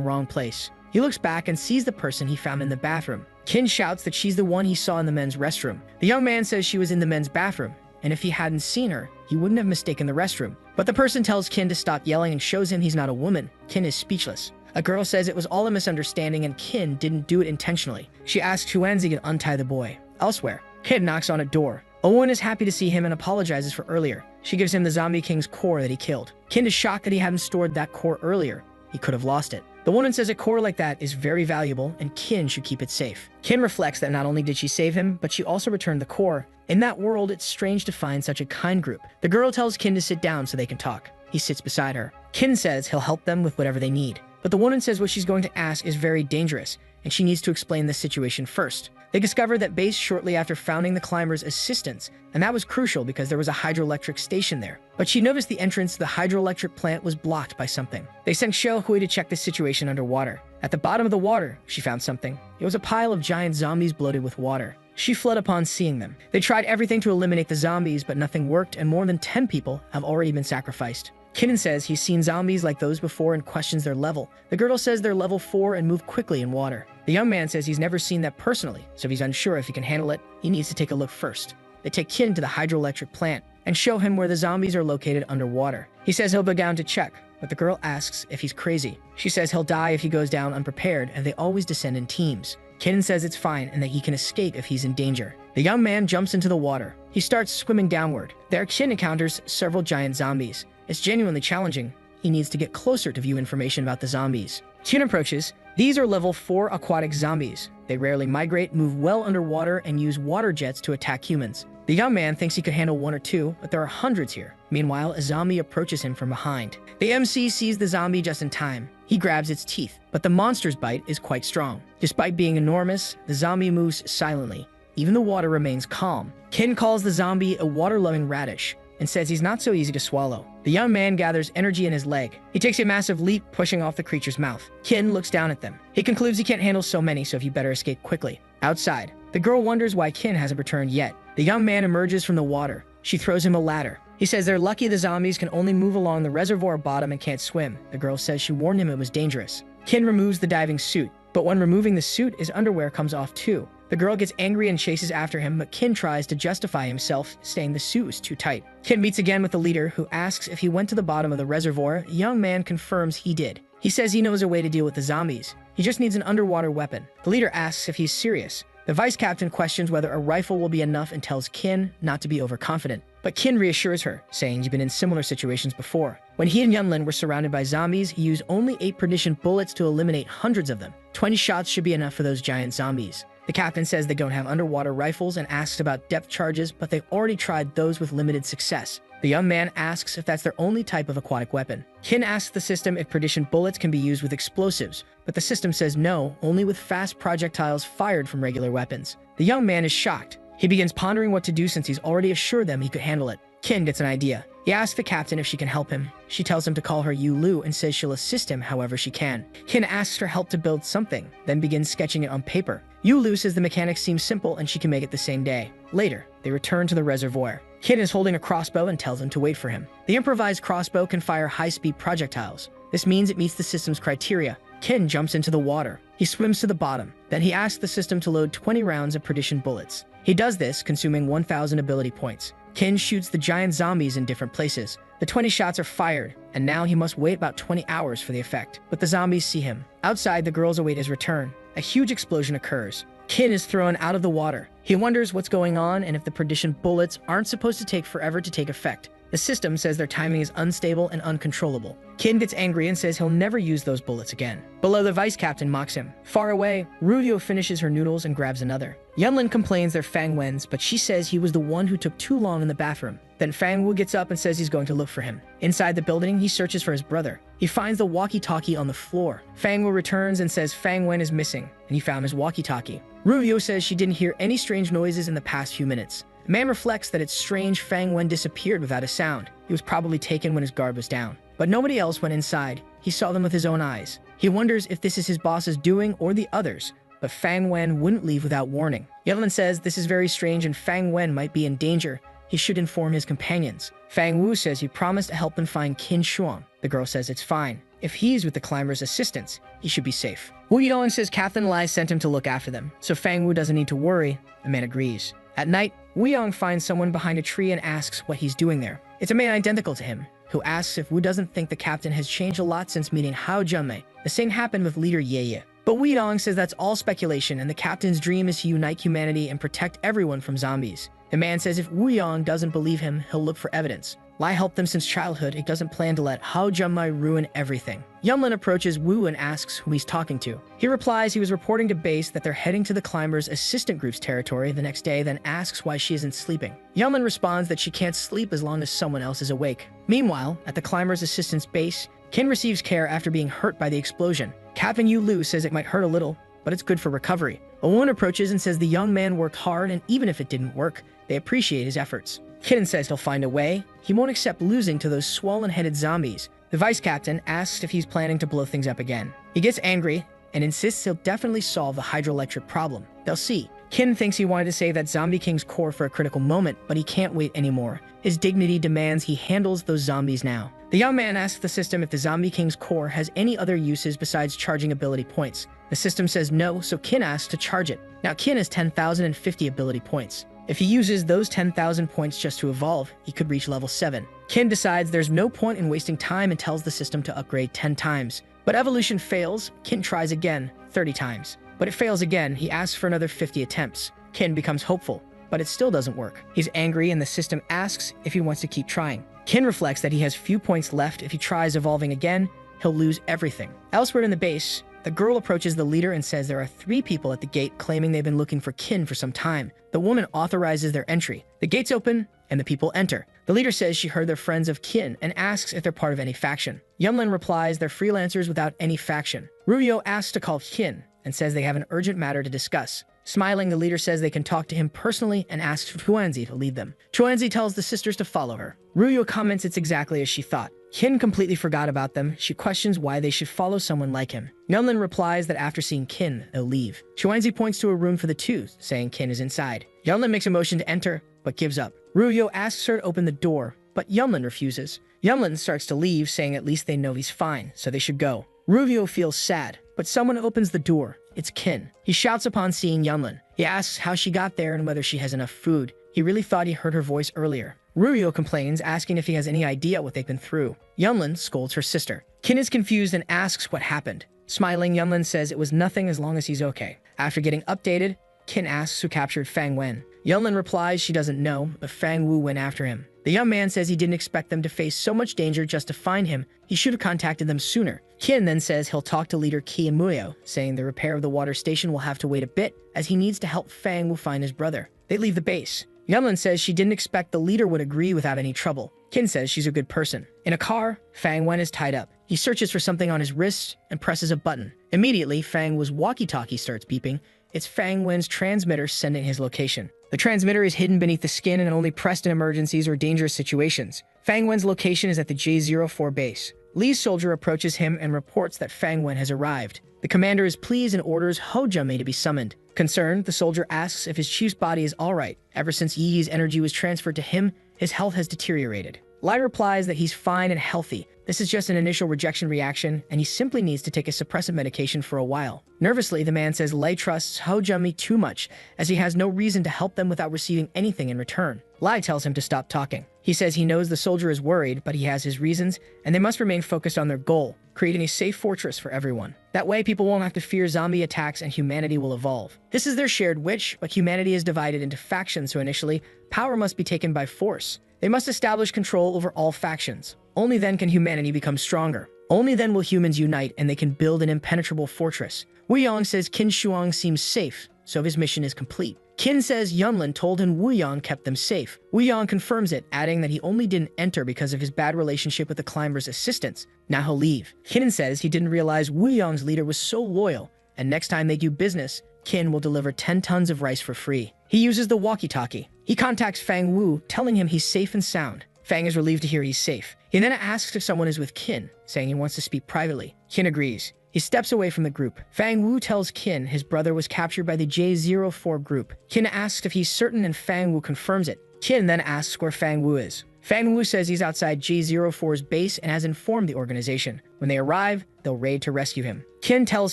Speaker 1: wrong place. He looks back and sees the person he found in the bathroom. Qin shouts that she's the one he saw in the men's restroom. The young man says she was in the men's bathroom, and if he hadn't seen her, he wouldn't have mistaken the restroom. But the person tells Qin to stop yelling and shows him he's not a woman. Qin is speechless. A girl says it was all a misunderstanding and Qin didn't do it intentionally. She asks Tuanzi to untie the boy. Elsewhere, Qin knocks on a door. A woman is happy to see him and apologizes for earlier. She gives him the zombie king's core that he killed. Qin is shocked that he hadn't stored that core earlier. He could have lost it. The woman says a core like that is very valuable and Qin should keep it safe. Qin reflects that not only did she save him, but she also returned the core. In that world, it's strange to find such a kind group. The girl tells Qin to sit down so they can talk. He sits beside her. Qin says he'll help them with whatever they need. But the woman says what she's going to ask is very dangerous, and she needs to explain the situation first. They discovered that base shortly after founding the climbers' assistance, and that was crucial because there was a hydroelectric station there. But she noticed the entrance to the hydroelectric plant was blocked by something. They sent Xiaohui to check the situation underwater. At the bottom of the water, she found something. It was a pile of giant zombies bloated with water. She fled upon seeing them. They tried everything to eliminate the zombies, but nothing worked, and more than 10 people have already been sacrificed. Qin says he's seen zombies like those before and questions their level. The girl says they're level 4 and move quickly in water. The young man says he's never seen that personally, so if he's unsure if he can handle it, he needs to take a look first. They take Qin to the hydroelectric plant and show him where the zombies are located underwater. He says he'll go down to check, but the girl asks if he's crazy. She says he'll die if he goes down unprepared, and they always descend in teams. Qin says it's fine and that he can escape if he's in danger. The young man jumps into the water. He starts swimming downward. There, Qin encounters several giant zombies. It's genuinely challenging. He needs to get closer to view information about the zombies. Qin approaches. These are level 4 aquatic zombies. They rarely migrate, move well underwater, and use water jets to attack humans. The young man thinks he could handle 1 or 2, but there are hundreds here. Meanwhile, a zombie approaches him from behind. The MC sees the zombie just in time. He grabs its teeth, but the monster's bite is quite strong. Despite being enormous, the zombie moves silently. Even the water remains calm. Qin calls the zombie a water-loving radish and says he's not so easy to swallow. The young man gathers energy in his leg. He takes a massive leap, pushing off the creature's mouth. Qin looks down at them. He concludes he can't handle so many, so he better escape quickly. Outside, the girl wonders why Qin hasn't returned yet. The young man emerges from the water. She throws him a ladder. He says they're lucky the zombies can only move along the reservoir bottom and can't swim. The girl says she warned him it was dangerous. Qin removes the diving suit, but when removing the suit, his underwear comes off too. The girl gets angry and chases after him, but Qin tries to justify himself, saying the suit was too tight. Qin meets again with the leader, who asks if he went to the bottom of the reservoir. The young man confirms he did. He says he knows a way to deal with the zombies. He just needs an underwater weapon. The leader asks if he's serious. The vice captain questions whether a rifle will be enough and tells Qin not to be overconfident. But Qin reassures her, saying he's been in similar situations before. When he and Yunlin were surrounded by zombies, he used only 8 perdition bullets to eliminate hundreds of them. 20 shots should be enough for those giant zombies. The captain says they don't have underwater rifles and asks about depth charges, but they've already tried those with limited success. The young man asks if that's their only type of aquatic weapon. Qin asks the system if perdition bullets can be used with explosives, but the system says no, only with fast projectiles fired from regular weapons. The young man is shocked. He begins pondering what to do since he's already assured them he could handle it. Qin gets an idea. He asks the captain if she can help him. She tells him to call her Yu Lu and says she'll assist him however she can. Qin asks for help to build something, then begins sketching it on paper. Yu Lu says the mechanics seem simple and she can make it the same day. Later, they return to the reservoir. Qin is holding a crossbow and tells him to wait for him. The improvised crossbow can fire high-speed projectiles. This means it meets the system's criteria. Qin jumps into the water. He swims to the bottom. Then he asks the system to load 20 rounds of perdition bullets. He does this, consuming 1,000 ability points. Qin shoots the giant zombies in different places. The 20 shots are fired, and now he must wait about 20 hours for the effect. But the zombies see him. Outside, the girls await his return. A huge explosion occurs. Qin is thrown out of the water. He wonders what's going on and if the perdition bullets aren't supposed to take forever to take effect. The system says their timing is unstable and uncontrollable. Kin gets angry and says he'll never use those bullets again. Below, the vice captain mocks him. Far away, Ruvio finishes her noodles and grabs another. Yunlin complains they're Fang Wen's, but she says he was the one who took too long in the bathroom. Then Fang Wu gets up and says he's going to look for him. Inside the building, he searches for his brother. He finds the walkie-talkie on the floor. Fang Wu returns and says Fang Wen is missing, and he found his walkie-talkie. Ruvio says she didn't hear any strange noises in the past few minutes. The man reflects that it's strange Fang Wen disappeared without a sound. He was probably taken when his guard was down. But nobody else went inside. He saw them with his own eyes. He wonders if this is his boss's doing or the others, but Fang Wen wouldn't leave without warning. Yunlin says this is very strange and Fang Wen might be in danger. He should inform his companions. Fang Wu says he promised to help them find Qin Shuang. The girl says it's fine. If he's with the climber's assistance, he should be safe. Wu Yidong says Captain Lai sent him to look after them, so Fang Wu doesn't need to worry. The man agrees. At night, Wu Yong finds someone behind a tree and asks what he's doing there. It's a man identical to him, who asks if Wu doesn't think the captain has changed a lot since meeting Hao Junmei. The same happened with leader Ye. But Wu Yong says that's all speculation and the captain's dream is to unite humanity and protect everyone from zombies. The man says if Wu Yong doesn't believe him, he'll look for evidence. Lai helped them since childhood. He doesn't plan to let Hao Junmei ruin everything. Yunlin approaches Wu and asks who he's talking to. He replies he was reporting to base that they're heading to the climber's assistant group's territory the next day, then asks why she isn't sleeping. Yunlin responds that she can't sleep as long as someone else is awake. Meanwhile, at the climber's assistant's base, Qin receives care after being hurt by the explosion. Captain Yu Lu says it might hurt a little, but it's good for recovery. A woman approaches and says the young man worked hard and even if it didn't work, they appreciate his efforts. Qin says he'll find a way. He won't accept losing to those swollen-headed zombies. The vice captain asks if he's planning to blow things up again. He gets angry and insists he'll definitely solve the hydroelectric problem. They'll see. Qin thinks he wanted to save that Zombie King's core for a critical moment, but he can't wait anymore. His dignity demands he handles those zombies now. The young man asks the system if the Zombie King's core has any other uses besides charging ability points. The system says no, so Qin asks to charge it. Now Qin has 10,050 ability points. If he uses those 10,000 points just to evolve, he could reach level 7. Qin decides there's no point in wasting time and tells the system to upgrade 10 times. But evolution fails. Qin tries again, 30 times. But it fails again. He asks for another 50 attempts. Qin becomes hopeful, but it still doesn't work. He's angry and the system asks if he wants to keep trying. Qin reflects that he has few points left. If he tries evolving again, he'll lose everything. Elsewhere in the base, the girl approaches the leader and says there are 3 people at the gate claiming they've been looking for Qin for some time. The woman authorizes their entry. The gates open and the people enter. The leader says she heard they're friends of Qin and asks if they're part of any faction. Yunlin replies they're freelancers without any faction. Ruvio asks to call Qin and says they have an urgent matter to discuss. Smiling, the leader says they can talk to him personally and asks Chuanzi to lead them. Chuanzi tells the sisters to follow her. Ruvio comments it's exactly as she thought. Qin completely forgot about them. She questions why they should follow someone like him. Yunlin replies that after seeing Qin, they'll leave. Chuanzi points to a room for the two, saying Qin is inside. Yunlin makes a motion to enter, but gives up. Ruvio asks her to open the door, but Yunlin refuses. Yunlin starts to leave, saying at least they know he's fine, so they should go. Ruvio feels sad, but someone opens the door. It's Qin. He shouts upon seeing Yunlin. He asks how she got there and whether she has enough food. He really thought he heard her voice earlier. Ruvio complains, asking if he has any idea what they've been through. Yunlin scolds her sister. Qin is confused and asks what happened. Smiling, Yunlin says it was nothing as long as he's okay. After getting updated, Qin asks who captured Fang Wen. Yunlin replies she doesn't know, but Fang Wu went after him. The young man says he didn't expect them to face so much danger just to find him. He should have contacted them sooner. Qin then says he'll talk to leader Qi and Muyo, saying the repair of the water station will have to wait a bit, as he needs to help Fang Wu find his brother. They leave the base. Yunlin says she didn't expect the leader would agree without any trouble. Qin says she's a good person. In a car, Fang Wen is tied up. He searches for something on his wrist and presses a button. Immediately, Fang Wu's walkie-talkie starts beeping. It's Fang Wen's transmitter sending his location. The transmitter is hidden beneath the skin and only pressed in emergencies or dangerous situations. Fang Wen's location is at the J04 base. Li's soldier approaches him and reports that Fang Wen has arrived. The commander is pleased and orders Hou Junmei to be summoned. Concerned, the soldier asks if his chief's body is alright. Ever since Yi's energy was transferred to him, his health has deteriorated. Lai replies that he's fine and healthy. This is just an initial rejection reaction, and he simply needs to take a suppressant medication for a while. Nervously, the man says Lai trusts Hou Junmei too much, as he has no reason to help them without receiving anything in return. Lai tells him to stop talking. He says he knows the soldier is worried, but he has his reasons, and they must remain focused on their goal, creating a safe fortress for everyone. That way, people won't have to fear zombie attacks and humanity will evolve. This is their shared wish, but humanity is divided into factions, so initially, power must be taken by force. They must establish control over all factions. Only then can humanity become stronger. Only then will humans unite and they can build an impenetrable fortress. Wu Yang says Qin Shuang seems safe, so his mission is complete. Qin says Yunlin told him Wu Yang kept them safe. Wu Yang confirms it, adding that he only didn't enter because of his bad relationship with the climber's assistants. Now he'll leave. Qin says he didn't realize Wu Yang's leader was so loyal, and next time they do business, Qin will deliver 10 tons of rice for free. He uses the walkie-talkie. He contacts Fang Wu, telling him he's safe and sound. Fang is relieved to hear he's safe. He then asks if someone is with Qin, saying he wants to speak privately. Qin agrees. He steps away from the group. Fang Wu tells Qin his brother was captured by the J04 group. Qin asks if he's certain and Fang Wu confirms it. Qin then asks where Fang Wu is. Fang Wu says he's outside J04's base and has informed the organization. When they arrive, they'll raid to rescue him. Qin tells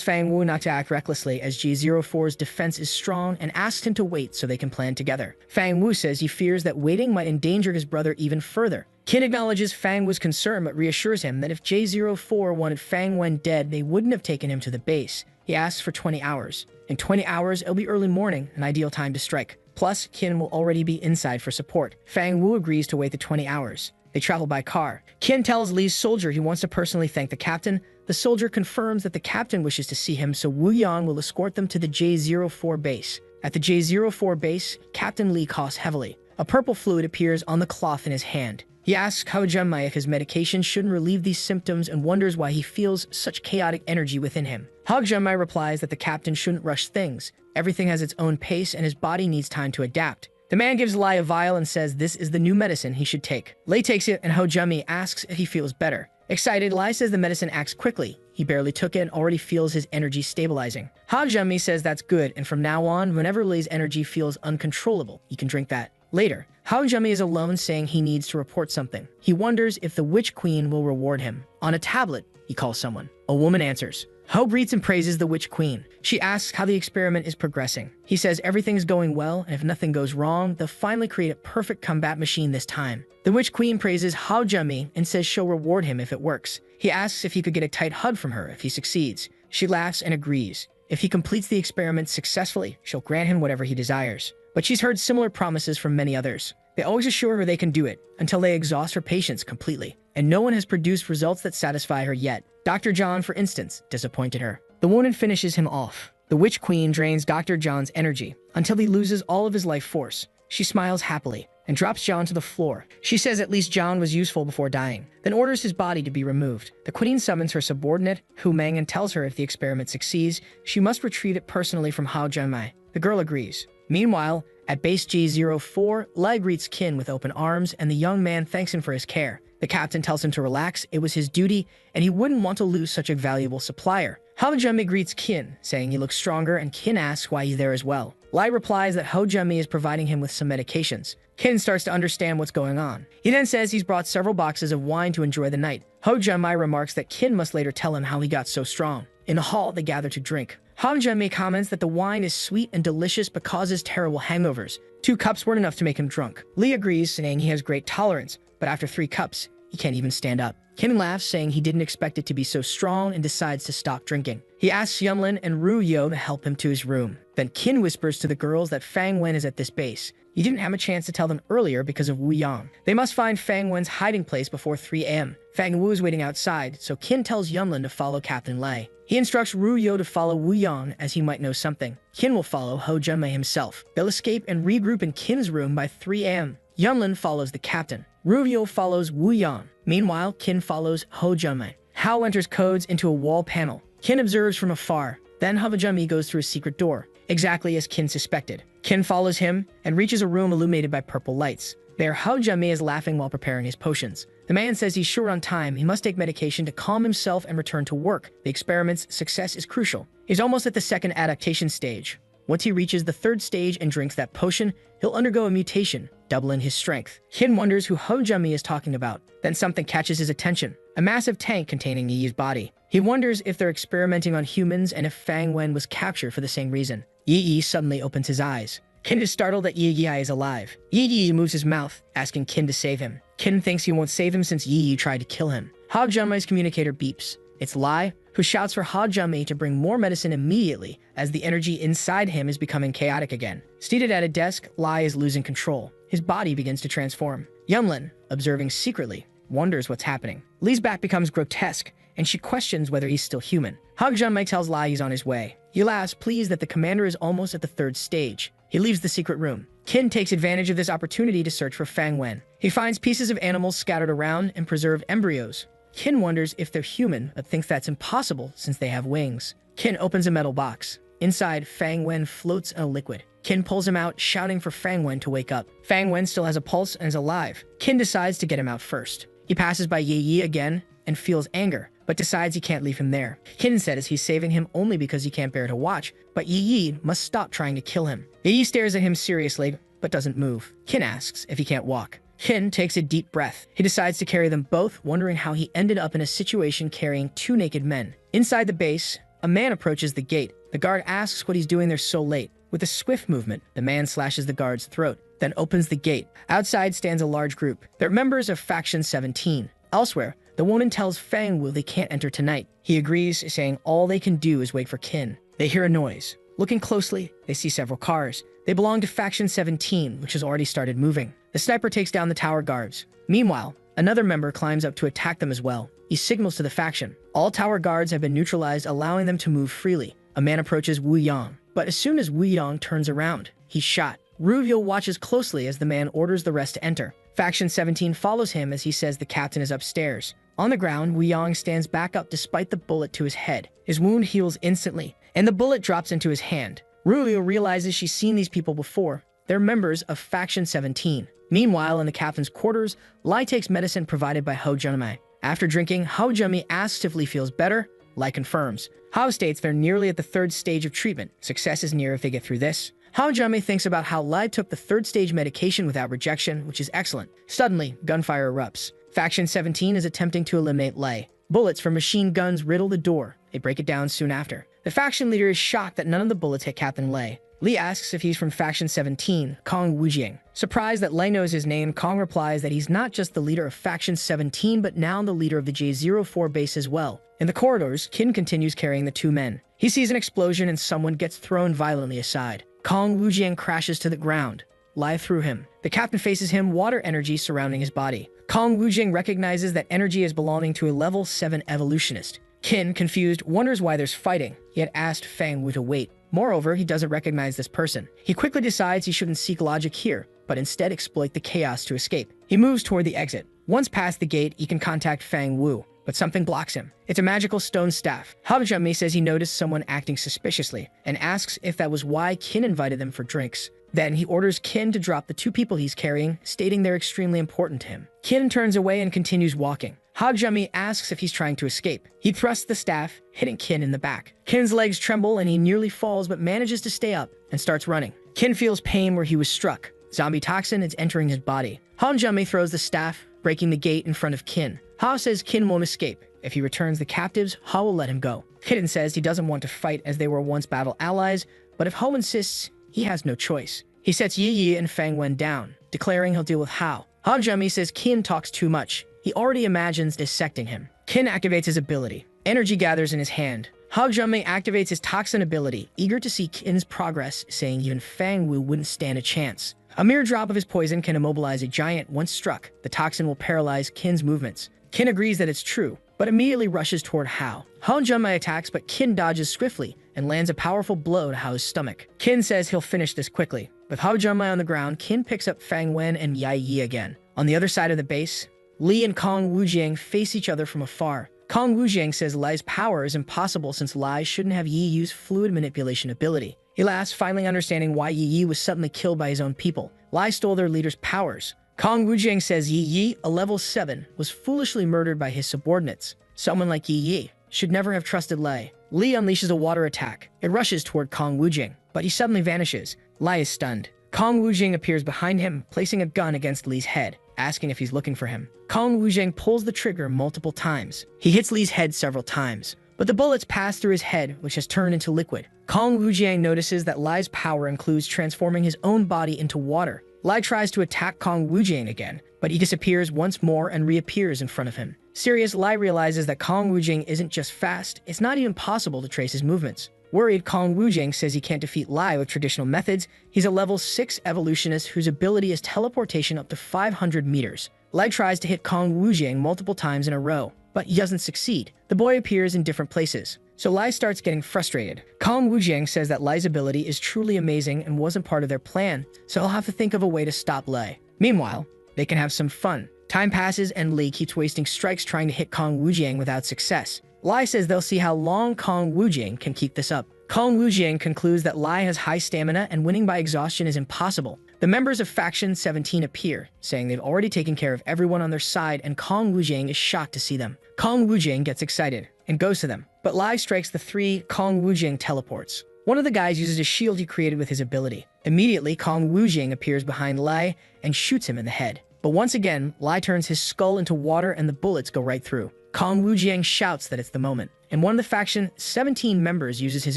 Speaker 1: Fang Wu not to act recklessly as J04's defense is strong and asks him to wait so they can plan together. Fang Wu says he fears that waiting might endanger his brother even further. Qin acknowledges Fang Wu's concern but reassures him that if J04 wanted Fang Wen dead, they wouldn't have taken him to the base. He asks for 20 hours. In 20 hours, it'll be early morning, an ideal time to strike. Plus, Qin will already be inside for support. Fang Wu agrees to wait the 20 hours. They travel by car. Qin tells Li's soldier he wants to personally thank the captain. The soldier confirms that the captain wishes to see him, so Wu Yang will escort them to the J04 base. At the J04 base, Captain Li coughs heavily. A purple fluid appears on the cloth in his hand. He asks Hao Junmai if his medication shouldn't relieve these symptoms and wonders why he feels such chaotic energy within him. Hao Junmai replies that the captain shouldn't rush things. Everything has its own pace and his body needs time to adapt. The man gives Lai a vial and says this is the new medicine he should take. Lai takes it and Hao Junmai asks if he feels better. Excited, Lai says the medicine acts quickly. He barely took it and already feels his energy stabilizing. Hao Junmai says that's good, and from now on, whenever Lai's energy feels uncontrollable, he can drink that. Later, Hao Junmai is alone saying he needs to report something. He wonders if the Witch Queen will reward him. On a tablet, he calls someone. A woman answers. Ho greets and praises the Witch Queen. She asks how the experiment is progressing. He says everything's going well, and if nothing goes wrong, they'll finally create a perfect combat machine this time. The Witch Queen praises Hao Junmai and says she'll reward him if it works. He asks if he could get a tight hug from her if he succeeds. She laughs and agrees. If he completes the experiment successfully, she'll grant him whatever he desires. But she's heard similar promises from many others. They always assure her they can do it, until they exhaust her patience completely. And no one has produced results that satisfy her yet. Dr. John, for instance, disappointed her. The woman finishes him off. The Witch Queen drains Dr. John's energy, until he loses all of his life force. She smiles happily, and drops John to the floor. She says at least John was useful before dying, then orders his body to be removed. The Queen summons her subordinate, Hu Meng, and tells her if the experiment succeeds, she must retrieve it personally from Hao Junmai. The girl agrees. Meanwhile, at base G04, Lai greets Qin with open arms, and the young man thanks him for his care. The captain tells him to relax, it was his duty, and he wouldn't want to lose such a valuable supplier. Hao Junmai greets Qin, saying he looks stronger, and Qin asks why he's there as well. Lai replies that Hao Junmai is providing him with some medications. Qin starts to understand what's going on. He then says he's brought several boxes of wine to enjoy the night. Hao Junmai remarks that Qin must later tell him how he got so strong. In the hall, they gather to drink. Hao Junmai comments that the wine is sweet and delicious but causes terrible hangovers. 2 cups weren't enough to make him drunk. Li agrees, saying he has great tolerance, but after 3 cups, he can't even stand up. Qin laughs, saying he didn't expect it to be so strong and decides to stop drinking. He asks Yunlin and Ru Yo to help him to his room. Then Qin whispers to the girls that Fang Wen is at this base. He didn't have a chance to tell them earlier because of Wu Yang. They must find Fang Wen's hiding place before 3 a.m. Fang Wu is waiting outside, so Qin tells Yunlin to follow Captain Lai. He instructs Ru Yo to follow Wu Yang as he might know something. Qin will follow Hao Junmai himself. They'll escape and regroup in Qin's room by 3 a.m. Yunlin follows the captain. Ru Yo follows Wu Yang. Meanwhile, Qin follows Hao Junmai. Hao enters codes into a wall panel. Qin observes from afar. Then Hao Junmai goes through a secret door, exactly as Qin suspected. Qin follows him and reaches a room illuminated by purple lights. There, Hao Junmai is laughing while preparing his potions. The man says he's short on time, he must take medication to calm himself and return to work. The experiment's success is crucial. He's almost at the 2nd adaptation stage. Once he reaches the 3rd stage and drinks that potion, he'll undergo a mutation, doubling his strength. Qin wonders who Hao Junmai is talking about. Then something catches his attention, a massive tank containing Yi's body. He wonders if they're experimenting on humans and if Fang Wen was captured for the same reason. Yi suddenly opens his eyes. Qin is startled that Yi is alive. Yi moves his mouth, asking Qin to save him. Qin thinks he won't save him since Yi tried to kill him. Hao Junmai's communicator beeps. It's Lai. who shouts for Ha Jumi to bring more medicine immediately as the energy inside him is becoming chaotic again. Seated at a desk, Lai is losing control. His body begins to transform. Yunlin, observing secretly, wonders what's happening. Li's back becomes grotesque, and she questions whether he's still human. Ha Jumi tells Lai he's on his way. He laughs, pleased that the commander is almost at the 3rd stage. He leaves the secret room. Qin takes advantage of this opportunity to search for Fang Wen. He finds pieces of animals scattered around and preserved embryos. Qin wonders if they're human, but thinks that's impossible since they have wings. Qin opens a metal box. Inside, Fang Wen floats in a liquid. Qin pulls him out, shouting for Fang Wen to wake up. Fang Wen still has a pulse and is alive. Qin decides to get him out first. He passes by Yi again and feels anger, but decides he can't leave him there. Qin says he's saving him only because he can't bear to watch, but Yi must stop trying to kill him. Yi stares at him seriously, but doesn't move. Qin asks if he can't walk. Qin takes a deep breath. He decides to carry them both, wondering how he ended up in a situation carrying 2 naked men. Inside the base, a man approaches the gate. The guard asks what he's doing there so late. With a swift movement, the man slashes the guard's throat, then opens the gate. Outside stands a large group. They're members of Faction 17. Elsewhere, the woman tells Fang Wu they can't enter tonight. He agrees, saying all they can do is wait for Qin. They hear a noise. Looking closely, they see several cars. They belong to Faction 17, which has already started moving. The sniper takes down the tower guards. Meanwhile, another member climbs up to attack them as well. He signals to the faction. All tower guards have been neutralized, allowing them to move freely. A man approaches Wu Yang, but as soon as Wu Yang turns around, he's shot. Ruvio watches closely as the man orders the rest to enter. Faction 17 follows him as he says the captain is upstairs. On the ground, Wu Yang stands back up despite the bullet to his head. His wound heals instantly, and the bullet drops into his hand. Ruvio realizes she's seen these people before. They're members of Faction 17. Meanwhile, in the captain's quarters, Lai takes medicine provided by Ho Jumi. After drinking, Ho Jumi asks if Li feels better. Lai confirms. Hao states they're nearly at the 3rd stage of treatment. Success is near if they get through this. Ho Jumi thinks about how Lai took the 3rd stage medication without rejection, which is excellent. Suddenly, gunfire erupts. Faction 17 is attempting to eliminate Lai. Bullets from machine guns riddle the door. They break it down soon after. The faction leader is shocked that none of the bullets hit Captain Lai. Li asks if he's from Faction 17, Kong Wujing. Surprised that Lai knows his name, Kong replies that he's not just the leader of Faction 17, but now the leader of the J04 base as well. In the corridors, Qin continues carrying the 2 men. He sees an explosion and someone gets thrown violently aside. Kong Wujing crashes to the ground. Lai threw him. The captain faces him, water energy surrounding his body. Kong Wujing recognizes that energy is belonging to a level 7 evolutionist. Qin, confused, wonders why there's fighting. He had asked Fang Wu to wait. Moreover, he doesn't recognize this person. He quickly decides he shouldn't seek logic here, but instead exploit the chaos to escape. He moves toward the exit. Once past the gate, he can contact Fang Wu, but something blocks him. It's a magical stone staff. Ha Jumi says he noticed someone acting suspiciously and asks if that was why Qin invited them for drinks. Then he orders Qin to drop the 2 people he's carrying, stating they're extremely important to him. Qin turns away and continues walking. Ha Jumi asks if he's trying to escape. He thrusts the staff, hitting Qin in the back. Qin's legs tremble and he nearly falls but manages to stay up and starts running. Qin feels pain where he was struck. Zombie toxin is entering his body. Ha Jumi throws the staff, breaking the gate in front of Qin. Ha says Qin won't escape. If he returns the captives, Ha will let him go. Hidden says he doesn't want to fight as they were once battle allies, but if Ho insists, he has no choice. He sets Yi and Fang Wen down, declaring he'll deal with Hao. Ha Jumi says Qin talks too much. He already imagines dissecting him. Qin activates his ability. Energy gathers in his hand. Ha Jumi activates his toxin ability, eager to see Qin's progress, saying even Fang Wu wouldn't stand a chance. A mere drop of his poison can immobilize a giant once struck. The toxin will paralyze Qin's movements. Qin agrees that it's true, but immediately rushes toward Hao. Ha Jumi attacks, but Qin dodges swiftly and lands a powerful blow to Hao's stomach. Qin says he'll finish this quickly. With Ha Jumi on the ground, Qin picks up Fang Wen and Yi again. On the other side of the base, Li and Kong Wujing face each other from afar. Kong Wujing says Lai's power is impossible since Lai shouldn't have Yi use fluid manipulation ability. He laughs, finally understanding why Yi was suddenly killed by his own people. Lai stole their leader's powers. Kong Wujing says Yi, a level 7, was foolishly murdered by his subordinates. Someone like Yi should never have trusted Lai. Li unleashes a water attack. It rushes toward Kong Wujing, but he suddenly vanishes. Lai is stunned. Kong Wujing appears behind him, placing a gun against Li's head, asking if he's looking for him. Kong Wujing pulls the trigger multiple times. He hits Li's head several times, but the bullets pass through his head, which has turned into liquid. Kong Wujing notices that Lai's power includes transforming his own body into water. Lai tries to attack Kong Wujing again, but he disappears once more and reappears in front of him. Serious, Lai realizes that Kong Wujing isn't just fast, it's not even possible to trace his movements. Worried, Kong Wujing says he can't defeat Lai with traditional methods. He's a level 6 evolutionist whose ability is teleportation up to 500 meters. Lai tries to hit Kong Wujing multiple times in a row, but he doesn't succeed. The boy appears in different places, so Lai starts getting frustrated. Kong Wujing says that Lai's ability is truly amazing and wasn't part of their plan, so he'll have to think of a way to stop Lai. Meanwhile, they can have some fun. Time passes and Li keeps wasting strikes trying to hit Kong Wujing without success. Lai says they'll see how long Kong Wujing can keep this up. Kong Wujing concludes that Lai has high stamina and winning by exhaustion is impossible. The members of Faction 17 appear, saying they've already taken care of everyone on their side, and Kong Wujing is shocked to see them. Kong Wujing gets excited and goes to them, but Lai strikes the 3. Kong Wujing teleports. One of the guys uses a shield he created with his ability. Immediately, Kong Wujing appears behind Lai and shoots him in the head. But once again, Lai turns his skull into water and the bullets go right through. Kong Wujing shouts that it's the moment, and one of the Faction 17 members uses his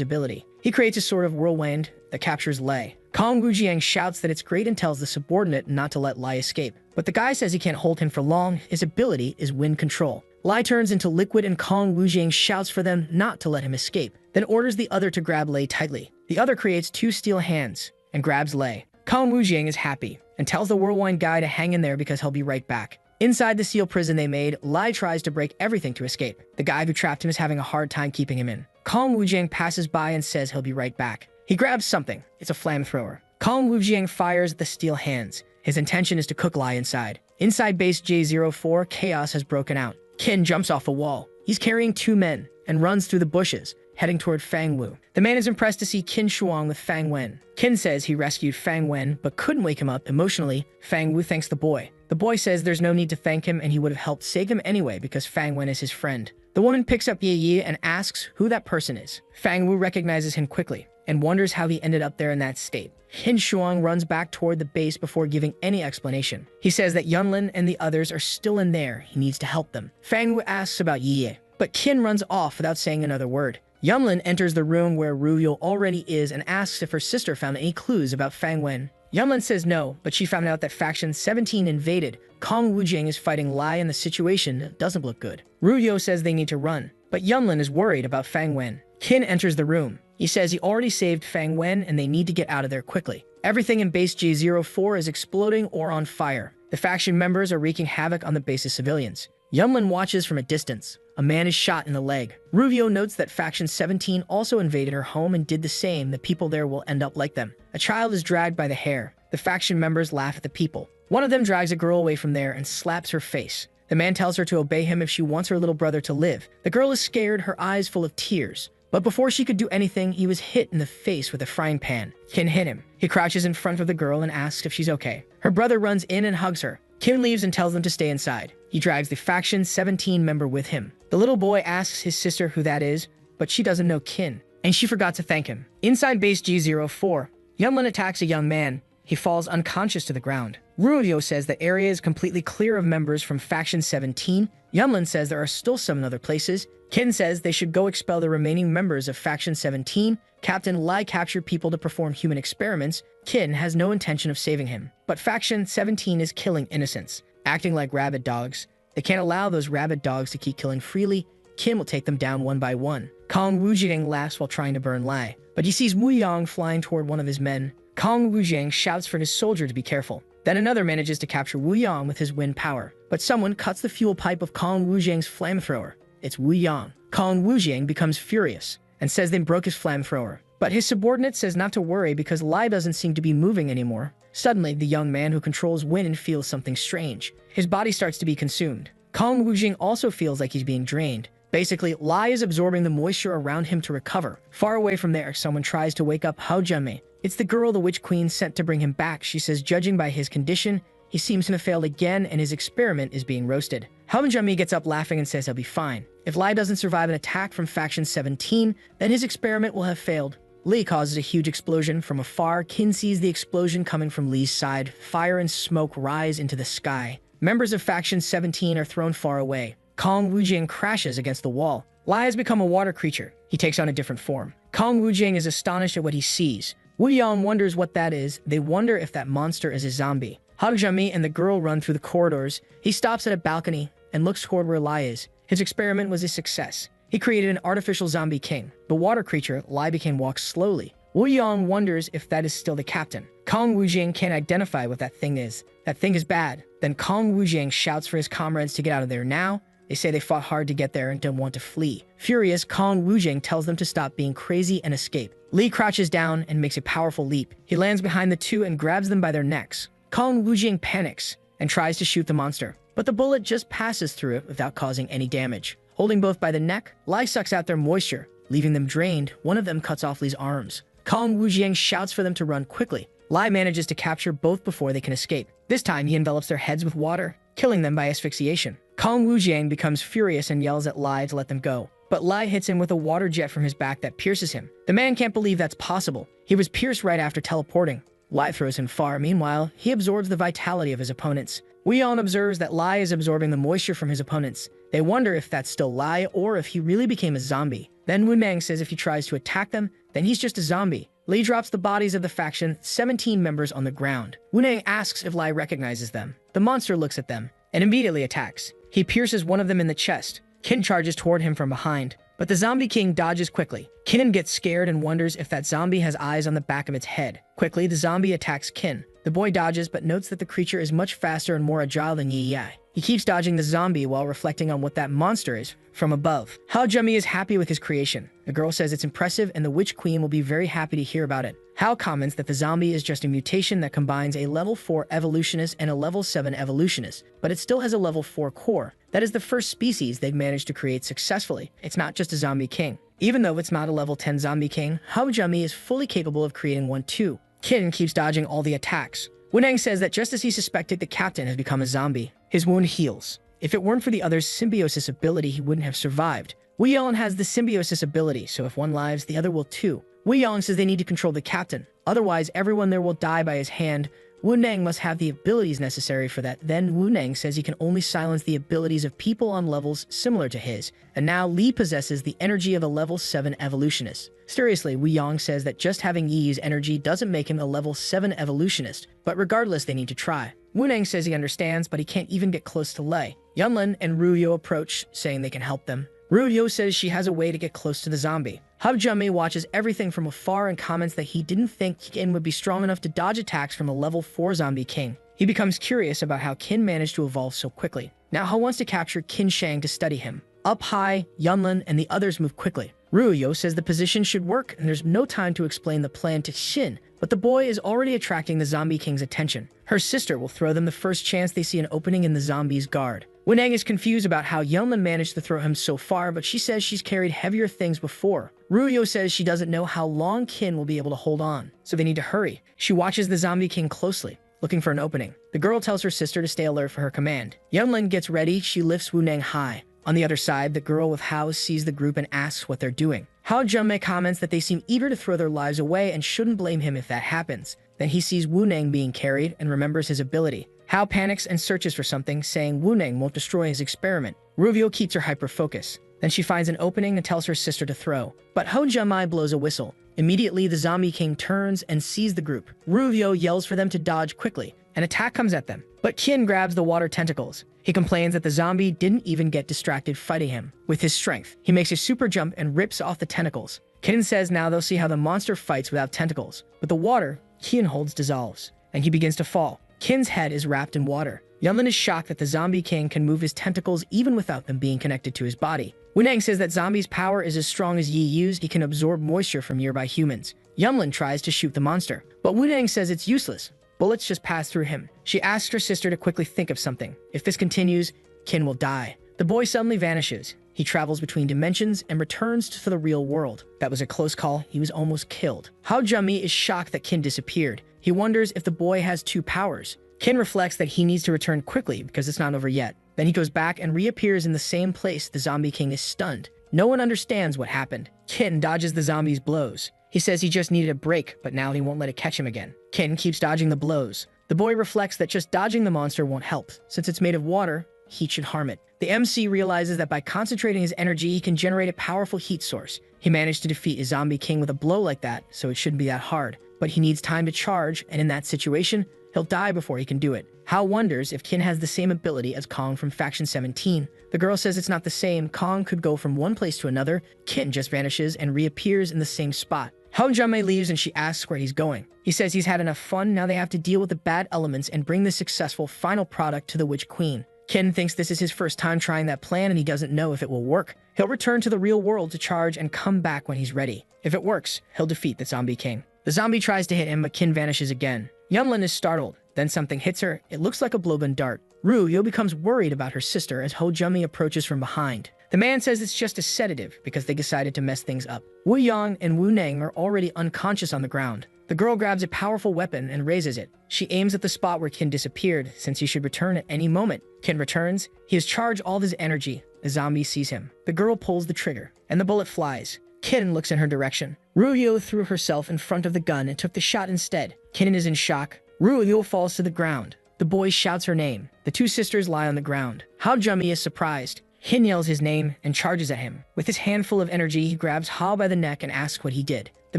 Speaker 1: ability. He creates a sort of whirlwind that captures Lai. Kong Wujing shouts that it's great and tells the subordinate not to let Lai escape. But the guy says he can't hold him for long. His ability is wind control. Lai turns into liquid and Kong Wujing shouts for them not to let him escape, then orders the other to grab Lai tightly. The other creates 2 steel hands and grabs Lai. Kong Wujing is happy and tells the whirlwind guy to hang in there because he'll be right back. Inside the seal prison they made, Lai tries to break everything to escape. The guy who trapped him is having a hard time keeping him in. Kong Wujing passes by and says he'll be right back. He grabs something. It's a flamethrower. Kong Wujing fires the steel hands. His intention is to cook Lai inside. Inside base J04, chaos has broken out. Qin jumps off a wall. He's carrying 2 men and runs through the bushes, heading toward Fang Wu. The man is impressed to see Qin Shuang with Fang Wen. Qin says he rescued Fang Wen, but couldn't wake him up. Emotionally, Fang Wu thanks the boy. The boy says there's no need to thank him and he would have helped save him anyway because Fang Wen is his friend. The woman picks up Ye Yi and asks who that person is. Fang Wu recognizes him quickly and wonders how he ended up there in that state. Qin Shuang runs back toward the base before giving any explanation. He says that Yunlin and the others are still in there. He needs to help them. Fang Wu asks about Yi Yi, but Qin runs off without saying another word. Yunlin enters the room where Ruyul already is and asks if her sister found any clues about Fang Wen. Yunlin says no, but she found out that Faction 17 invaded. Kong Wujing is fighting Lai and the situation doesn't look good. Ruyul says they need to run, but Yunlin is worried about Fang Wen. Qin enters the room. He says he already saved Fang Wen and they need to get out of there quickly. Everything in base J04 is exploding or on fire. The faction members are wreaking havoc on the base's civilians. Yunlin watches from a distance. A man is shot in the leg. Ruvio notes that Faction 17 also invaded her home and did the same. The people there will end up like them. A child is dragged by the hair. The faction members laugh at the people. One of them drags a girl away from there and slaps her face. The man tells her to obey him if she wants her little brother to live. The girl is scared, her eyes full of tears. But before she could do anything, he was hit in the face with a frying pan. Qin hit him. He crouches in front of the girl and asks if she's okay. Her brother runs in and hugs her. Qin leaves and tells them to stay inside. He drags the Faction 17 member with him. The little boy asks his sister who that is, but she doesn't know Qin, and she forgot to thank him. Inside base G04, Yunlin attacks a young man. He falls unconscious to the ground. Ruryo says the area is completely clear of members from Faction 17. Yunlin says there are still some in other places. Qin says they should go expel the remaining members of Faction 17. Captain Lai captured people to perform human experiments. Qin has no intention of saving him. But Faction 17 is killing innocents, acting like rabid dogs. They can't allow those rabid dogs to keep killing freely. Qin will take them down one by one. Kong Wujing laughs while trying to burn Lai, but he sees Wu Yang flying toward one of his men. Kong Wujing shouts for his soldier to be careful. Then another manages to capture Wu Yang with his wind power, but someone cuts the fuel pipe of Kong Wujing's flamethrower. It's Wu Yang. Kong Wujing becomes furious and says they broke his flamethrower. But his subordinate says not to worry because Lai doesn't seem to be moving anymore. Suddenly, the young man who controls wind feels something strange. His body starts to be consumed. Kong Wujing also feels like he's being drained. Basically, Lai is absorbing the moisture around him to recover. Far away from there, someone tries to wake up Hao Junmei. It's the girl the Witch Queen sent to bring him back. She says judging by his condition, he seems to have failed again and his experiment is being roasted. Hao Junmei gets up laughing and says he'll be fine. If Lai doesn't survive an attack from Faction 17, then his experiment will have failed. Li causes a huge explosion from afar. Qin sees the explosion coming from Li's side. Fire and smoke rise into the sky. Members of Faction 17 are thrown far away. Kong Wujing crashes against the wall. Lai has become a water creature. He takes on a different form. Kong Wujing is astonished at what he sees. Woo-young wonders what that is. They wonder if that monster is a zombie. Hagjami and the girl run through the corridors. He stops at a balcony and looks toward where Lai is. His experiment was a success. He created an artificial zombie king. The water creature, Lai, became walk slowly. Woo-young wonders if that is still the captain. Kong Woo-jing can't identify what that thing is. That thing is bad. Then Kong Woo-jing shouts for his comrades to get out of there now. They say they fought hard to get there and don't want to flee. Furious, Kong Woo-jing tells them to stop being crazy and escape. Lee crouches down and makes a powerful leap. He lands behind the two and grabs them by their necks. Kong Woo-jing panics and tries to shoot the monster, but the bullet just passes through it without causing any damage. Holding both by the neck, Lai sucks out their moisture, leaving them drained. One of them cuts off Lee's arms. Kong Woo-jing shouts for them to run quickly. Lai manages to capture both before they can escape. This time, he envelops their heads with water, killing them by asphyxiation. Kong Woo-jing becomes furious and yells at Lai to let them go. But Lai hits him with a water jet from his back that pierces him. The man can't believe that's possible. He was pierced right after teleporting. Lai throws him far. Meanwhile, he absorbs the vitality of his opponents. Woo-young observes that Lai is absorbing the moisture from his opponents. They wonder if that's still Lai or if he really became a zombie. Then Woonang says if he tries to attack them, then he's just a zombie. Lee drops the bodies of the faction 17 members on the ground. Woonang asks if Lai recognizes them. The monster looks at them and immediately attacks. He pierces one of them in the chest. Kin charges toward him from behind, but the zombie king dodges quickly. Kin gets scared and wonders if that zombie has eyes on the back of its head. Quickly, the zombie attacks Kin. The boy dodges but notes that the creature is much faster and more agile than Yi Yai. He keeps dodging the zombie while reflecting on what that monster is from above. Hao Jummi is happy with his creation. The girl says it's impressive and the Witch Queen will be very happy to hear about it. Hao comments that the zombie is just a mutation that combines a level 4 evolutionist and a level 7 evolutionist, but it still has a level 4 core. That is the first species they've managed to create successfully. It's not just a zombie king. Even though it's not a level 10 zombie king, Hao Jummi is fully capable of creating one too. Kin keeps dodging all the attacks. Woonang says that just as he suspected, the captain has become a zombie. His wound heals. If it weren't for the other's symbiosis ability, he wouldn't have survived. Woo-young has the symbiosis ability, so if one lives, the other will too. Woo-young says they need to control the captain. Otherwise, everyone there will die by his hand. Woonang must have the abilities necessary for that. Then Woonang says he can only silence the abilities of people on levels similar to his. And now Lee possesses the energy of a level 7 evolutionist. Seriously, Woo-young says that just having Yi's energy doesn't make him a level 7 evolutionist, but regardless, they need to try. Woonang says he understands, but he can't even get close to Lei. Yunlin and Ruyo approach, saying they can help them. Ruyo says she has a way to get close to the zombie. Hao Jummi watches everything from afar and comments that he didn't think Kin would be strong enough to dodge attacks from a level 4 zombie king. He becomes curious about how Kin managed to evolve so quickly. Now Hao wants to capture Qin Shang to study him. Up high, Yunlin and the others move quickly. Ruyo says the position should work and there's no time to explain the plan to Shin, but the boy is already attracting the zombie king's attention. Her sister will throw them the first chance they see an opening in the zombie's guard. Woonang is confused about how Yunlin managed to throw him so far, but she says she's carried heavier things before. Ruyo says she doesn't know how long Kin will be able to hold on, so they need to hurry. She watches the zombie king closely, looking for an opening. The girl tells her sister to stay alert for her command. Yunlin gets ready. She lifts Woonang high. On the other side, the girl with Hao sees the group and asks what they're doing. Hao Jummi comments that they seem eager to throw their lives away and shouldn't blame him if that happens. Then he sees Woonang being carried and remembers his ability. Hao panics and searches for something, saying Woonang won't destroy his experiment. Ruvio keeps her hyper-focus. Then she finds an opening and tells her sister to throw. But Hao Jummi blows a whistle. Immediately, the zombie king turns and sees the group. Ruvio yells for them to dodge quickly. An attack comes at them, but Kin grabs the water tentacles. He complains that the zombie didn't even get distracted fighting him. With his strength, he makes a super jump and rips off the tentacles. Kin says now they'll see how the monster fights without tentacles. But the water Kin holds dissolves, and he begins to fall. Kin's head is wrapped in water. Yunlin is shocked that the zombie king can move his tentacles even without them being connected to his body. Woonang says that zombie's power is as strong as Yi used. He can absorb moisture from nearby humans. Yunlin tries to shoot the monster, but Woonang says it's useless. Bullets just pass through him. She asks her sister to quickly think of something. If this continues, Kin will die. The boy suddenly vanishes. He travels between dimensions and returns to the real world. That was a close call. He was almost killed. Hao Jummi is shocked that Kin disappeared. He wonders if the boy has 2 powers. Kin reflects that he needs to return quickly because it's not over yet. Then he goes back and reappears in the same place. The zombie king is stunned. No one understands what happened. Kin dodges the zombie's blows. He says he just needed a break, but now he won't let it catch him again. Kin keeps dodging the blows. The boy reflects that just dodging the monster won't help. Since it's made of water, heat should harm it. The MC realizes that by concentrating his energy, he can generate a powerful heat source. He managed to defeat a zombie king with a blow like that, so it shouldn't be that hard. but he needs time to charge, and in that situation, he'll die before he can do it. Hao wonders if Kin has the same ability as Kong from Faction 17. The girl says it's not the same. Kong could go from one place to another. Kin just vanishes and reappears in the same spot. Hao Junmei leaves and she asks where he's going. He says he's had enough fun, now they have to deal with the bad elements and bring the successful final product to the Witch Queen. Kin thinks this is his first time trying that plan and he doesn't know if it will work. He'll return to the real world to charge and come back when he's ready. If it works, he'll defeat the Zombie King. The zombie tries to hit him, but Kin vanishes again. Yunlin is startled. Then something hits her. It looks like a blowgun dart. Ruyo becomes worried about her sister as Ho Junmei approaches from behind. The man says it's just a sedative because they decided to mess things up. Wu Yang and Wu Neng are already unconscious on the ground. The girl grabs a powerful weapon and raises it. She aims at the spot where Kin disappeared, since he should return at any moment. Kin returns. He has charged all of his energy. The zombie sees him. The girl pulls the trigger, and the bullet flies. Kin looks in her direction. Ruyo threw herself in front of the gun and took the shot instead. Kin is in shock. Ruyo falls to the ground. The boy shouts her name. The two sisters lie on the ground. Hao Junmei is surprised. Kin yells his name and charges at him. With his handful of energy, he grabs Hao by the neck and asks what he did. The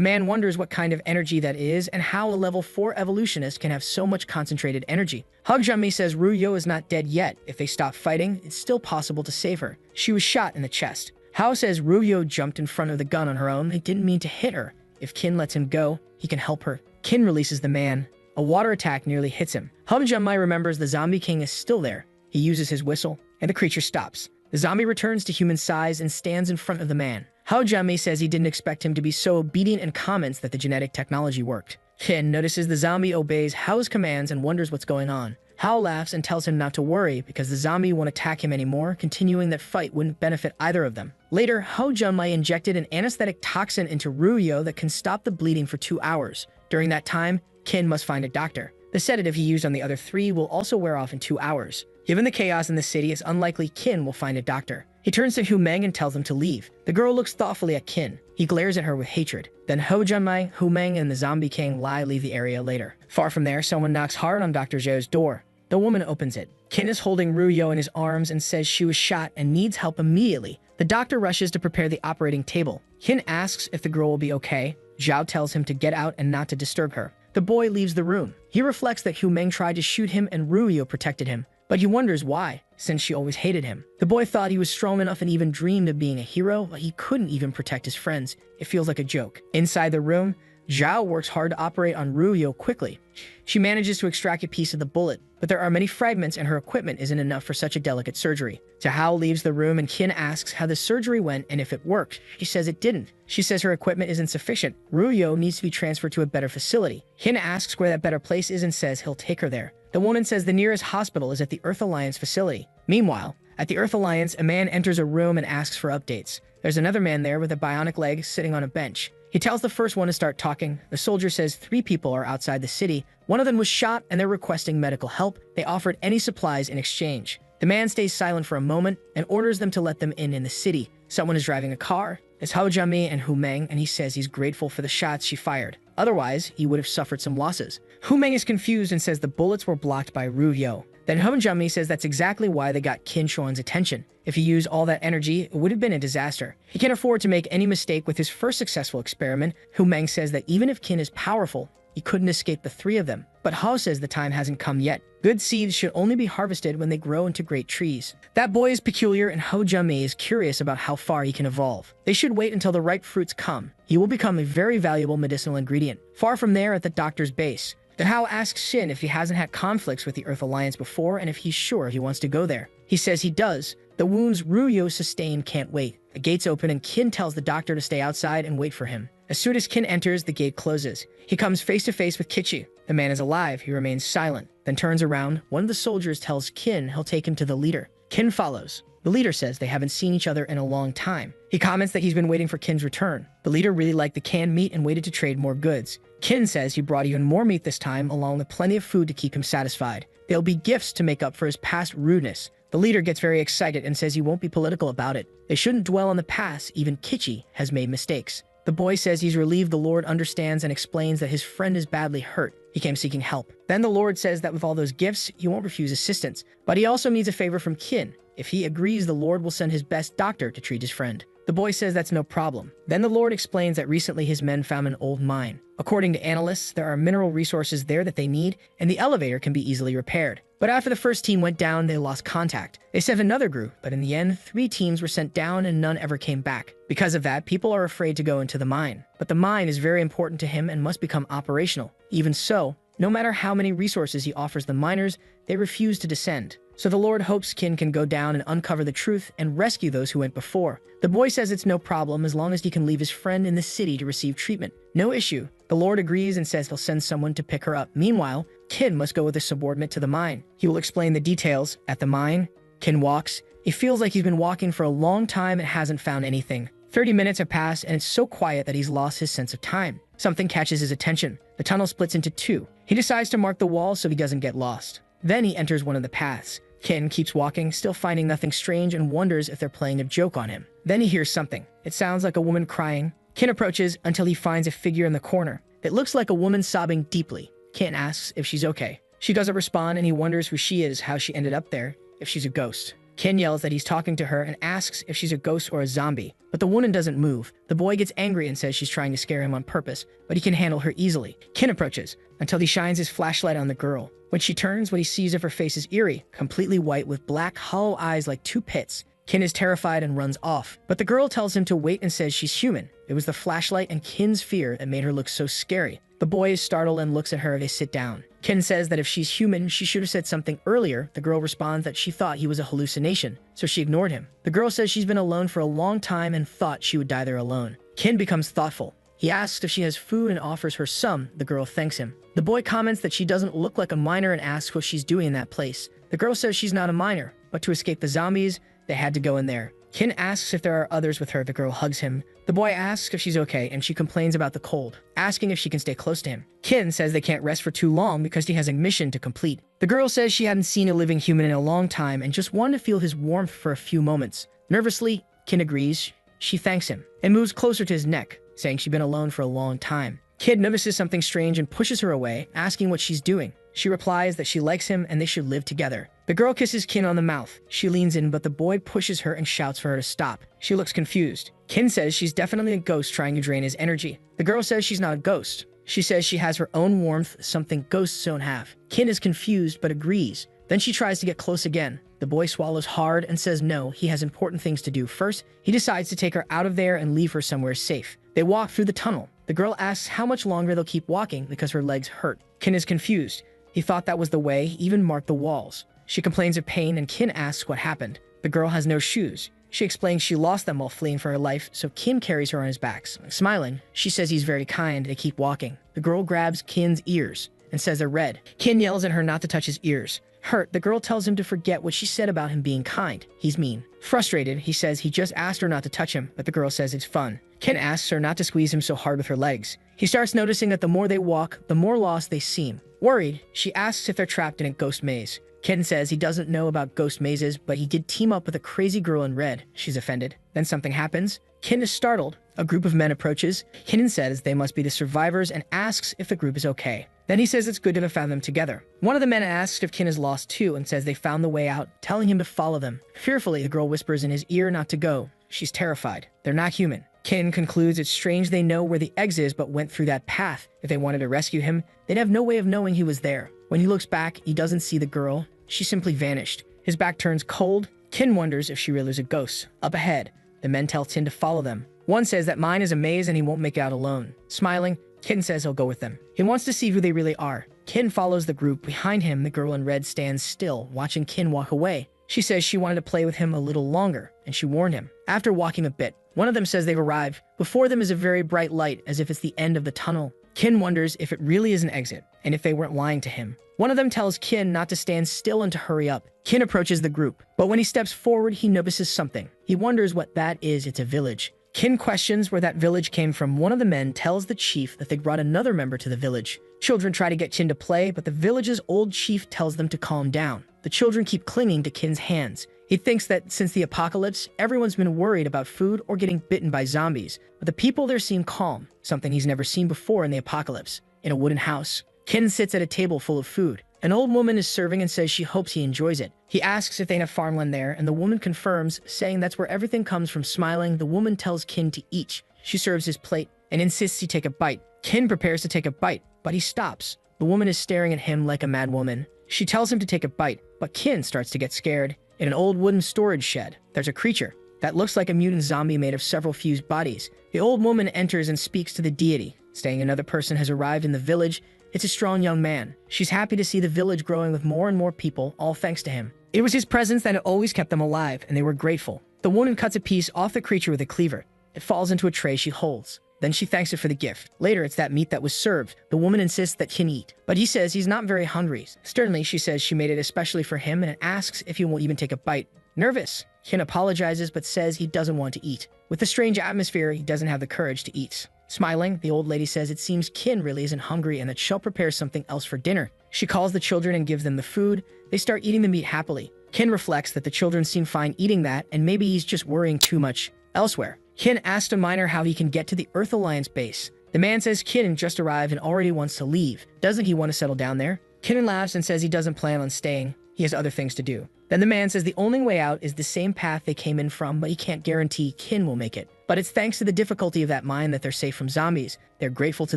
Speaker 1: man wonders what kind of energy that is and how a level 4 evolutionist can have so much concentrated energy. Hao Junmei says Ruyo is not dead yet. If they stop fighting, it's still possible to save her. She was shot in the chest. Hao says Ruyo jumped in front of the gun on her own. They didn't mean to hit her. If Kin lets him go, he can help her. Kin releases the man. A water attack nearly hits him. Hao Junmei remembers the Zombie King is still there. He uses his whistle, and the creature stops. The zombie returns to human size and stands in front of the man. Hao Junmei says he didn't expect him to be so obedient and comments that the genetic technology worked. Kin notices the zombie obeys Hao's commands and wonders what's going on. Hao laughs and tells him not to worry because the zombie won't attack him anymore, continuing that fight wouldn't benefit either of them. Later, Hao Junmei injected an anesthetic toxin into Ruyo that can stop the bleeding for 2 hours. During that time, Kin must find a doctor. The sedative he used on the other 3 will also wear off in 2 hours. Given the chaos in the city, it's unlikely Kin will find a doctor. He turns to Hu Meng and tells him to leave. The girl looks thoughtfully at Kin. He glares at her with hatred. Then Ho Junmei, Hu Meng, and the Zombie King leave the area later. Far from there, someone knocks hard on Dr. Zhou's door. The woman opens it. Kin is holding Ruyo in his arms and says she was shot and needs help immediately. The doctor rushes to prepare the operating table. Kin asks if the girl will be okay. Zhao tells him to get out and not to disturb her. The boy leaves the room. He reflects that Hu Meng tried to shoot him and Ruyo protected him. But he wonders why, since she always hated him. The boy thought he was strong enough and even dreamed of being a hero, but he couldn't even protect his friends. It feels like a joke. Inside the room, Zhao works hard to operate on Ruyo quickly. She manages to extract a piece of the bullet, but there are many fragments and her equipment isn't enough for such a delicate surgery. Hao leaves the room and Kin asks how the surgery went and if it worked. She says it didn't. She says her equipment isn't sufficient. Ruyo needs to be transferred to a better facility. Kin asks where that better place is and says he'll take her there. The woman says the nearest hospital is at the Earth Alliance facility. Meanwhile, at the Earth Alliance, a man enters a room and asks for updates. There's another man there with a bionic leg sitting on a bench. He tells the first one to start talking. The soldier says 3 people are outside the city. One of them was shot and they're requesting medical help. They offered any supplies in exchange. The man stays silent for a moment and orders them to let them in the city. Someone is driving a car. It's Hao Junmei and Hu Meng, and he says he's grateful for the shots she fired. Otherwise, he would have suffered some losses. Hu Meng is confused and says the bullets were blocked by Ruyo. Then Hao Junmei says that's exactly why they got Qin Shuan's attention. If he used all that energy, it would have been a disaster. He can't afford to make any mistake with his first successful experiment. Hu Meng says that even if Qin is powerful, he couldn't escape the 3 of them. But Hao says the time hasn't come yet. Good seeds should only be harvested when they grow into great trees. That boy is peculiar and Hao Junmei is curious about how far he can evolve. They should wait until the ripe fruits come. He will become a very valuable medicinal ingredient. Far from there at the doctor's base, then Hao asks Shin if he hasn't had conflicts with the Earth Alliance before and if he's sure he wants to go there. He says he does. The wounds Ruyo sustained can't wait. The gates open and Qin tells the doctor to stay outside and wait for him. As soon as Qin enters, the gate closes. He comes face to face with Kichi. The man is alive. He remains silent, then turns around. One of the soldiers tells Qin he'll take him to the leader. Qin follows. The leader says they haven't seen each other in a long time. He comments that he's been waiting for Qin's return. The leader really liked the canned meat and waited to trade more goods. Qin says he brought even more meat this time, along with plenty of food to keep him satisfied. There'll be gifts to make up for his past rudeness. The leader gets very excited and says he won't be political about it. They shouldn't dwell on the past. Even Kichi has made mistakes. The boy says he's relieved the Lord understands and explains that his friend is badly hurt. He came seeking help. Then the Lord says that with all those gifts, he won't refuse assistance. But he also needs a favor from Qin. If he agrees, the Lord will send his best doctor to treat his friend. The boy says that's no problem. Then the Lord explains that recently his men found an old mine. According to analysts, there are mineral resources there that they need, and the elevator can be easily repaired. But after the first team went down, they lost contact. They sent another group, but in the end, 3 teams were sent down and none ever came back. Because of that, people are afraid to go into the mine. But the mine is very important to him and must become operational. Even so, no matter how many resources he offers the miners, they refuse to descend. So the Lord hopes Kin can go down and uncover the truth and rescue those who went before. The boy says it's no problem as long as he can leave his friend in the city to receive treatment. No issue. The Lord agrees and says he'll send someone to pick her up. Meanwhile, Kin must go with his subordinate to the mine. He will explain the details. At the mine, Kin walks. He feels like he's been walking for a long time and hasn't found anything. 30 minutes have passed and it's so quiet that he's lost his sense of time. Something catches his attention. The tunnel splits into 2. He decides to mark the wall so he doesn't get lost. Then he enters one of the paths. Kin keeps walking, still finding nothing strange, and wonders if they're playing a joke on him. Then he hears something. It sounds like a woman crying. Kin approaches until he finds a figure in the corner. It looks like a woman sobbing deeply. Kin asks if she's okay. She doesn't respond and he wonders who she is, how she ended up there, if she's a ghost. Kin yells that he's talking to her and asks if she's a ghost or a zombie. But the woman doesn't move. The boy gets angry and says she's trying to scare him on purpose, but he can handle her easily. Kin approaches until he shines his flashlight on the girl. When she turns, what he sees of her face is eerie, completely white with black, hollow eyes like 2 pits. Kin is terrified and runs off, but the girl tells him to wait and says she's human. It was the flashlight and Kin's fear that made her look so scary. The boy is startled and looks at her as they sit down. Kin says that if she's human, she should have said something earlier. The girl responds that she thought he was a hallucination, so she ignored him. The girl says she's been alone for a long time and thought she would die there alone. Kin becomes thoughtful. He asks if she has food and offers her some. The girl thanks him. The boy comments that she doesn't look like a miner and asks what she's doing in that place. The girl says she's not a miner, but to escape the zombies, they had to go in there. Kin asks if there are others with her. The girl hugs him. The boy asks if she's okay, and she complains about the cold, asking if she can stay close to him. Kin says they can't rest for too long because he has a mission to complete. The girl says she hadn't seen a living human in a long time and just wanted to feel his warmth for a few moments. Nervously, Kin agrees. She thanks him and moves closer to his neck, saying she'd been alone for a long time. Kid notices something strange and pushes her away, asking what she's doing. She replies that she likes him and they should live together. The girl kisses Kin on the mouth. She leans in, but the boy pushes her and shouts for her to stop. She looks confused. Kin says she's definitely a ghost trying to drain his energy. The girl says she's not a ghost. She says she has her own warmth, something ghosts don't have. Kin is confused but agrees. Then she tries to get close again. The boy swallows hard and says no, he has important things to do. First, he decides to take her out of there and leave her somewhere safe. They walk through the tunnel. The girl asks how much longer they'll keep walking because her legs hurt. Kin is confused. He thought that was the way, he even marked the walls. She complains of pain and Kin asks what happened. The girl has no shoes. She explains she lost them while fleeing for her life, so Kin carries her on his back. Smiling, she says he's very kind. They keep walking. The girl grabs Kin's ears and says they're red. Kin yells at her not to touch his ears. Hurt, the girl tells him to forget what she said about him being kind. He's mean. Frustrated, he says he just asked her not to touch him, but the girl says it's fun. Kin asks her not to squeeze him so hard with her legs. He starts noticing that the more they walk, the more lost they seem. Worried, she asks if they're trapped in a ghost maze. Kin says he doesn't know about ghost mazes, but he did team up with a crazy girl in red. She's offended. Then something happens. Kin is startled. A group of men approaches. Kin says they must be the survivors and asks if the group is okay. Then he says it's good to have found them together. One of the men asks if Kin is lost too and says they found the way out, telling him to follow them. Fearfully, the girl whispers in his ear not to go. She's terrified. They're not human. Kin concludes it's strange they know where the exit is but went through that path. If they wanted to rescue him, they'd have no way of knowing he was there. When he looks back, he doesn't see the girl. She simply vanished. His back turns cold. Kin wonders if she really is a ghost. Up ahead, the men tell Tin to follow them. One says that mine is a maze and he won't make it out alone. Smiling, Kin says he'll go with them. He wants to see who they really are. Kin follows the group. Behind him, the girl in red stands still, watching Kin walk away. She says she wanted to play with him a little longer, and she warned him. After walking a bit, one of them says they've arrived. Before them is a very bright light, as if it's the end of the tunnel. Kin wonders if it really is an exit, and if they weren't lying to him. One of them tells Kin not to stand still and to hurry up. Kin approaches the group, but when he steps forward, he notices something. He wonders what that is. It's a village. Kin questions where that village came from. One of the men tells the chief that they brought another member to the village. Children try to get Kin to play, but the village's old chief tells them to calm down. The children keep clinging to Kin's hands. He thinks that since the apocalypse, everyone's been worried about food or getting bitten by zombies, but the people there seem calm, something he's never seen before in the apocalypse. In a wooden house, Kin sits at a table full of food. An old woman is serving and says she hopes he enjoys it. He asks if they have farmland there, and the woman confirms, saying that's where everything comes from. Smiling, the woman tells Kin to eat. She serves his plate and insists he take a bite. Kin prepares to take a bite, but he stops. The woman is staring at him like a mad woman. She tells him to take a bite, but Kin starts to get scared. In an old wooden storage shed, there's a creature that looks like a mutant zombie made of several fused bodies. The old woman enters and speaks to the deity, saying another person has arrived in the village. It's a strong young man. She's happy to see the village growing with more and more people, all thanks to him. It was his presence that had always kept them alive, and they were grateful. The woman cuts a piece off the creature with a cleaver. It falls into a tray she holds. Then she thanks it for the gift. Later, it's that meat that was served. The woman insists that Kin eat, but he says he's not very hungry. Sternly, she says she made it especially for him and asks if he will even take a bite. Nervous, Kin apologizes but says he doesn't want to eat. With the strange atmosphere, he doesn't have the courage to eat. Smiling, the old lady says it seems Kin really isn't hungry and that she'll prepare something else for dinner. She calls the children and gives them the food. They start eating the meat happily. Kin reflects that the children seem fine eating that, and maybe he's just worrying too much. Elsewhere, Kin asks a miner how he can get to the Earth Alliance base. The man says Kin just arrived and already wants to leave. Doesn't he want to settle down there? Kin laughs and says he doesn't plan on staying. He has other things to do. Then the man says the only way out is the same path they came in from, but he can't guarantee Kin will make it. But it's thanks to the difficulty of that mine that they're safe from zombies. They're grateful to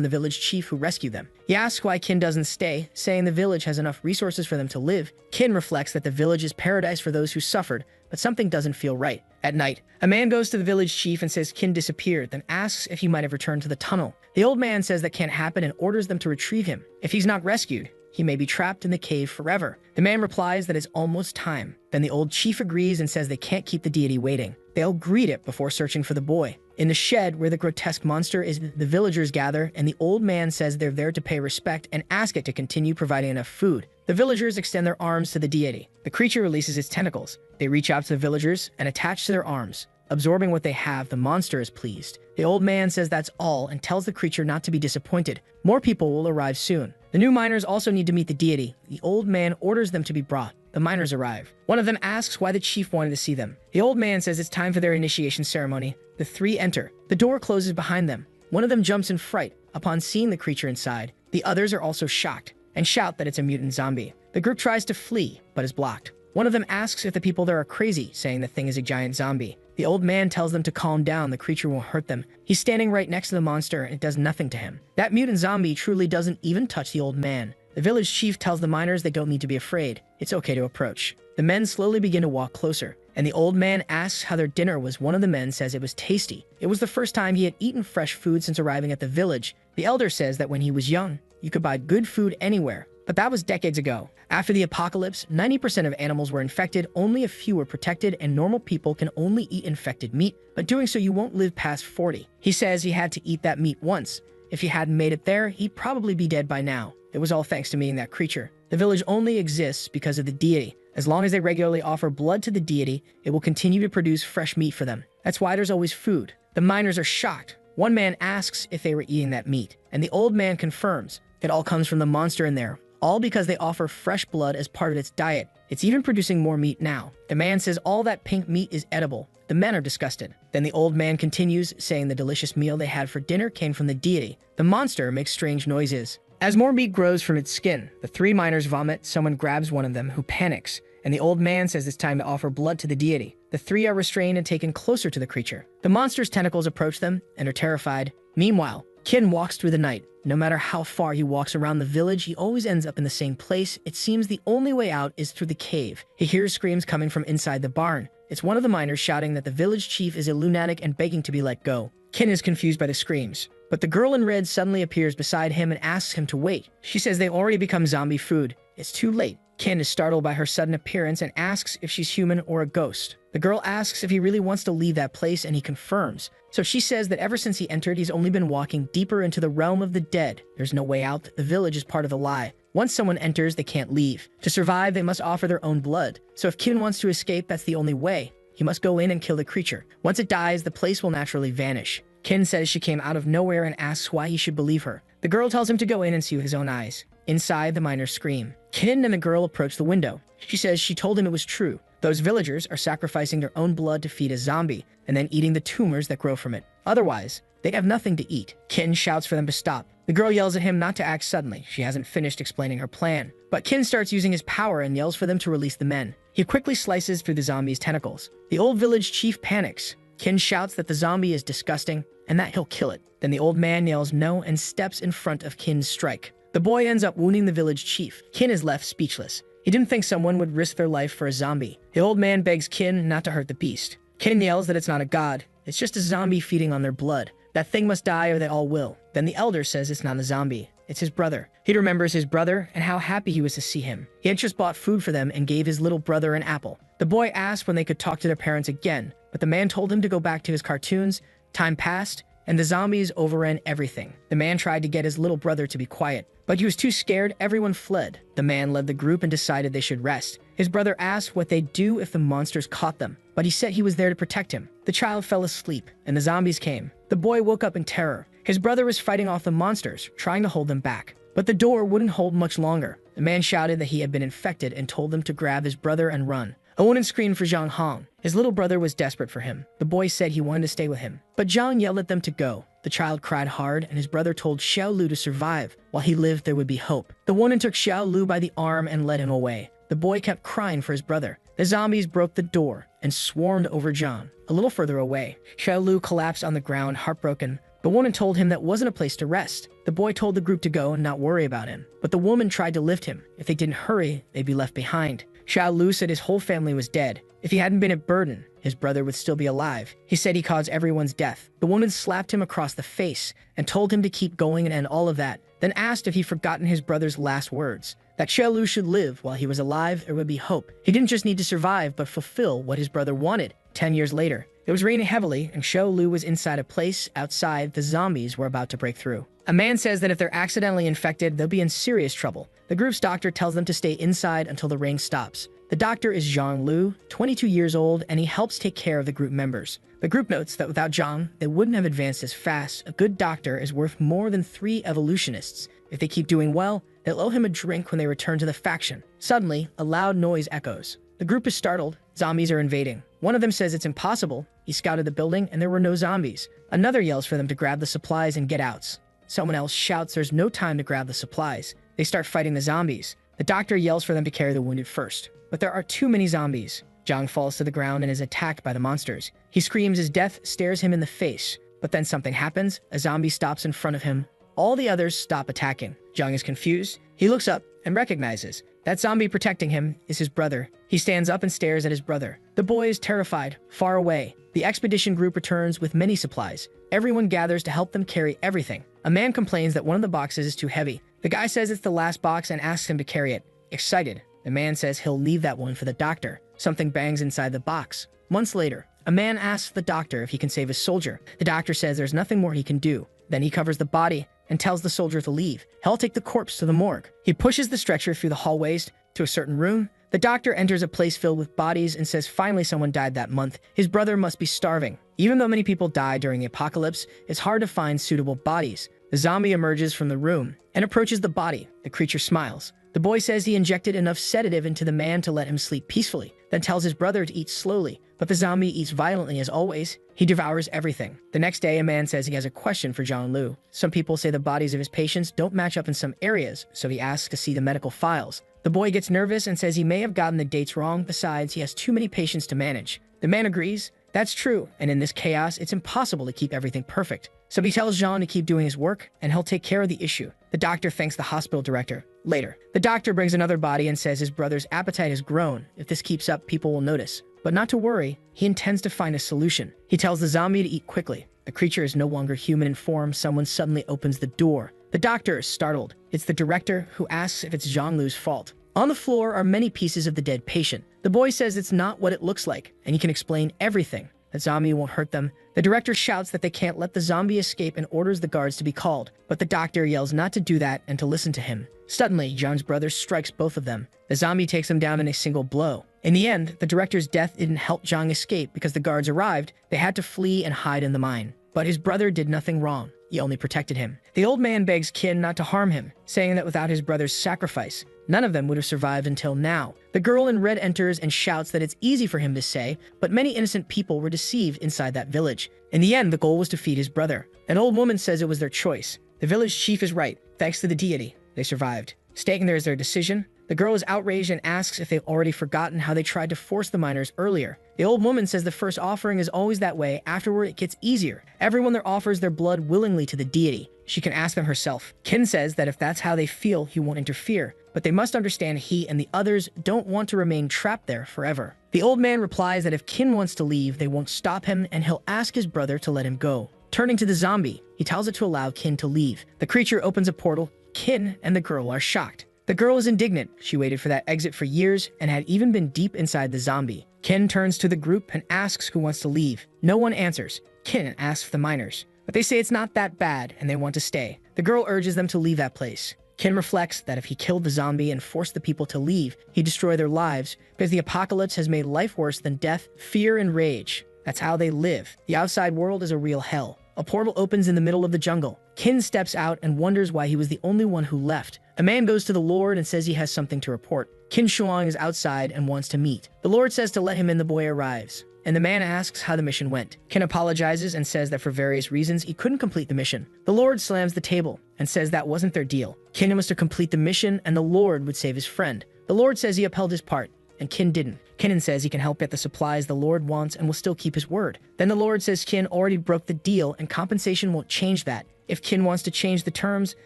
Speaker 1: the village chief who rescued them. He asks why Kin doesn't stay, saying the village has enough resources for them to live. Kin reflects that the village is paradise for those who suffered, but something doesn't feel right. At night, a man goes to the village chief and says Kin disappeared, then asks if he might have returned to the tunnel. The old man says that can't happen and orders them to retrieve him. If he's not rescued, he may be trapped in the cave forever. The man replies that it's almost time. Then the old chief agrees and says they can't keep the deity waiting. They'll greet it before searching for the boy. In the shed where the grotesque monster is, the villagers gather, and the old man says they're there to pay respect and ask it to continue providing enough food. The villagers extend their arms to the deity. The creature releases its tentacles. They reach out to the villagers and attach to their arms. Absorbing what they have, the monster is pleased. The old man says that's all and tells the creature not to be disappointed. More people will arrive soon. The new miners also need to meet the deity. The old man orders them to be brought. The miners arrive. One of them asks why the chief wanted to see them. The old man says it's time for their initiation ceremony. The three enter. The door closes behind them. One of them jumps in fright upon seeing the creature inside. The others are also shocked and shout that it's a mutant zombie. The group tries to flee, but is blocked. One of them asks if the people there are crazy, saying the thing is a giant zombie. The old man tells them to calm down, the creature won't hurt them. He's standing right next to the monster and it does nothing to him. That mutant zombie truly doesn't even touch the old man. The village chief tells the miners they don't need to be afraid. It's okay to approach. The men slowly begin to walk closer, and the old man asks how their dinner was. One of the men says it was tasty. It was the first time he had eaten fresh food since arriving at the village. The elder says that when he was young, you could buy good food anywhere. But that was decades ago. After the apocalypse, 90% of animals were infected, only a few were protected, and normal people can only eat infected meat, but doing so you won't live past 40. He says he had to eat that meat once. If he hadn't made it there, he'd probably be dead by now. It was all thanks to meeting that creature. The village only exists because of the deity. As long as they regularly offer blood to the deity, it will continue to produce fresh meat for them. That's why there's always food. The miners are shocked. One man asks if they were eating that meat, and the old man confirms. It all comes from the monster in there. All because they offer fresh blood as part of its diet. It's even producing more meat now. The man says all that pink meat is edible. The men are disgusted. Then the old man continues, saying the delicious meal they had for dinner came from the deity. The monster makes strange noises. As more meat grows from its skin, the three miners vomit. Someone grabs one of them, who panics, and the old man says it's time to offer blood to the deity. The three are restrained and taken closer to the creature. The monster's tentacles approach them and are terrified. Meanwhile, Kin walks through the night. No matter how far he walks around the village, he always ends up in the same place. It seems the only way out is through the cave. He hears screams coming from inside the barn. It's one of the miners shouting that the village chief is a lunatic and begging to be let go. Kin is confused by the screams, but the girl in red suddenly appears beside him and asks him to wait. She says they've already become zombie food. It's too late. Kin is startled by her sudden appearance and asks if she's human or a ghost. The girl asks if he really wants to leave that place, and he confirms. So she says that ever since he entered, he's only been walking deeper into the realm of the dead. There's no way out. The village is part of the lie. Once someone enters, they can't leave. To survive, they must offer their own blood. So if Kin wants to escape, that's the only way. He must go in and kill the creature. Once it dies, the place will naturally vanish. Kin says she came out of nowhere and asks why he should believe her. The girl tells him to go in and see with his own eyes. Inside, the miners scream. Kin and the girl approach the window. She says she told him it was true. Those villagers are sacrificing their own blood to feed a zombie, and then eating the tumors that grow from it. Otherwise, they'd have nothing to eat. Kin shouts for them to stop. The girl yells at him not to act suddenly. She hasn't finished explaining her plan. But Kin starts using his power and yells for them to release the men. He quickly slices through the zombie's tentacles. The old village chief panics. Kin shouts that the zombie is disgusting and that he'll kill it. Then the old man yells no and steps in front of Kin's strike. The boy ends up wounding the village chief. Kin is left speechless. He didn't think someone would risk their life for a zombie. The old man begs Kin not to hurt the beast. Kin yells that it's not a god. It's just a zombie feeding on their blood. That thing must die or they all will. Then the elder says it's not a zombie. It's his brother. He remembers his brother and how happy he was to see him. He had just bought food for them and gave his little brother an apple. The boy asked when they could talk to their parents again, but the man told him to go back to his cartoons. Time passed, and the zombies overran everything. The man tried to get his little brother to be quiet, but he was too scared. Everyone fled. The man led the group and decided they should rest. His brother asked what they'd do if the monsters caught them, but he said he was there to protect him. The child fell asleep, and the zombies came. The boy woke up in terror. His brother was fighting off the monsters, trying to hold them back. But the door wouldn't hold much longer. The man shouted that he had been infected and told them to grab his brother and run. A woman screamed for Zhang Hong. His little brother was desperate for him. The boy said he wanted to stay with him, but Zhang yelled at them to go. The child cried hard, and his brother told Xiao Lu to survive. While he lived, there would be hope. The woman took Xiao Lu by the arm and led him away. The boy kept crying for his brother. The zombies broke the door and swarmed over Zhang. A little further away, Xiao Lu collapsed on the ground, heartbroken. The woman told him that wasn't a place to rest. The boy told the group to go and not worry about him. But the woman tried to lift him. If they didn't hurry, they'd be left behind. Xiao Lu said his whole family was dead. If he hadn't been a burden, his brother would still be alive. He said he caused everyone's death. The woman slapped him across the face and told him to keep going and end all of that, then asked if he'd forgotten his brother's last words. That Xiao Lu should live. While he was alive, there would be hope. He didn't just need to survive, but fulfill what his brother wanted. 10 years later, it was raining heavily, and Xiao Lu was inside a place outside. The zombies were about to break through. A man says that if they're accidentally infected, they'll be in serious trouble. The group's doctor tells them to stay inside until the rain stops. The doctor is Zhang Lu, 22 years old, and he helps take care of the group members. The group notes that without Zhang, they wouldn't have advanced as fast. A good doctor is worth more than 3 evolutionists. If they keep doing well, they'll owe him a drink when they return to the faction. Suddenly, a loud noise echoes. The group is startled. Zombies are invading. One of them says it's impossible. He scouted the building and there were no zombies. Another yells for them to grab the supplies and get out. Someone else shouts there's no time to grab the supplies. They start fighting the zombies. The doctor yells for them to carry the wounded first. But there are too many zombies. Zhang falls to the ground and is attacked by the monsters. He screams as death stares him in the face. But then something happens. A zombie stops in front of him. All the others stop attacking. Zhang is confused. He looks up and recognizes that zombie protecting him is his brother. He stands up and stares at his brother. The boy is terrified, far away. The expedition group returns with many supplies. Everyone gathers to help them carry everything. A man complains that one of the boxes is too heavy. The guy says it's the last box and asks him to carry it. Excited, the man says he'll leave that one for the doctor. Something bangs inside the box. Months later, a man asks the doctor if he can save a soldier. The doctor says there's nothing more he can do. Then he covers the body and tells the soldier to leave. He'll take the corpse to the morgue. He pushes the stretcher through the hallways to a certain room. The doctor enters a place filled with bodies and says finally someone died that month. His brother must be starving. Even though many people die during the apocalypse, it's hard to find suitable bodies. The zombie emerges from the room and approaches the body. The creature smiles. The boy says he injected enough sedative into the man to let him sleep peacefully, then tells his brother to eat slowly. But the zombie eats violently as always. He devours everything. The next day, a man says he has a question for Zhang Lu. Some people say the bodies of his patients don't match up in some areas, so he asks to see the medical files. The boy gets nervous and says he may have gotten the dates wrong. Besides, he has too many patients to manage. The man agrees. That's true, and in this chaos, it's impossible to keep everything perfect. So he tells Zhang to keep doing his work, and he'll take care of the issue. The doctor thanks the hospital director. Later, the doctor brings another body and says his brother's appetite has grown. If this keeps up, people will notice. But not to worry, he intends to find a solution. He tells the zombie to eat quickly. The creature is no longer human in form. Someone suddenly opens the door. The doctor is startled. It's the director, who asks if it's Zhang Lu's fault. On the floor are many pieces of the dead patient. The boy says it's not what it looks like, and he can explain everything. The zombie won't hurt them. The director shouts that they can't let the zombie escape and orders the guards to be called. But the doctor yells not to do that and to listen to him. Suddenly, Zhang's brother strikes both of them. The zombie takes them down in a single blow. In the end, the director's death didn't help Zhang escape because the guards arrived. They had to flee and hide in the mine. But his brother did nothing wrong. He only protected him. The old man begs Qin not to harm him, saying that without his brother's sacrifice, none of them would have survived until now. The girl in red enters and shouts that it's easy for him to say, but many innocent people were deceived inside that village. In the end, the goal was to feed his brother. An old woman says it was their choice. The village chief is right. Thanks to the deity, they survived. Staying there is their decision. The girl is outraged and asks if they've already forgotten how they tried to force the miners earlier. The old woman says the first offering is always that way, afterward it gets easier. Everyone there offers their blood willingly to the deity. She can ask them herself. Kin says that if that's how they feel, he won't interfere, but they must understand he and the others don't want to remain trapped there forever. The old man replies that if Kin wants to leave, they won't stop him and he'll ask his brother to let him go. Turning to the zombie, he tells it to allow Kin to leave. The creature opens a portal. Kin and the girl are shocked. The girl is indignant. She waited for that exit for years and had even been deep inside the zombie. Kin turns to the group and asks who wants to leave. No one answers. Kin asks the miners, but they say it's not that bad and they want to stay. The girl urges them to leave that place. Kin reflects that if he killed the zombie and forced the people to leave, he'd destroy their lives because the apocalypse has made life worse than death, fear, and rage. That's how they live. The outside world is a real hell. A portal opens in the middle of the jungle. Kin steps out and wonders why he was the only one who left. A man goes to the Lord and says he has something to report. Kin Shuang is outside and wants to meet. The Lord says to let him in. The boy arrives, and the man asks how the mission went. Kin apologizes and says that for various reasons he couldn't complete the mission. The Lord slams the table and says that wasn't their deal. Kin was to complete the mission and the Lord would save his friend. The Lord says he upheld his part, and Kin didn't. Kin says he can help get the supplies the Lord wants and will still keep his word. Then the Lord says Kin already broke the deal and compensation won't change that. If Kin wants to change the terms,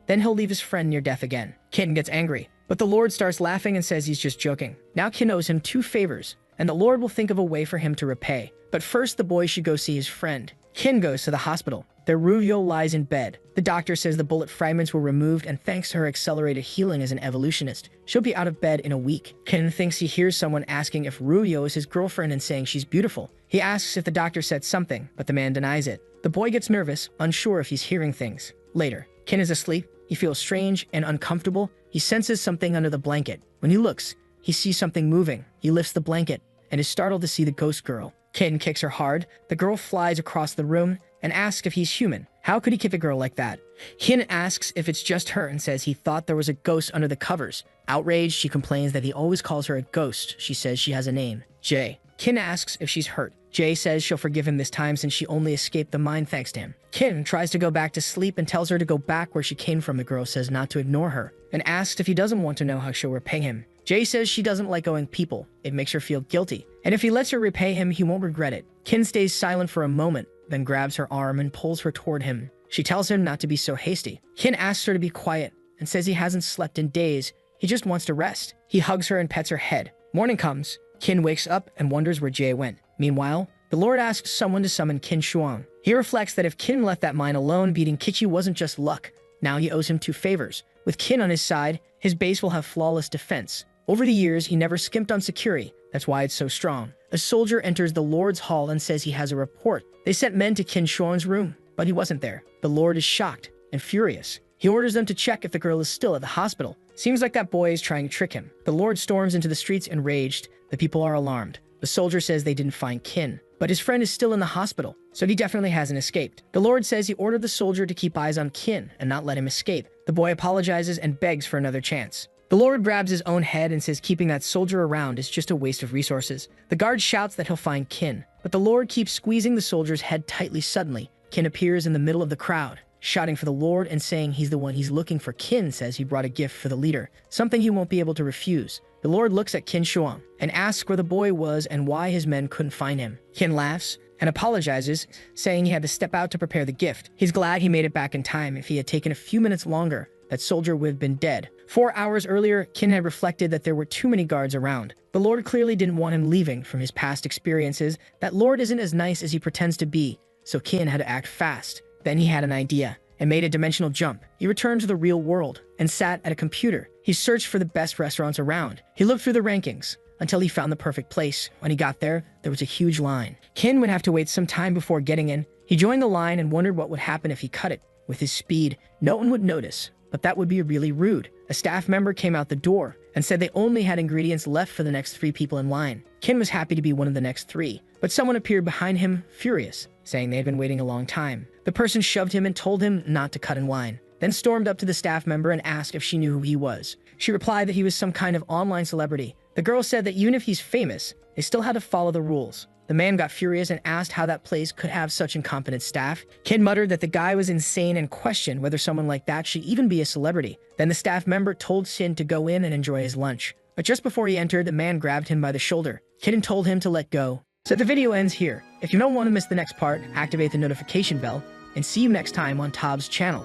Speaker 1: then he'll leave his friend near death again. Kin gets angry, but the Lord starts laughing and says he's just joking. Now Kin owes him 2 favors, and the Lord will think of a way for him to repay. But first the boy should go see his friend. Kin goes to the hospital. There Ruvio lies in bed. The doctor says the bullet fragments were removed and thanks to her accelerated healing as an evolutionist, she'll be out of bed in a week. Kin thinks he hears someone asking if Ruvio is his girlfriend and saying she's beautiful. He asks if the doctor said something, but the man denies it. The boy gets nervous, unsure if he's hearing things. Later, Kin is asleep. He feels strange and uncomfortable. He senses something under the blanket. When he looks, he sees something moving. He lifts the blanket and is startled to see the ghost girl. Kin kicks her hard. The girl flies across the room and asks if he's human. How could he kick a girl like that? Kin asks if it's just her and says he thought there was a ghost under the covers. Outraged, she complains that he always calls her a ghost. She says she has a name, Jay. Kin asks if she's hurt. Jay says she'll forgive him this time since she only escaped the mine thanks to him. Kin tries to go back to sleep and tells her to go back where she came from. The girl says not to ignore her and asks if he doesn't want to know how she'll repay him. Jay says she doesn't like owing people. It makes her feel guilty. And if he lets her repay him, he won't regret it. Kin stays silent for a moment, then grabs her arm and pulls her toward him. She tells him not to be so hasty. Kin asks her to be quiet and says he hasn't slept in days. He just wants to rest. He hugs her and pets her head. Morning comes. Kin wakes up and wonders where Jay went. Meanwhile, the Lord asks someone to summon Kin Shuang. He reflects that if Kin left that mine alone, beating Kichi wasn't just luck. Now he owes him 2 favors. With Kin on his side, his base will have flawless defense. Over the years, he never skimped on security. That's why it's so strong. A soldier enters the Lord's hall and says he has a report. They sent men to Kin Shuang's room, but he wasn't there. The Lord is shocked and furious. He orders them to check if the girl is still at the hospital. Seems like that boy is trying to trick him. The Lord storms into the streets enraged. The people are alarmed. The soldier says they didn't find Kin, but his friend is still in the hospital, so he definitely hasn't escaped. The Lord says he ordered the soldier to keep eyes on Kin and not let him escape. The boy apologizes and begs for another chance. The Lord grabs his own head and says keeping that soldier around is just a waste of resources. The guard shouts that he'll find Kin, but the Lord keeps squeezing the soldier's head tightly. Suddenly, Kin appears in the middle of the crowd, shouting for the Lord and saying he's the one he's looking for. Kin says he brought a gift for the leader, something he won't be able to refuse. The Lord looks at Kin Shuang and asks where the boy was and why his men couldn't find him. Kin laughs and apologizes, saying he had to step out to prepare the gift. He's glad he made it back in time. If he had taken a few minutes longer, that soldier would have been dead. 4 hours earlier, Kin had reflected that there were too many guards around. The Lord clearly didn't want him leaving. From his past experiences, that Lord isn't as nice as he pretends to be, so Kin had to act fast. Then he had an idea and made a dimensional jump. He returned to the real world and sat at a computer. He searched for the best restaurants around. He looked through the rankings until he found the perfect place. When he got there, there was a huge line. Kin would have to wait some time before getting in. He joined the line and wondered what would happen if he cut it. With his speed, no one would notice, but that would be really rude. A staff member came out the door and said they only had ingredients left for the next 3 people in line. Kin was happy to be one of the next 3, but someone appeared behind him, furious, saying they had been waiting a long time. The person shoved him and told him not to cut in line, then stormed up to the staff member and asked if she knew who he was. She replied that he was some kind of online celebrity. The girl said that even if he's famous, they still had to follow the rules. The man got furious and asked how that place could have such incompetent staff. Kid muttered that the guy was insane and questioned whether someone like that should even be a celebrity. Then the staff member told Sin to go in and enjoy his lunch. But just before he entered, the man grabbed him by the shoulder. Kid told him to let go. So the video ends here. If you don't want to miss the next part, activate the notification bell, and see you next time on Tob's channel.